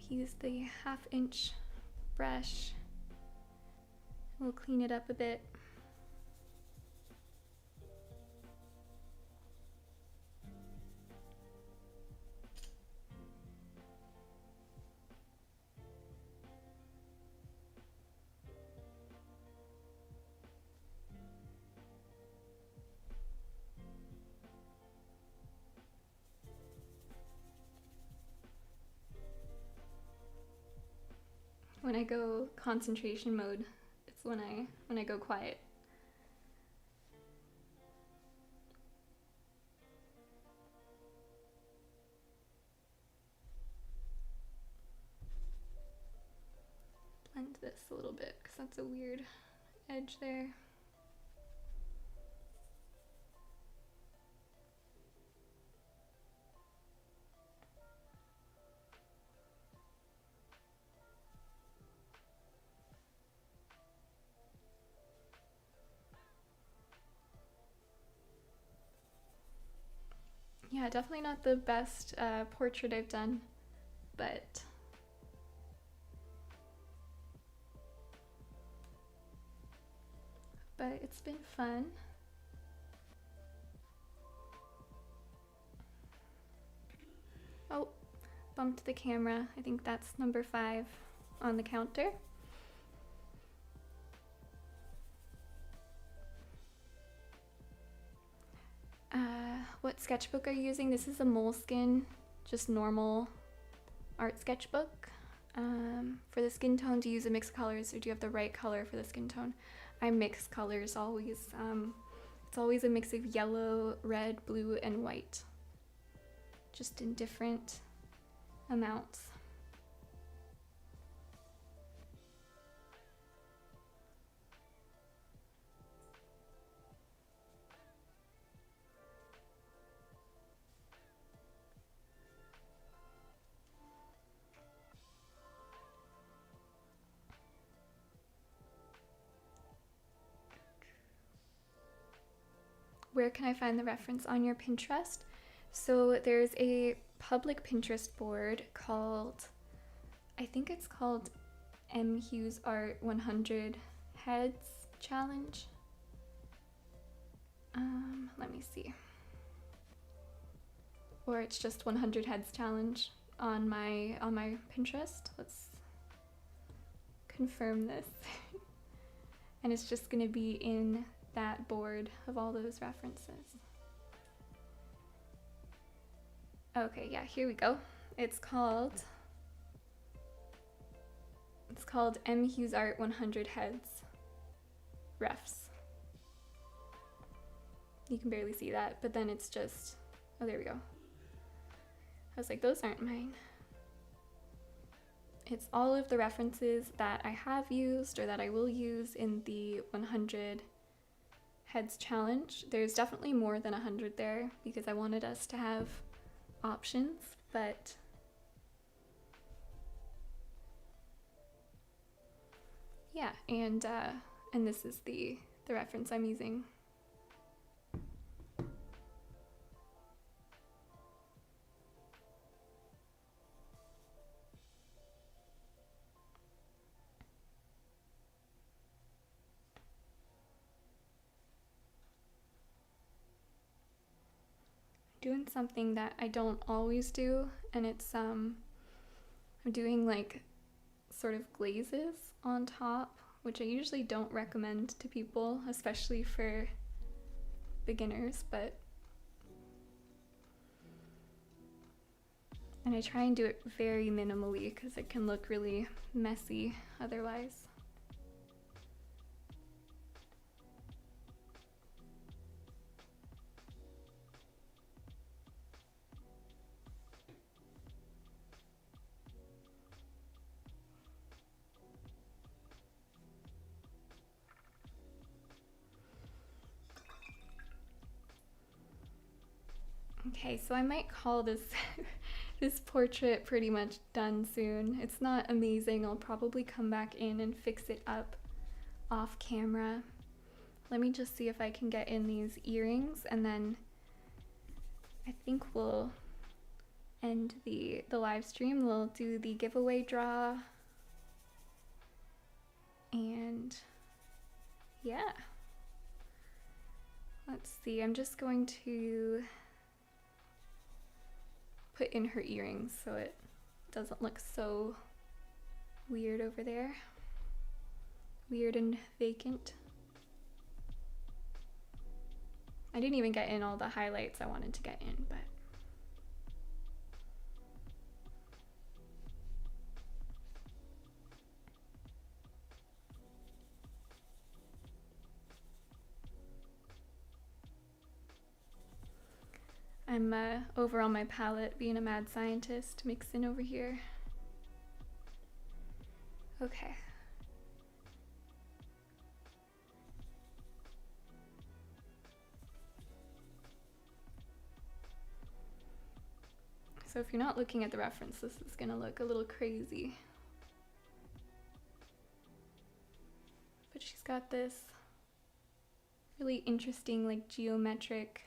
Use the 1/2 inch brush. We'll clean it up a bit. When I go concentration mode, it's when I go quiet. Blend this a little bit because that's a weird edge there. Yeah, definitely not the best portrait I've done, but it's been fun. Oh, bumped the camera. I think that's number 5 on the counter. What sketchbook are you using? This is a Moleskine, just normal art sketchbook. For the skin tone, do you use a mix of colors, or do you have the right color for the skin tone? I mix colors always. It's always a mix of yellow, red, blue, and white, just in different amounts. Where can I find the reference on your Pinterest? So there's a public Pinterest board called, I think it's called Hughes Art 100 Heads Challenge. Let me see. Or it's just 100 Heads Challenge on my Pinterest. Let's confirm this. And it's just gonna be in that board of all those references. Okay, yeah, here we go. It's called Hughes Art 100 Heads Refs. You can barely see that, but then it's just, oh, there we go. I was like, those aren't mine. It's all of the references that I have used or that I will use in the 100 Heads Challenge. There's definitely more than 100 there because I wanted us to have options, but yeah, and this is the reference I'm using. doing something that I don't always do, and it's I'm doing like sort of glazes on top, which I usually don't recommend to people, especially for beginners, and I try and do it very minimally because it can look really messy otherwise. Okay, so I might call this this portrait pretty much done soon. It's not amazing. I'll probably come back in and fix it up off camera. Let me just see if I can get in these earrings, and then I think we'll end the live stream. We'll do the giveaway draw, and yeah. Let's see, I'm just going to put in her earrings so it doesn't look so weird over there. Weird and vacant. I didn't even get in all the highlights I wanted to get in, but I'm over on my palette being a mad scientist, mixing over here. Okay. So if you're not looking at the reference, this is gonna look a little crazy. But she's got this really interesting, like, geometric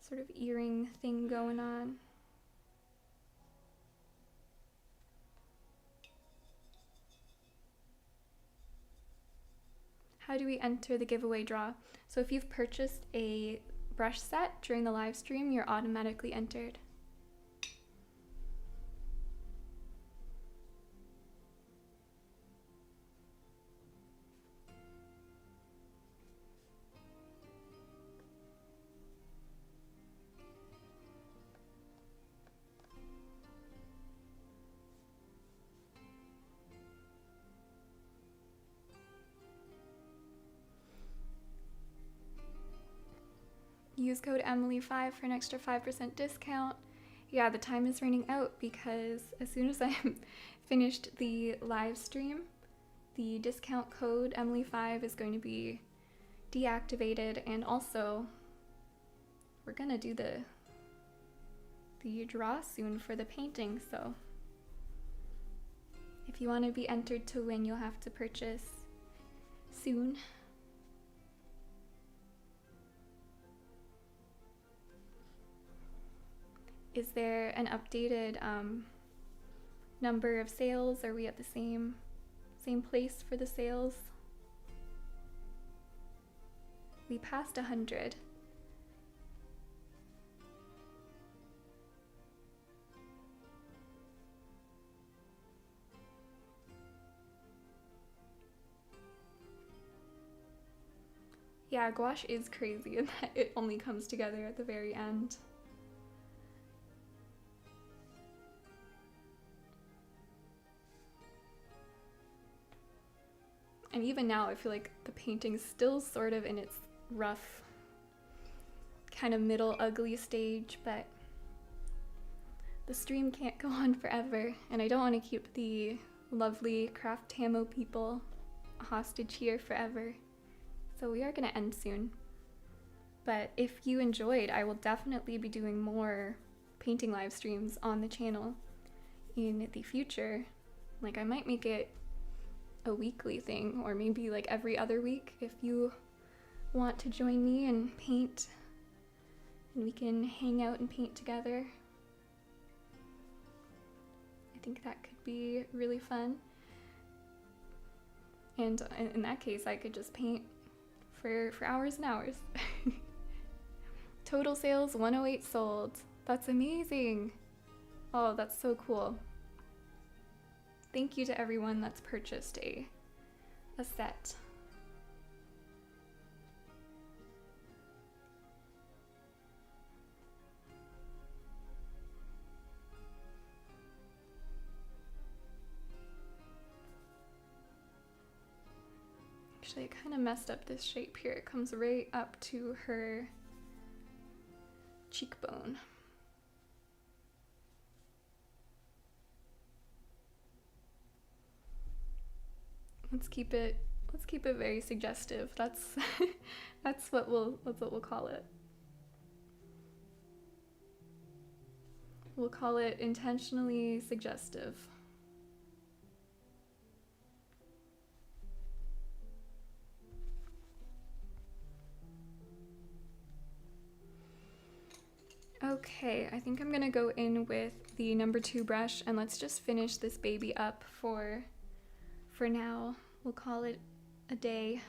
sort of earring thing going on. How do we enter the giveaway draw? So if you've purchased a brush set during the live stream, you're automatically entered. Use code Emily5 for an extra 5% discount. Yeah, the time is running out because as soon as I'm finished the live stream, the discount code Emily5 is going to be deactivated, and also we're gonna do the draw soon for the painting, so if you want to be entered to win, you'll have to purchase soon. Is there an updated number of sales? Are we at the same place for the sales? We passed 100. Yeah, gouache is crazy in that it only comes together at the very end. And even now, I feel like the painting's still sort of in its rough, kind of middle ugly stage, but the stream can't go on forever, and I don't want to keep the lovely Craftamo people hostage here forever. So we are going to end soon. But if you enjoyed, I will definitely be doing more painting live streams on the channel in the future. Like, I might make it a weekly thing, or maybe like every other week if you want to join me and paint, and we can hang out and paint together. I think that could be really fun. And in that case, I could just paint for hours and hours. Total sales 108 sold. That's amazing. Oh, that's so cool. Thank you to everyone that's purchased a set. Actually, I kind of messed up this shape here. It comes right up to her cheekbone. Let's keep it very suggestive. That's that's what we'll call it. We'll call it intentionally suggestive. Okay, I think I'm gonna go in with the number 2 brush and let's just finish this baby up for now. We'll call it a day.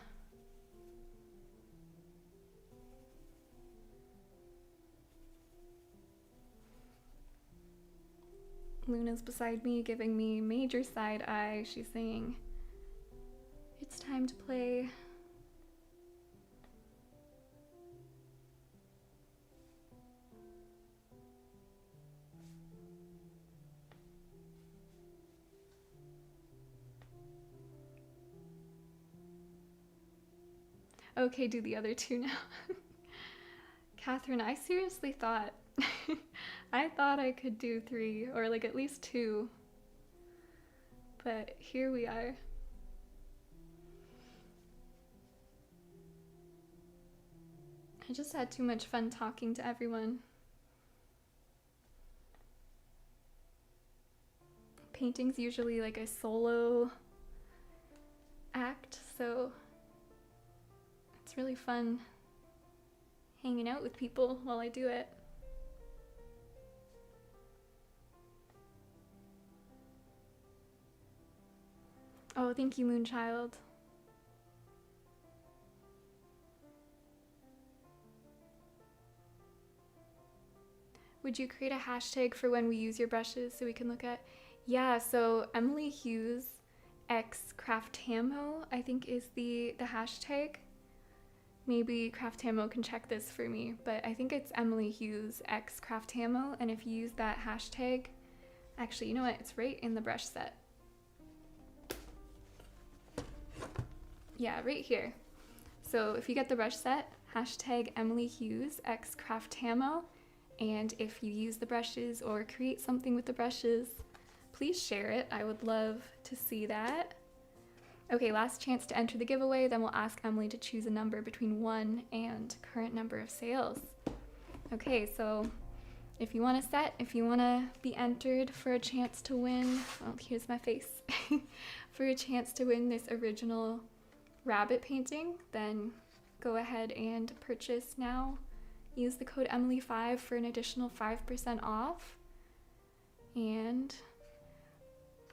Luna's beside me giving me major side eye. She's saying, "It's time to play." Okay, do the other 2 now. Catherine, I seriously thought I thought I could do 3 or like at least 2, but here we are. I just had too much fun talking to everyone. Painting's usually like a solo act, so it's really fun hanging out with people while I do it. Oh, thank you, Moonchild. Would you create a hashtag for when we use your brushes so we can look at? Yeah, so Emily Hughes x Craftamo, I think is the hashtag. Maybe Craftamo can check this for me, but I think it's Emily Hughes x Craftamo, and if you use that hashtag, actually, you know what? It's right in the brush set. Yeah, right here. So if you get the brush set, hashtag Emily Hughes x Craftamo, and if you use the brushes or create something with the brushes, please share it. I would love to see that. Okay, last chance to enter the giveaway, then we'll ask Emily to choose a number between 1 and current number of sales. Okay, so if you want a set, if you want to be entered for a chance to win, oh, here's my face, for a chance to win this original rabbit painting, then go ahead and purchase now. Use the code Emily5 for an additional 5% off, and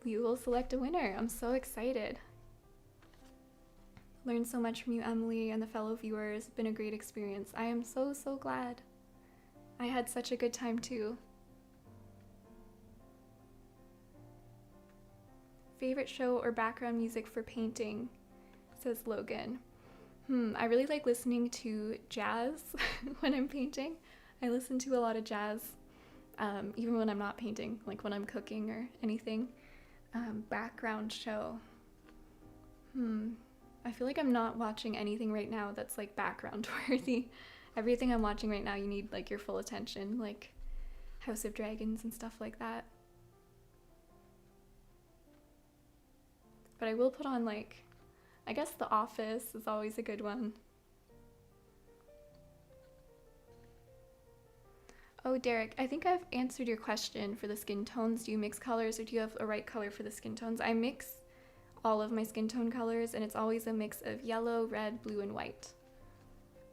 we will select a winner. I'm so excited. Learned so much from you, Emily, and the fellow viewers. It's been a great experience. I am so glad. I had such a good time too. Favorite show or background music for painting, says Logan. I really like listening to jazz when I'm painting. I listen to a lot of jazz, even when I'm not painting, like when I'm cooking or anything. Background show. I feel like I'm not watching anything right now that's like background worthy. Everything I'm watching right now, you need like your full attention, like House of Dragons and stuff like that. But I will put on like, I guess The Office is always a good one. Oh, Derek, I think I've answered your question for the skin tones. Do you mix colors or do you have a right color for the skin tones? I mix all of my skin tone colors, and it's always a mix of yellow, red, blue, and white.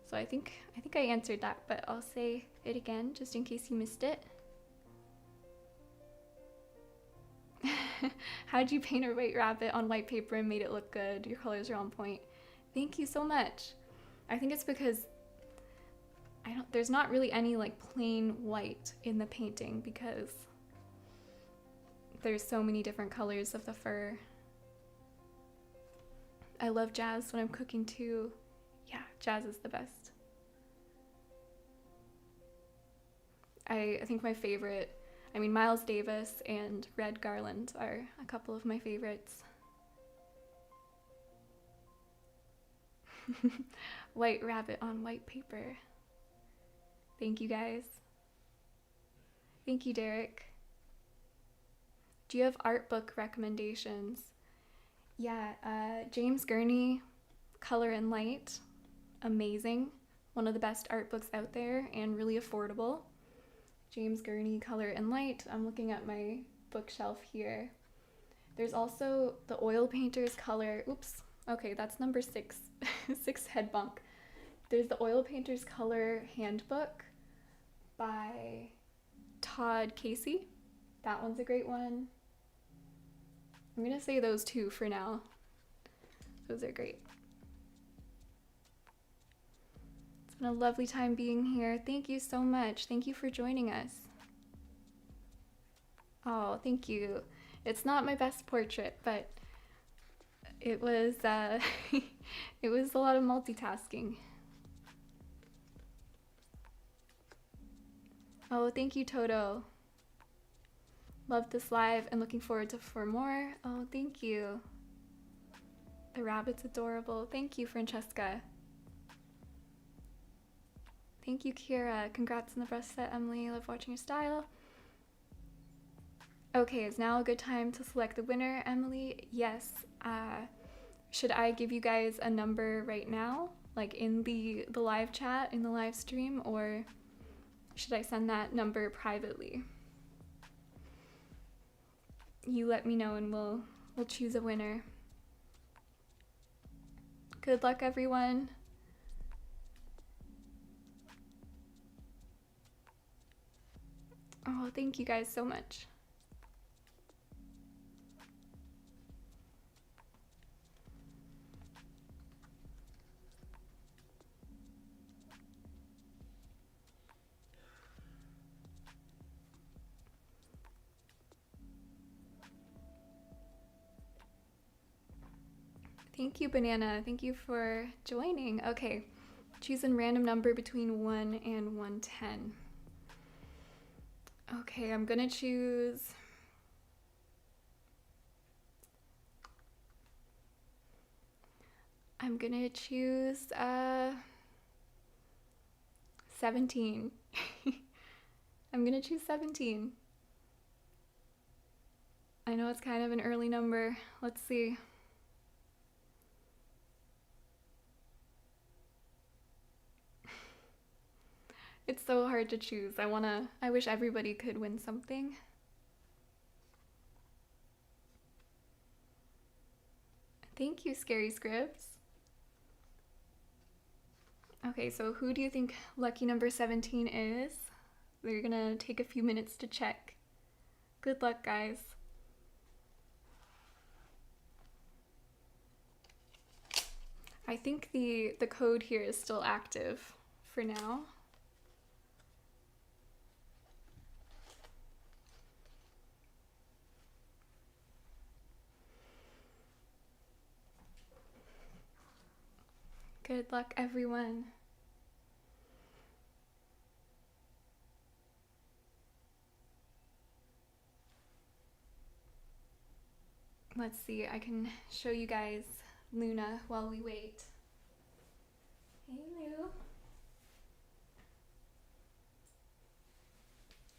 So I think I answered that, but I'll say it again just in case you missed it. How'd you paint a white rabbit on white paper and made it look good? Your colors are on point. Thank you so much. I think it's because there's not really any like plain white in the painting because there's so many different colors of the fur. I love jazz when I'm cooking too. Yeah, jazz is the best. I think my favorite, Miles Davis and Red Garland are a couple of my favorites. White rabbit on white paper. Thank you guys. Thank you, Derek. Do you have art book recommendations? Yeah, James Gurney, Color and Light, amazing. One of the best art books out there and really affordable. James Gurney, Color and Light. I'm looking at my bookshelf here. There's also the Oil Painter's Color. Oops. Okay, that's number 6. 6 head bonk. There's the Oil Painter's Color Handbook by Todd Casey. That one's a great one. I'm gonna say those two for now. Those are great. It's been a lovely time being here. Thank you so much. Thank you for joining us. Oh, thank you. It's not my best portrait, but it was it was a lot of multitasking. Oh, thank you, Toto. Love this live and looking forward for more. Oh, thank you. The rabbit's adorable. Thank you, Francesca. Thank you, Kira. Congrats on the brush set, Emily. Love watching your style. Okay, is now a good time to select the winner, Emily? Yes. Should I give you guys a number right now, like in the live chat, in the live stream, or should I send that number privately? You let me know and we'll choose a winner. Good luck, everyone. Oh, thank you guys so much. Thank you, Banana. Thank you for joining. Okay, choose a random number between 1 and 110. Okay, I'm gonna choose... I'm gonna choose 17. I'm gonna choose 17. I know it's kind of an early number. Let's see. It's so hard to choose. I wish everybody could win something. Thank you, Scary Scripts. Okay, so who do you think lucky number 17 is? We're gonna take a few minutes to check. Good luck, guys. I think the code here is still active for now. Good luck, everyone. Let's see, I can show you guys Luna while we wait. Hey, Lou.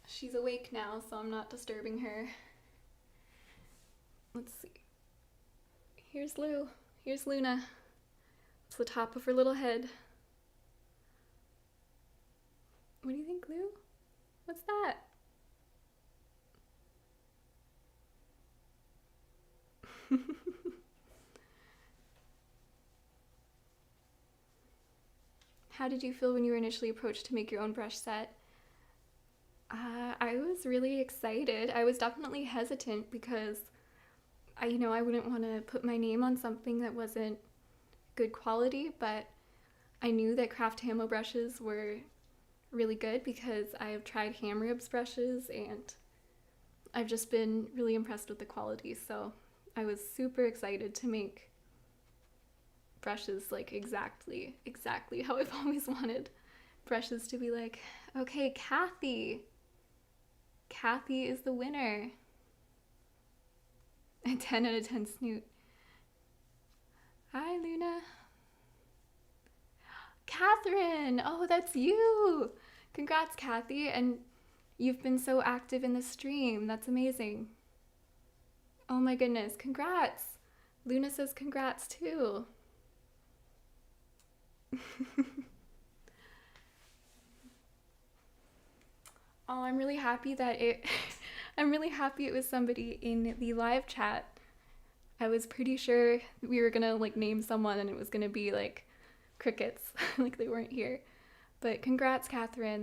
She's awake now, so I'm not disturbing her. Let's see. Here's Lou. Here's Luna. It's the top of her little head. What do you think, Lou? What's that? How did you feel when you were initially approached to make your own brush set? I was really excited. I was definitely hesitant because I wouldn't want to put my name on something that wasn't good quality, but I knew that Craftamo brushes were really good because I have tried hand ribs brushes and I've just been really impressed with the quality. So I was super excited to make brushes like exactly how I've always wanted brushes to be. Like, okay, Kathy is the winner. A 10 out of 10 snoot. Hi, Luna. Catherine! Oh, that's you! Congrats, Kathy. And you've been so active in the stream. That's amazing. Oh my goodness. Congrats. Luna says congrats too. Oh, I'm really happy that I'm really happy it was somebody in the live chat. I was pretty sure we were gonna like name someone and it was gonna be like crickets, like they weren't here. But congrats, Catherine.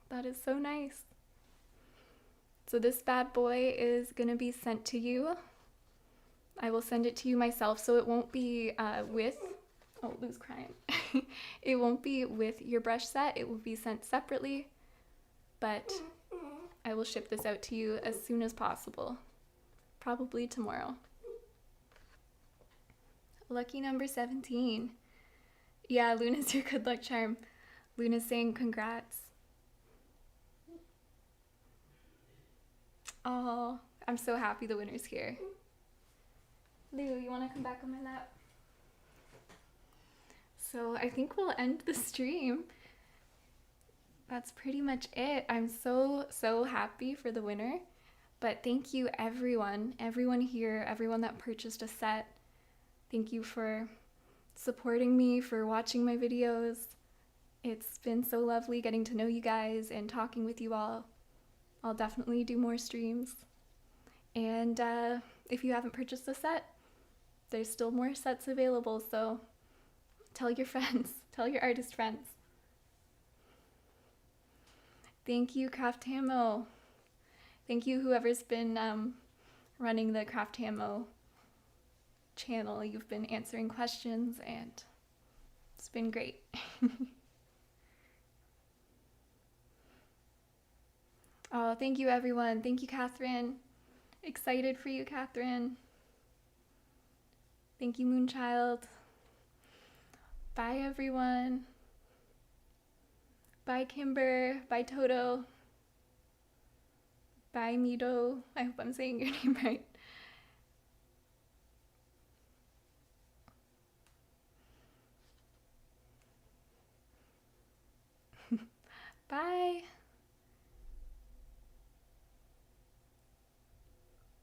That is so nice. So this bad boy is gonna be sent to you. I will send it to you myself, so it won't be with. Oh, Lou's crying. It won't be with your brush set. It will be sent separately. But I will ship this out to you as soon as possible. Probably tomorrow. Lucky number 17. Yeah, Luna's your good luck charm. Luna's saying congrats. Oh, I'm so happy the winner's here. Lou, you want to come back on my lap? So I think we'll end the stream. That's pretty much it. I'm so happy for the winner. But thank you everyone here, everyone that purchased a set. Thank you for supporting me, for watching my videos. It's been so lovely getting to know you guys and talking with you all. I'll definitely do more streams. And if you haven't purchased a set, there's still more sets available, so tell your friends, tell your artist friends. Thank you, Craftamo. Thank you, whoever's been running the Craftamo channel. You've been answering questions and it's been great. Oh, thank you, everyone. Thank you, Catherine. Excited for you, Catherine. Thank you, Moonchild. Bye, everyone. Bye, Kimber. Bye, Toto. Bye, Mito. I hope I'm saying your name right.